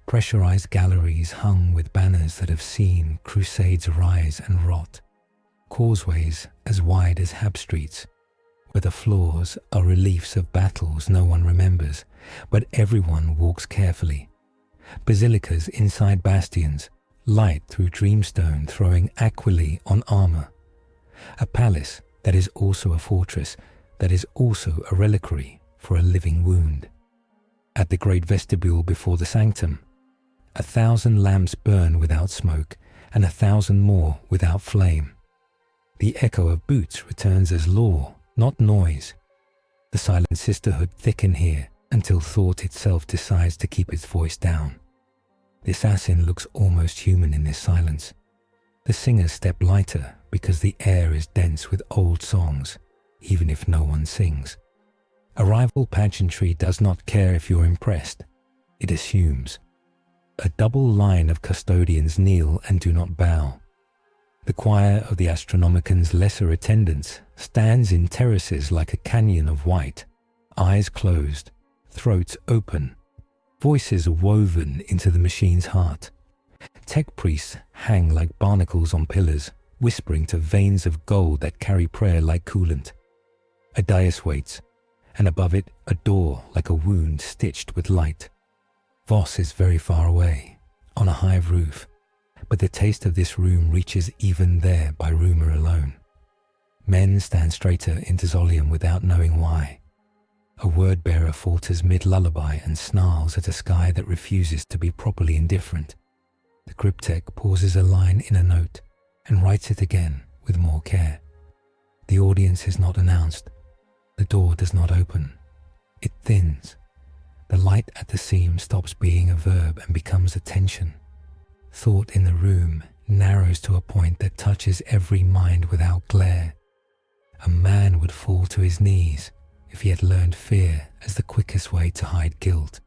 Pressurized galleries hung with banners that have seen crusades rise and rot. Causeways as wide as Hab streets, where the floors are reliefs of battles no one remembers, but everyone walks carefully. Basilicas inside bastions, light through dreamstone throwing aquili on armor. A palace that is also a fortress, that is also a reliquary for a living wound. At the great vestibule before the sanctum, 1,000 lamps burn without smoke, and 1,000 more without flame. The echo of boots returns as law, not noise. The silent sisterhood thicken here until thought itself decides to keep its voice down. The assassin looks almost human in this silence. The singers step lighter because the air is dense with old songs, even if no one sings. Arrival pageantry does not care if you're impressed. It assumes. A double line of custodians kneel and do not bow. The choir of the Astronomican's lesser attendants stands in terraces like a canyon of white, eyes closed, throats open, voices woven into the machine's heart. Tech priests hang like barnacles on pillars, whispering to veins of gold that carry prayer like coolant. A dais waits, and above it a door like a wound stitched with light. Voss is very far away, on a hive roof, but the taste of this room reaches even there by rumor alone. Men stand straighter in Desoleum without knowing why. A word-bearer falters mid-lullaby and snarls at a sky that refuses to be properly indifferent. The Cryptek pauses a line in a note and writes it again with more care. The audience is not announced. The door does not open. It thins. The light at the seam stops being a verb and becomes a tension. Thought in the room narrows to a point that touches every mind without glare. A man would fall to his knees if he had learned fear as the quickest way to hide guilt.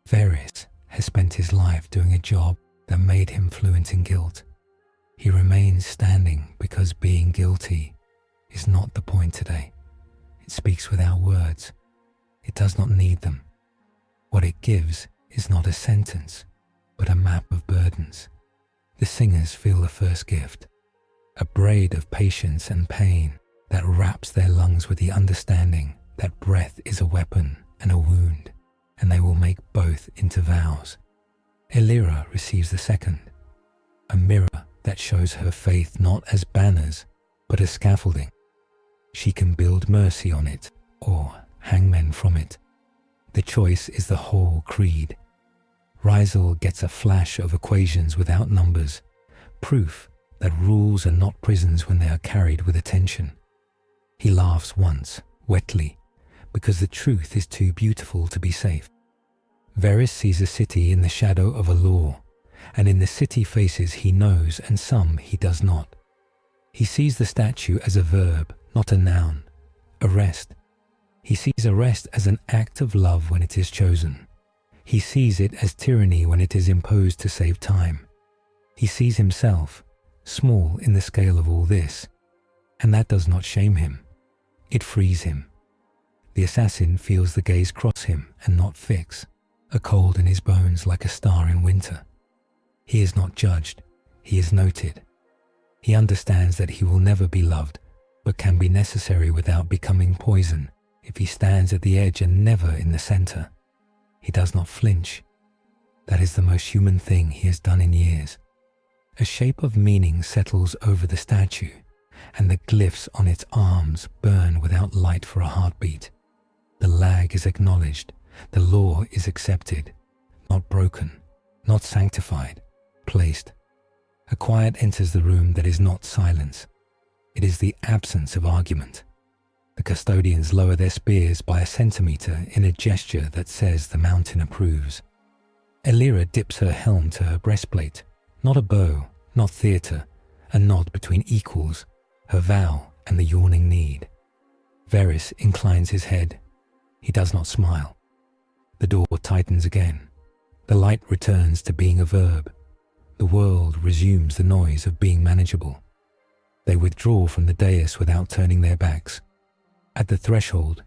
Veris has spent his life doing a job that made him fluent in guilt. He remains standing because being guilty is not the point today. It speaks without words. It does not need them. What it gives is not a sentence, but a map of burdens. The singers feel the first gift, a braid of patience and pain that wraps their lungs with the understanding that breath is a weapon and a wound, and they will make both into vows. Elyra receives the second, a mirror that shows her faith not as banners, but as scaffolding. She can build mercy on it, or hang men from it. The choice is the whole creed. Rizal gets a flash of equations without numbers, proof that rules are not prisons when they are carried with attention. He laughs once, wetly, because the truth is too beautiful to be safe. Veris sees a city in the shadow of a law, and in the city faces he knows and some he does not. He sees the statue as a verb, not a noun. Arrest. He sees arrest as an act of love when it is chosen. He sees it as tyranny when it is imposed to save time. He sees himself, small in the scale of all this, and that does not shame him. It frees him. The assassin feels the gaze cross him and not fix, a cold in his bones like a star in winter. He is not judged, he is noted. He understands that he will never be loved, but can be necessary without becoming poison if he stands at the edge and never in the center. He does not flinch. That is the most human thing he has done in years. A shape of meaning settles over the statue, and the glyphs on its arms burn without light for a heartbeat. The lag is acknowledged. The law is accepted, not broken, not sanctified, placed. A quiet enters the room that is not silence. It is the absence of argument. The custodians lower their spears by a centimeter in a gesture that says the mountain approves. Elyra dips her helm to her breastplate, not a bow, not theatre, a nod between equals, her vow and the yawning need. Veris inclines his head. He does not smile. The door tightens again. The light returns to being a verb. The world resumes the noise of being manageable. They withdraw from the dais without turning their backs. At the threshold,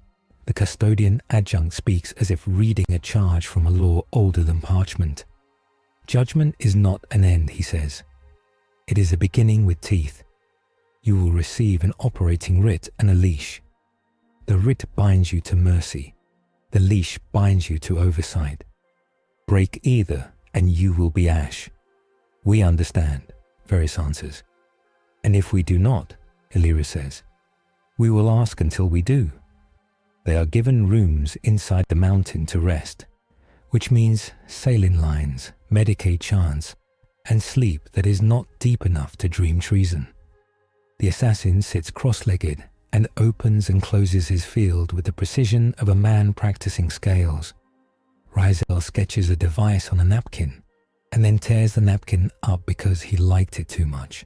the custodian adjunct speaks as if reading a charge from a law older than parchment. Judgment is not an end, he says. It is a beginning with teeth. You will receive an operating writ and a leash. The writ binds you to mercy. The leash binds you to oversight. Break either and you will be ash. We understand, Veris answers. And if we do not, Elyra says, we will ask until we do. They are given rooms inside the mountain to rest, which means saline lines, Medicaid chants, and sleep that is not deep enough to dream treason. The assassin sits cross-legged and opens and closes his field with the precision of a man practicing scales. Rizal sketches a device on a napkin and then tears the napkin up because he liked it too much.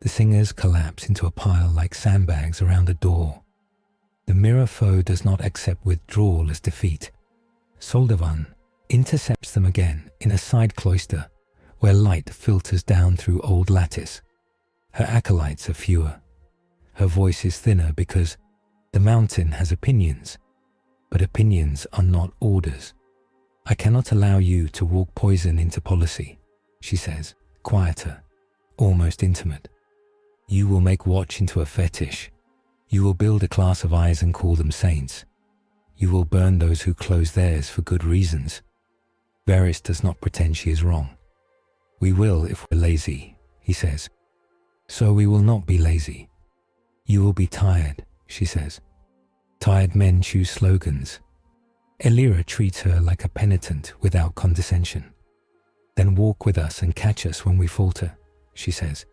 The singers collapse into a pile like sandbags around a door. The mirror foe does not accept withdrawal as defeat. Soldavan intercepts them again in a side cloister where light filters down through old lattice. Her acolytes are fewer. Her voice is thinner because the mountain has opinions, but opinions are not orders. I cannot allow you to walk poison into policy, she says, quieter, almost intimate. You will make watch into a fetish. You will build a class of eyes and call them saints. You will burn those who close theirs for good reasons. Veris does not pretend she is wrong. We will if we're lazy, he says. So we will not be lazy. You will be tired, she says. Tired men choose slogans. Elyra treats her like a penitent without condescension. Then walk with us and catch us when we falter, she says.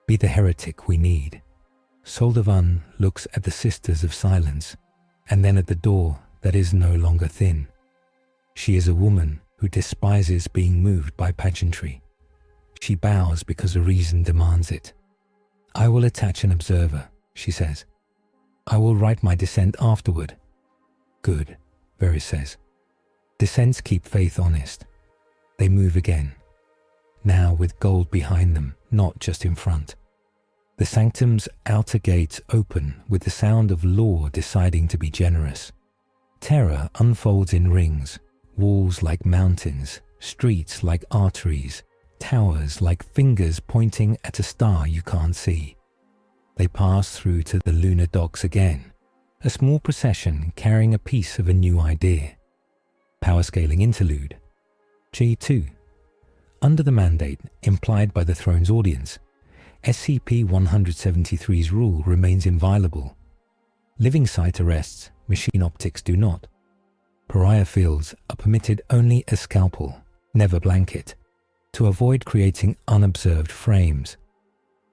Be the heretic we need. Soldavan looks at the Sisters of Silence, and then at the door that is no longer thin. She is a woman who despises being moved by pageantry. She bows because a reason demands it. I will attach an observer, she says. I will write my dissent afterward. Good, Veris says. Dissents keep faith honest. They move again, now with gold behind them, not just in front. The sanctum's outer gates open with the sound of law deciding to be generous. Terror unfolds in rings, walls like mountains, streets like arteries, towers like fingers pointing at a star you can't see. They pass through to the lunar docks again, a small procession carrying a piece of a new idea. Power scaling interlude. G2. Under the mandate implied by the throne's audience, SCP-173's rule remains inviolable. Living sight arrests, machine optics do not. Pariah fields are permitted only as scalpel, never blanket, to avoid creating unobserved frames.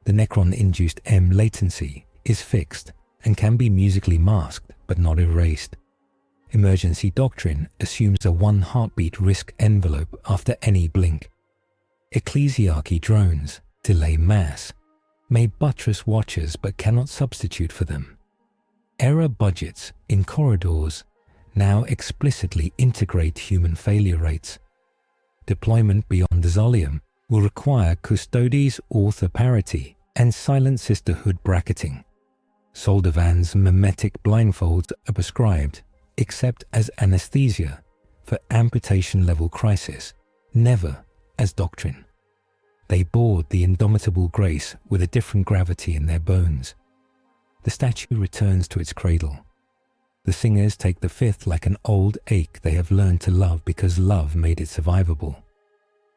The Necron-induced M latency is fixed and can be musically masked but not erased. Emergency doctrine assumes a one-heartbeat risk envelope after any blink. Ecclesiarchy drones, delay mass, may buttress watchers but cannot substitute for them. Error budgets in corridors now explicitly integrate human failure rates. Deployment beyond Desoleum will require Custodes author parity and silent Sisterhood bracketing. Soldavan's mimetic blindfolds are prescribed, except as anesthesia for amputation-level crisis, never as doctrine. They board the indomitable grace with a different gravity in their bones. The statue returns to its cradle. The singers take the fifth like an old ache they have learned to love because love made it survivable.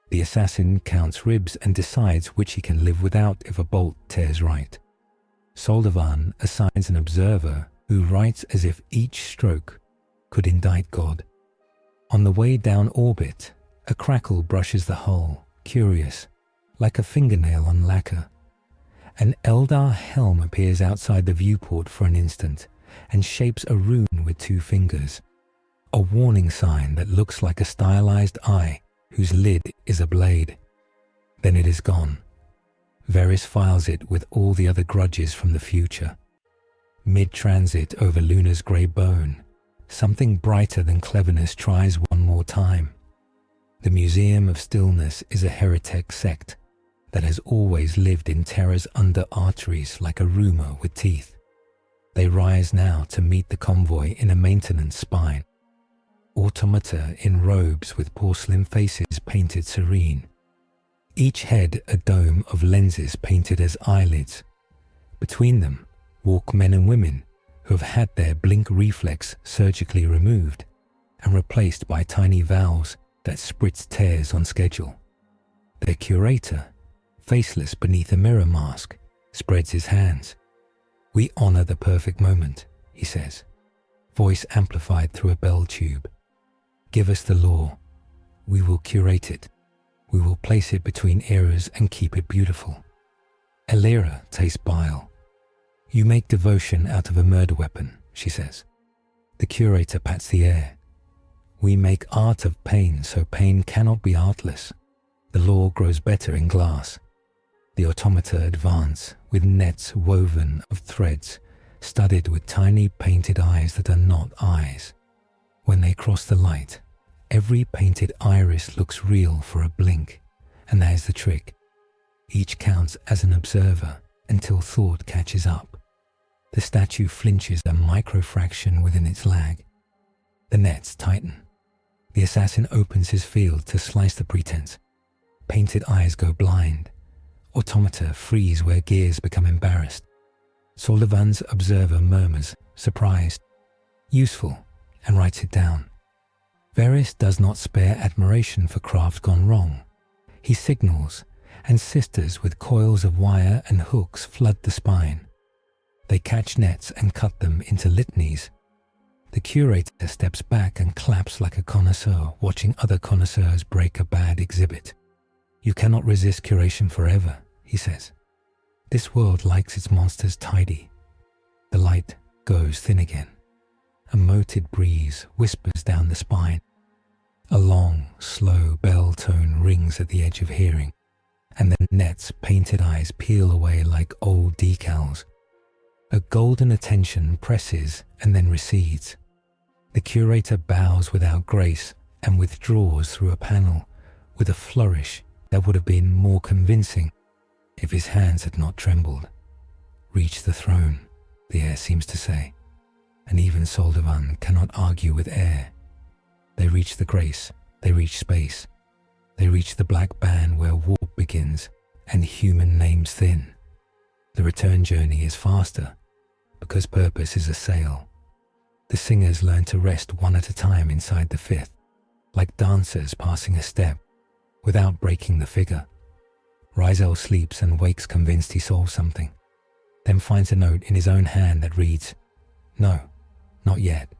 The assassin counts ribs and decides which he can live without if a bolt tears right. Soldavan assigns an observer who writes as if each stroke could indict God. On the way down orbit, a crackle brushes the hull, curious, like a fingernail on lacquer. An Eldar helm appears outside the viewport for an instant and shapes a rune with 2 fingers, a warning sign that looks like a stylized eye whose lid is a blade. Then it is gone. Veris files it with all the other grudges from the future. Mid-transit over Luna's grey bone, something brighter than cleverness tries one more time. The Museum of Stillness is a heretic sect that has always lived in terror's under arteries like a rumour with teeth. They rise now to meet the convoy in a maintenance spine. Automata in robes with porcelain faces painted serene. Each head a dome of lenses painted as eyelids. Between them walk men and women who have had their blink reflex surgically removed and replaced by tiny valves that spritz tears on schedule. Their curator, faceless beneath a mirror mask, spreads his hands. We honor the perfect moment, he says, voice amplified through a bell tube. Give us the law. We will curate it. We will place it between eras and keep it beautiful. Elyra tastes bile. You make devotion out of a murder weapon, she says. The curator pats the air. We make art of pain so pain cannot be artless. The law grows better in glass. The automata advance with nets woven of threads, studded with tiny painted eyes that are not eyes. When they cross the light, every painted iris looks real for a blink, and that is the trick. Each counts as an observer until thought catches up. The statue flinches a microfraction within its lag. The nets tighten. The assassin opens his field to slice the pretense. Painted eyes go blind. Automata freeze where gears become embarrassed. Soldavan's observer murmurs, surprised, useful, and writes it down. Veris does not spare admiration for craft gone wrong. He signals, and sisters with coils of wire and hooks flood the spine. They catch nets and cut them into litanies. The curator steps back and claps like a connoisseur, watching other connoisseurs break a bad exhibit. You cannot resist curation forever, he says. This world likes its monsters tidy. The light goes thin again. A moated breeze whispers down the spine. A long, slow bell tone rings at the edge of hearing, and the net's painted eyes peel away like old decals. A golden attention presses and then recedes. The curator bows without grace and withdraws through a panel with a flourish that would have been more convincing if his hands had not trembled. Reach the throne, the air seems to say, and even Soldavan cannot argue with air. They reach the grace, they reach space, they reach the black band where warp begins and human names thin. The return journey is faster because purpose is a sail. The singers learn to rest one at a time inside the fifth, like dancers passing a step, without breaking the figure. Rizel sleeps and wakes convinced he solved something, then finds a note in his own hand that reads, "No, not yet."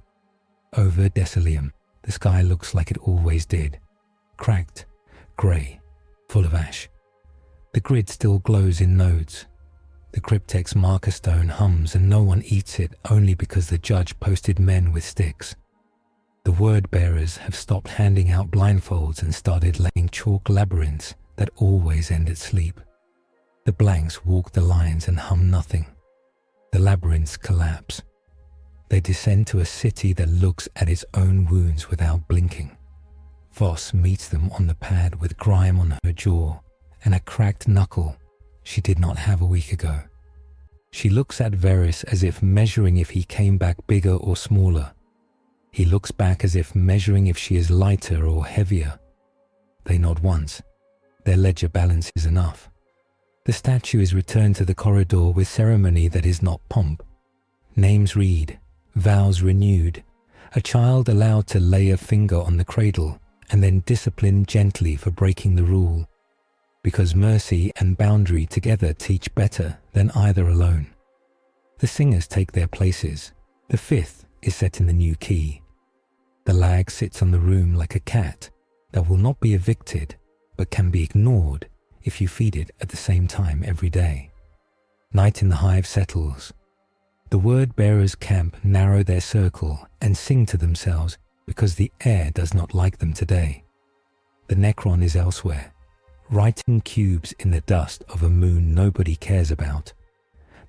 Over Desoleum, the sky looks like it always did, cracked, grey, full of ash. The grid still glows in nodes. The Cryptek's marker stone hums and no one eats it only because the judge posted men with sticks. The word bearers have stopped handing out blindfolds and started laying chalk labyrinths that always end at sleep. The blanks walk the lines and hum nothing. The labyrinths collapse. They descend to a city that looks at its own wounds without blinking. Voss meets them on the pad with grime on her jaw and a cracked knuckle she did not have a week ago. She looks at Veris as if measuring if he came back bigger or smaller. He looks back as if measuring if she is lighter or heavier. They nod once. Their ledger balance is enough. The statue is returned to the corridor with ceremony that is not pomp. Names read, vows renewed, a child allowed to lay a finger on the cradle and then disciplined gently for breaking the rule, because mercy and boundary together teach better than either alone. The singers take their places. The fifth is set in the new key. The lag sits on the room like a cat that will not be evicted but can be ignored if you feed it at the same time every day. Night in the hive settles. The word bearers camp narrow their circle and sing to themselves because the air does not like them today. The Necron is elsewhere, writing cubes in the dust of a moon nobody cares about.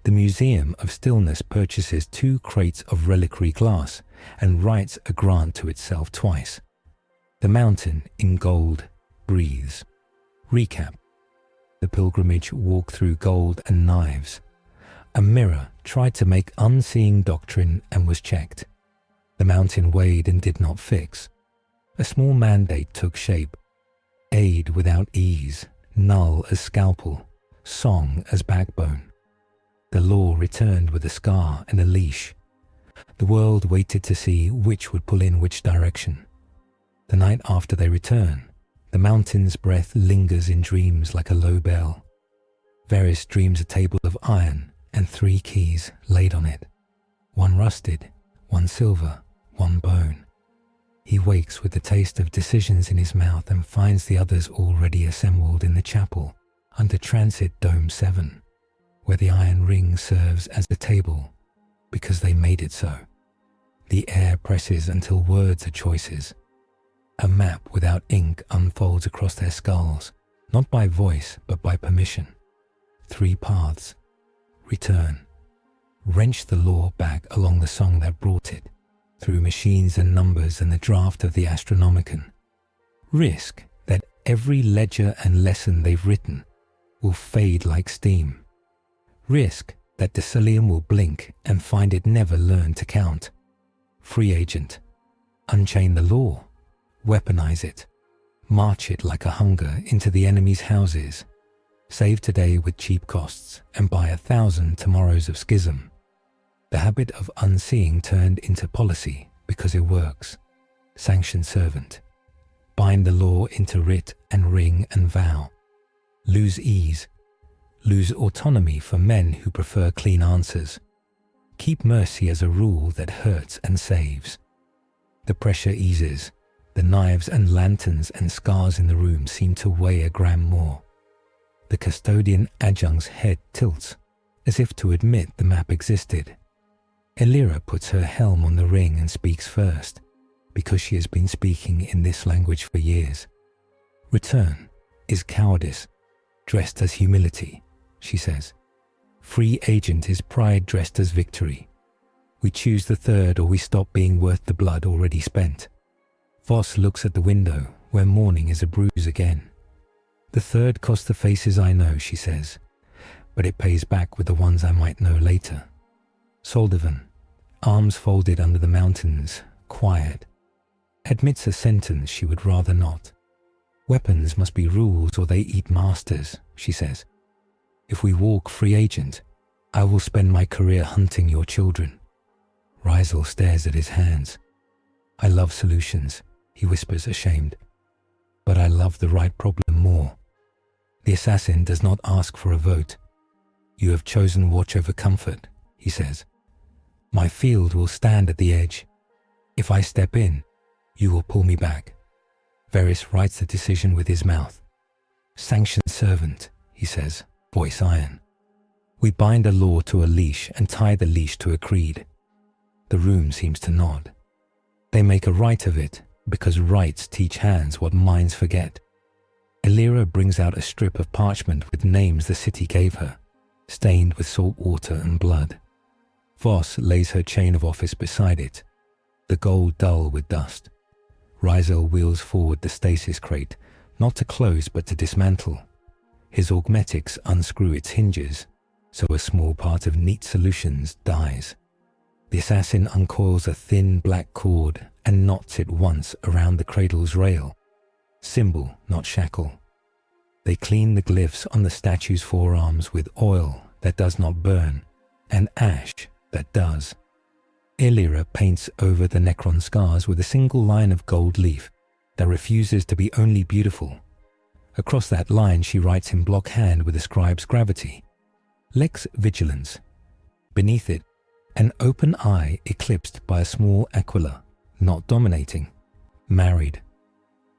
The Museum of Stillness purchases 2 crates of reliquary glass and writes a grant to itself twice. The mountain in gold breathes. Recap. The pilgrimage walked through gold and knives. A mirror tried to make unseeing doctrine and was checked. The mountain weighed and did not fix. A small mandate took shape. Aid without ease, null as scalpel, song as backbone. The law returned with a scar and a leash. The world waited to see which would pull in which direction. The night after they return, the mountain's breath lingers in dreams like a low bell. Veris dreams a table of iron and 3 keys laid on it. 1 rusted, 1 silver, 1 bone. He wakes with the taste of decisions in his mouth and finds the others already assembled in the chapel under Transit Dome 7, where the iron ring serves as the table because they made it so. The air presses until words are choices. A map without ink unfolds across their skulls, not by voice but by permission. 3 paths. Return. Wrench the law back along the song that brought it, through machines and numbers and the draft of the Astronomicon. Risk that every ledger and lesson they've written will fade like steam. Risk that Desoleum will blink and find it never learned to count. Free agent. Unchain the law. Weaponize it. March it like a hunger into the enemy's houses. Save today with cheap costs and buy 1,000 tomorrows of schism. The habit of unseeing turned into policy because it works. Sanction servant. Bind the law into writ and ring and vow. Lose ease. Lose autonomy for men who prefer clean answers. keep mercy as a rule that hurts and saves. The pressure eases. The knives and lanterns and scars in the room seem to weigh a gram more. The custodian adjunct's head tilts, as if to admit the map existed. Elyra puts her helm on the ring and speaks first, because she has been speaking in this language for years. Return is cowardice, dressed as humility, she says. Free agent is pride dressed as victory. We choose the third or we stop being worth the blood already spent. Voss looks at the window, where morning is a bruise again. The third cost the faces I know, she says, but it pays back with the ones I might know later. Soldivan, arms folded under the mountains, quiet, admits a sentence she would rather not. Weapons must be rules or they eat masters, she says. If we walk free agent, I will spend my career hunting your children. Rysel stares at his hands. I love solutions, he whispers, ashamed. But I love the right problem more. The assassin does not ask for a vote. You have chosen watch over comfort, he says. My field will stand at the edge. If I step in, you will pull me back. Veris writes the decision with his mouth. Sanctioned servant, he says, voice iron. We bind a law to a leash and tie the leash to a creed. The room seems to nod. They make a rite of it, because rites teach hands what minds forget. Elyra brings out a strip of parchment with names the city gave her, stained with salt water and blood. Voss lays her chain of office beside it, the gold dull with dust. Rysel wheels forward the stasis crate, not to close but to dismantle. His augmetics unscrew its hinges, so a small part of neat solutions dies. The assassin uncoils a thin black cord and knots it once around the cradle's rail. Symbol, not shackle. They clean the glyphs on the statue's forearms with oil that does not burn and ash that does. Elyra paints over the Necron scars with a single line of gold leaf that refuses to be only beautiful. Across that line she writes in block hand with a scribe's gravity. Lex Vigilans. Beneath it, an open eye eclipsed by a small aquila, not dominating. Married.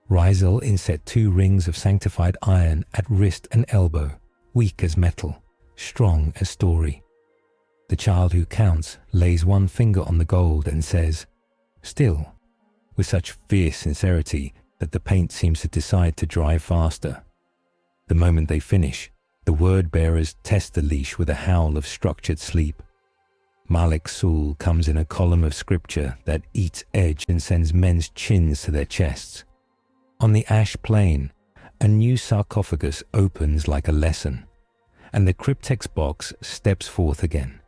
Rysel inset 2 rings of sanctified iron at wrist and elbow, weak as metal, strong as story. The child who counts lays one finger on the gold and says, still, with such fierce sincerity that the paint seems to decide to dry faster. The moment they finish, the word-bearers test the leash with a howl of structured sleep. Malek Sul comes in a column of scripture that eats edge and sends men's chins to their chests. On the ash plain, a new sarcophagus opens like a lesson, and the Cryptek's box steps forth again,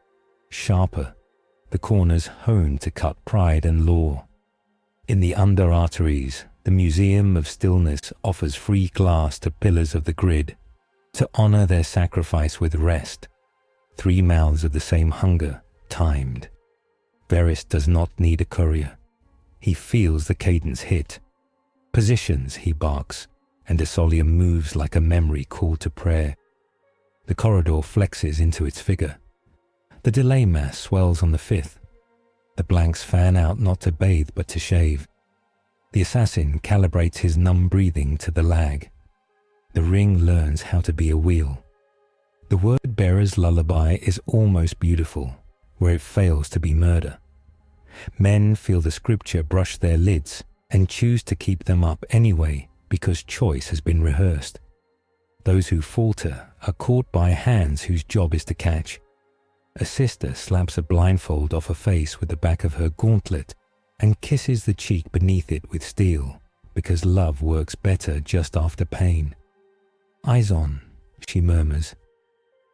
sharper, the corners honed to cut pride and law. In the under arteries, the Museum of Stillness offers free glass to pillars of the grid, to honor their sacrifice with rest. 3 mouths of the same hunger, timed. Veris does not need a courier. He feels the cadence hit. Positions, he barks, and Desoleum moves like a memory called to prayer. The corridor flexes into its figure. The delay mass swells on the 5th. The blanks fan out not to bathe but to shave. The assassin calibrates his numb breathing to the lag. The ring learns how to be a wheel. The word-bearer's lullaby is almost beautiful, where it fails to be murder. Men feel the scripture brush their lids and choose to keep them up anyway because choice has been rehearsed. Those who falter are caught by hands whose job is to catch. A sister slaps a blindfold off a face with the back of her gauntlet and kisses the cheek beneath it with steel, because love works better just after pain. Eyes on, she murmurs.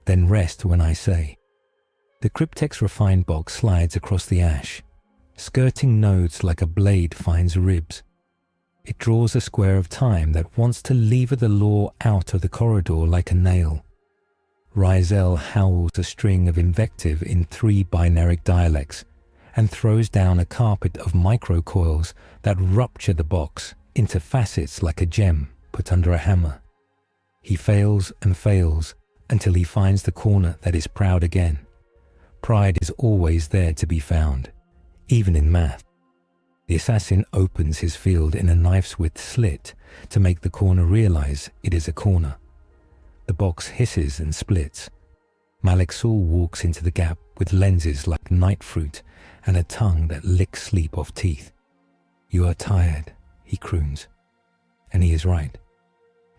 Then rest when I say. The Cryptek's refined box slides across the ash. Skirting nodes like a blade finds ribs. It draws a square of time that wants to lever the law out of the corridor like a nail. Rysel howls a string of invective in 3 binaric dialects and throws down a carpet of microcoils that rupture the box into facets like a gem put under a hammer. He fails and fails until he finds the corner that is proud again. Pride is always there to be found, even in math. The assassin opens his field in a knife's width slit to make the corner realize it is a corner. The box hisses and splits. Malek walks into the gap with lenses like night fruit and a tongue that licks sleep off teeth. "You are tired," he croons. And he is right.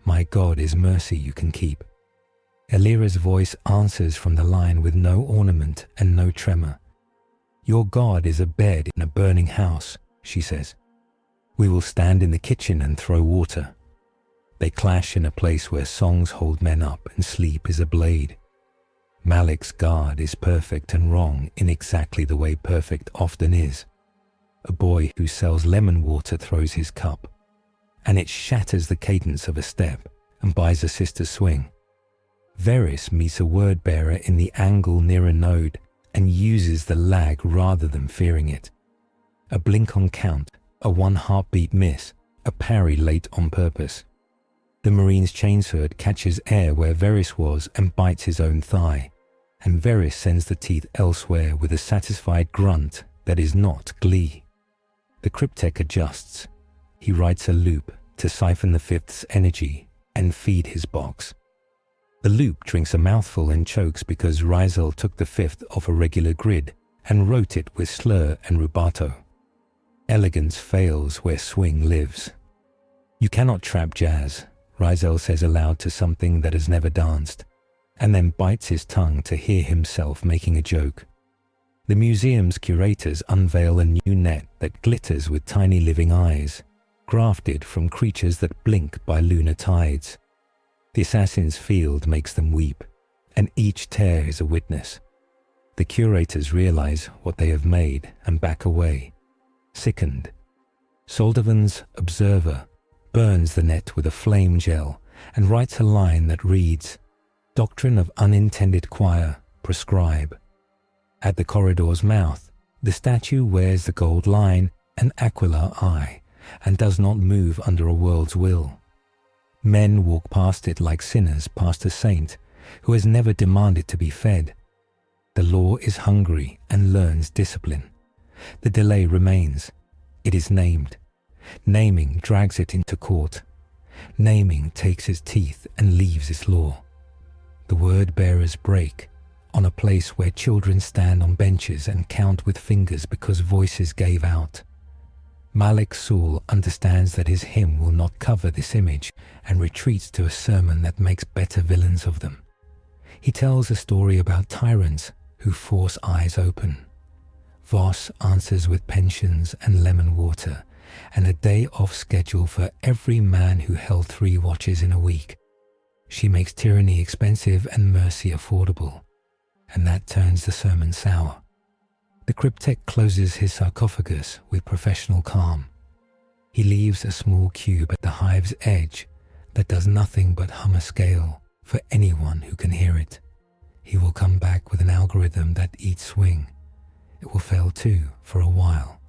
"My God is mercy you can keep." Elyra's voice answers from the line with no ornament and no tremor. "Your God is a bed in a burning house," she says. "We will stand in the kitchen and throw water." They clash in a place where songs hold men up and sleep is a blade. Malek's God is perfect and wrong in exactly the way perfect often is. A boy who sells lemon water throws his cup, and it shatters the cadence of a step and buys a sister swing. Veris meets a word bearer in the angle near a node and uses the lag rather than fearing it. A blink on count, a one heartbeat miss, a parry late on purpose. The Marine's chainsword catches air where Veris was and bites his own thigh, and Veris sends the teeth elsewhere with a satisfied grunt that is not glee. The Cryptek adjusts. He writes a loop to siphon the fifth's energy and feed his box. The loop drinks a mouthful and chokes because Rizel took the fifth off a regular grid and wrote it with slur and rubato. Elegance fails where swing lives. "You cannot trap jazz," Rizel says aloud to something that has never danced, and then bites his tongue to hear himself making a joke. The museum's curators unveil a new net that glitters with tiny living eyes, grafted from creatures that blink by lunar tides. The assassin's field makes them weep, and each tear is a witness. The curators realize what they have made and back away, sickened. Soldavan's observer burns the net with a flame gel and writes a line that reads, "Doctrine of unintended choir, prescribe." At the corridor's mouth, the statue wears the gold line and aquilar eye and does not move under a world's will. Men walk past it like sinners past a saint who has never demanded to be fed. The law is hungry and learns discipline. The delay remains. It is named. Naming drags it into court. Naming takes its teeth and leaves its law. The word bearers break on a place where children stand on benches and count with fingers because voices gave out. Malek understands that his hymn will not cover this image and retreats to a sermon that makes better villains of them. He tells a story about tyrants who force eyes open. Voss answers with pensions and lemon water and a day off schedule for every man who held 3 watches in a week. She makes tyranny expensive and mercy affordable, and that turns the sermon sour. The Cryptek closes his sarcophagus with professional calm. He leaves a small cube at the hive's edge that does nothing but hum a scale for anyone who can hear it. He will come back with an algorithm that eats swing. It will fail too for a while.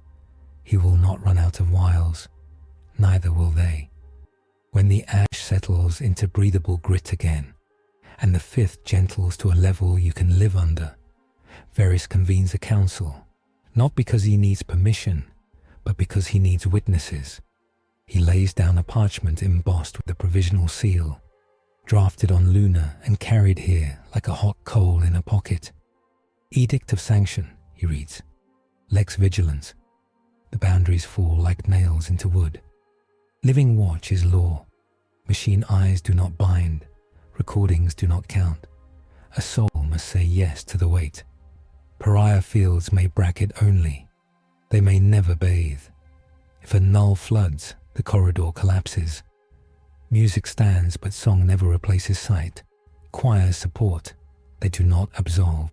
He will not run out of wiles. Neither will they. When the ash settles into breathable grit again, and the fifth gentles to a level you can live under, Veris convenes a council, not because he needs permission, but because he needs witnesses. He lays down a parchment embossed with a provisional seal, drafted on Luna and carried here like a hot coal in a pocket. Edict of Sanction, he reads. Lex Vigilans. The boundaries fall like nails into wood. Living watch is law. Machine eyes do not bind. Recordings do not count. A soul must say yes to the weight. Pariah fields may bracket only. They may never bathe. If a null floods, the corridor collapses. Music stands, but song never replaces sight. Choirs support. They do not absolve.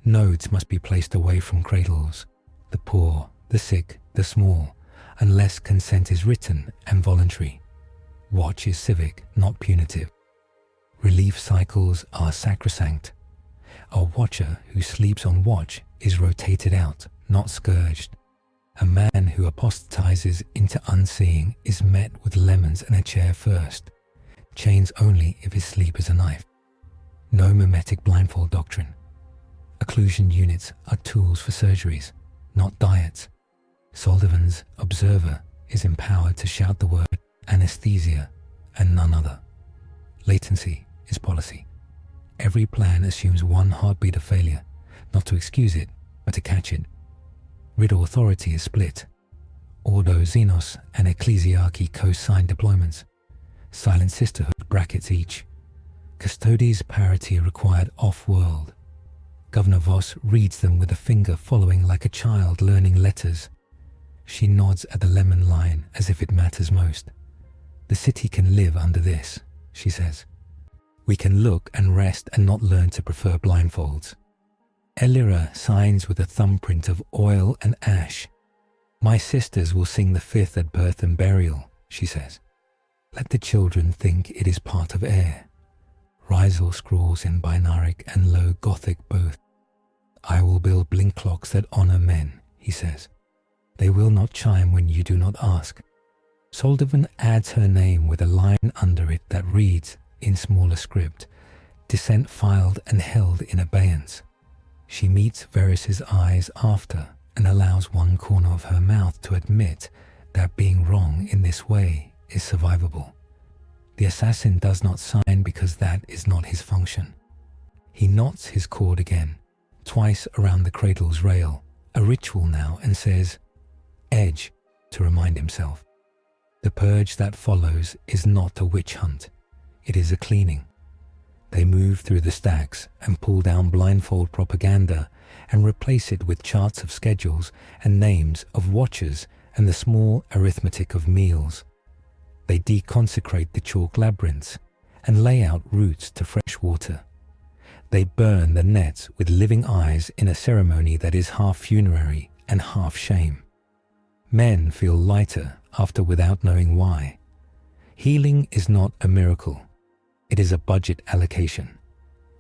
Nodes must be placed away from cradles. The poor, the sick, the small, unless consent is written and voluntary. Watch is civic, not punitive. Relief cycles are sacrosanct. A watcher who sleeps on watch is rotated out, not scourged. A man who apostatizes into unseeing is met with lemons and a chair first. Chains only if his sleep is a knife. No mimetic blindfold doctrine. Occlusion units are tools for surgeries, not diets. Soldivan's observer is empowered to shout the word anesthesia and none other. Latency is policy. Every plan assumes one heartbeat of failure, not to excuse it, but to catch it. Riddle authority is split. Ordo Xenos and Ecclesiarchy co-sign deployments. Silent Sisterhood brackets each. Custodes parity required off-world. Governor Voss reads them with a finger following like a child learning letters. She nods at the lemon line as if it matters most. The city can live under this, she says. We can look and rest and not learn to prefer blindfolds. Elyra signs with a thumbprint of oil and ash. My sisters will sing the fifth at birth and burial, she says. Let the children think it is part of air. Rizal scrawls in Binaric and Low Gothic both. I will build blink clocks that honor men, he says. They will not chime when you do not ask. Soldivan adds her name with a line under it that reads, in smaller script, dissent filed and held in abeyance. She meets Veris's eyes after and allows one corner of her mouth to admit that being wrong in this way is survivable. The assassin does not sign because that is not his function. He knots his cord again, twice around the cradle's rail, a ritual now, and says, Edge, to remind himself. The purge that follows is not a witch hunt. It is a cleaning. They move through the stacks and pull down blindfold propaganda and replace it with charts of schedules and names of watchers and the small arithmetic of meals. They deconsecrate the chalk labyrinths and lay out routes to fresh water. They burn the nets with living eyes in a ceremony that is half funerary and half shame. Men feel lighter after without knowing why. Healing is not a miracle. It is a budget allocation.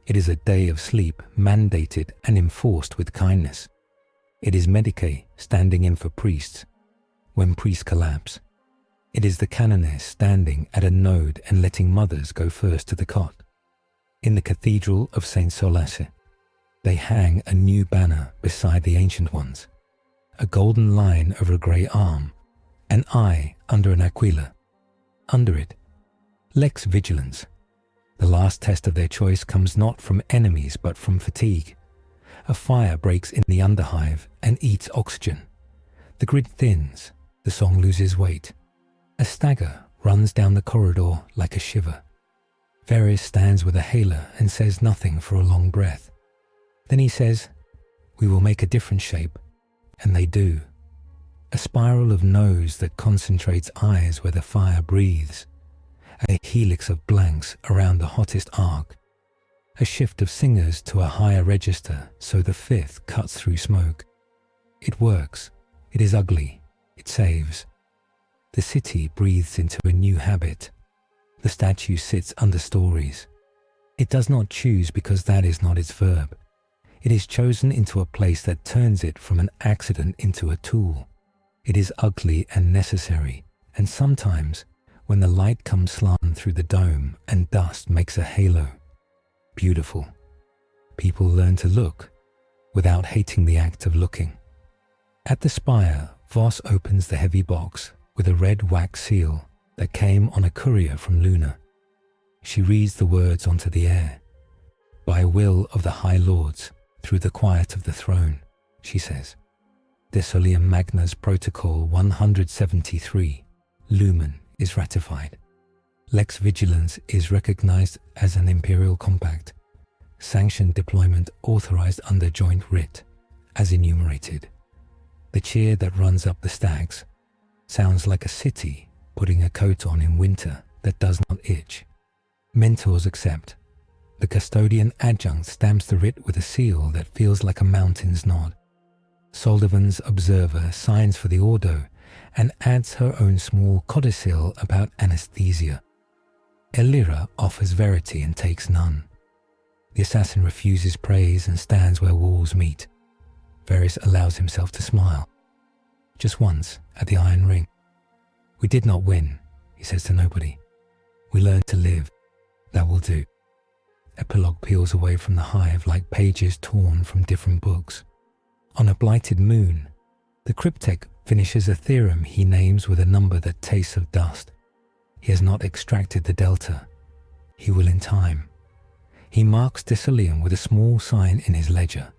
It is a day of sleep mandated and enforced with kindness. It is Medicae standing in for priests when priests collapse. It is the Canoness standing at a node and letting mothers go first to the cot. In the Cathedral of St. Solace, they hang a new banner beside the ancient ones, a golden line over a grey arm, an eye under an aquila. Under it, Lex Vigilans. The last test of their choice comes not from enemies but from fatigue. A fire breaks in the underhive and eats oxygen. The grid thins, the song loses weight. A stagger runs down the corridor like a shiver. Veris stands with a hailer and says nothing for a long breath. Then he says, we will make a different shape, and they do. A spiral of nose that concentrates eyes where the fire breathes. A helix of blanks around the hottest arc. A shift of singers to a higher register so the fifth cuts through smoke. It works. It is ugly. It saves. The city breathes into a new habit. The statue sits under stories. It does not choose because that is not its verb. It is chosen into a place that turns it from an accident into a tool. It is ugly and necessary, and sometimes, when the light comes slant through the dome and dust makes a halo, beautiful. People learn to look without hating the act of looking. At the spire, Voss opens the heavy box with a red wax seal that came on a courier from Luna. She reads the words onto the air. By will of the High Lords, through the quiet of the throne, she says. Desoleum Magna's Protocol 173, Lumen, is ratified. Lex Vigilans is recognized as an Imperial compact. Sanctioned deployment authorized under joint writ, as enumerated. The cheer that runs up the stacks sounds like a city putting a coat on in winter that does not itch. Mentors accept. The custodian adjunct stamps the writ with a seal that feels like a mountain's nod. Soldivan's observer signs for the Ordo and adds her own small codicil about anesthesia. Elyra offers verity and takes none. The assassin refuses praise and stands where walls meet. Veris allows himself to smile. Just once at the Iron Ring. We did not win, he says to nobody. We learned to live. That will do. Epilogue peels away from the hive like pages torn from different books. On a blighted moon, the Cryptek finishes a theorem he names with a number that tastes of dust. He has not extracted the delta. He will in time. He marks Desoleum with a small sign in his ledger.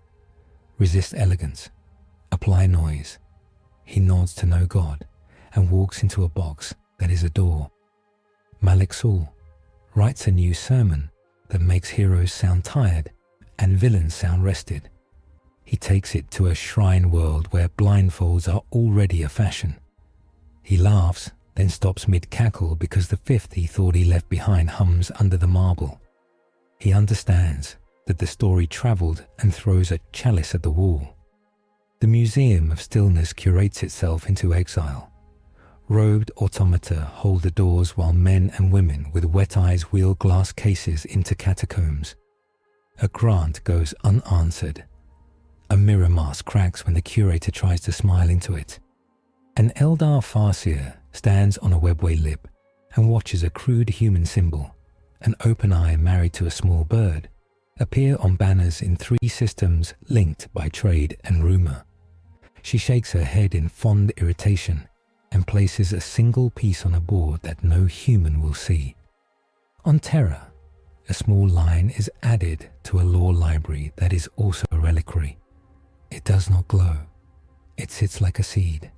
Resist elegance. Apply noise. He nods to no god and walks into a box that is a door. Malek writes a new sermon that makes heroes sound tired and villains sound rested. He takes it to a shrine world where blindfolds are already a fashion. He laughs, then stops mid-cackle because the fifth he thought he left behind hums under the marble. He understands that the story travelled and throws a chalice at the wall. The Museum of Stillness curates itself into exile. Robed automata hold the doors while men and women with wet eyes wheel glass cases into catacombs. A grant goes unanswered. A mirror mask cracks when the curator tries to smile into it. An Eldar Farseer stands on a webway lip and watches a crude human symbol, an open eye married to a small bird, appear on banners in 3 systems linked by trade and rumor. She shakes her head in fond irritation and places a single piece on a board that no human will see. On Terra, a small line is added to a lore library that is also a reliquary. It does not glow. It sits like a seed.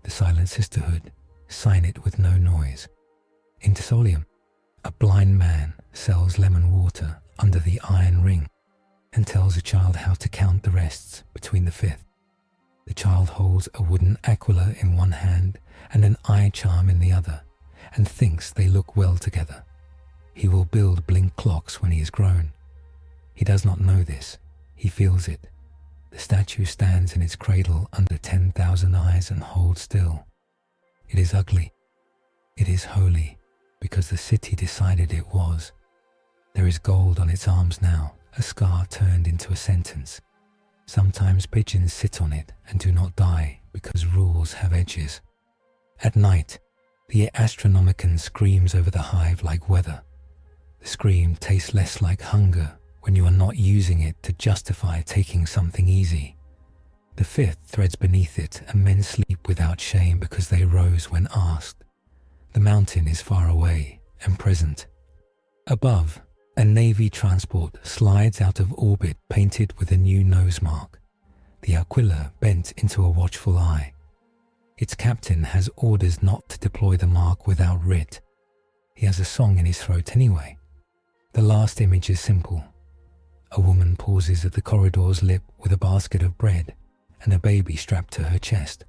The Silent Sisterhood sign it with no noise. In Desoleum, a blind man sells lemon water under the iron ring and tells a child how to count the rests between the fifth. The child holds a wooden aquila in one hand and an eye charm in the other, and thinks they look well together. He will build blink clocks when he is grown. He does not know this. He feels it. The statue stands in its cradle under 10,000 eyes and holds still. It is ugly. It is holy, because the city decided it was. There is gold on its arms now, a scar turned into a sentence. Sometimes pigeons sit on it and do not die because rules have edges. At night, the Astronomicon screams over the hive like weather. The scream tastes less like hunger when you are not using it to justify taking something easy. The fifth threads beneath it and men sleep without shame because they rose when asked. The mountain is far away and present. Above, a Navy transport slides out of orbit painted with a new nose mark, the aquila bent into a watchful eye. Its captain has orders not to deploy the mark without writ. He has a song in his throat anyway. The last image is simple. A woman pauses at the corridor's lip with a basket of bread and a baby strapped to her chest.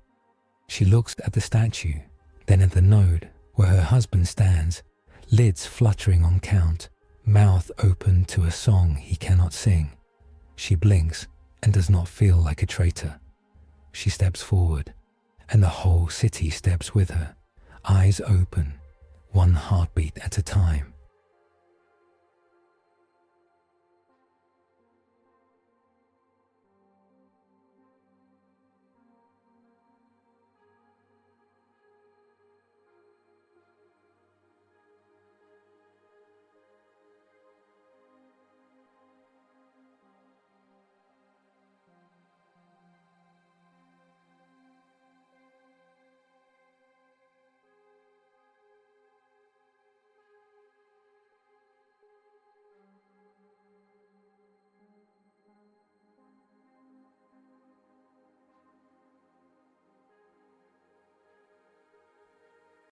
She looks at the statue, then at the node where her husband stands, lids fluttering on count, mouth open to a song he cannot sing. She blinks and does not feel like a traitor. She steps forward, and the whole city steps with her, eyes open, one heartbeat at a time.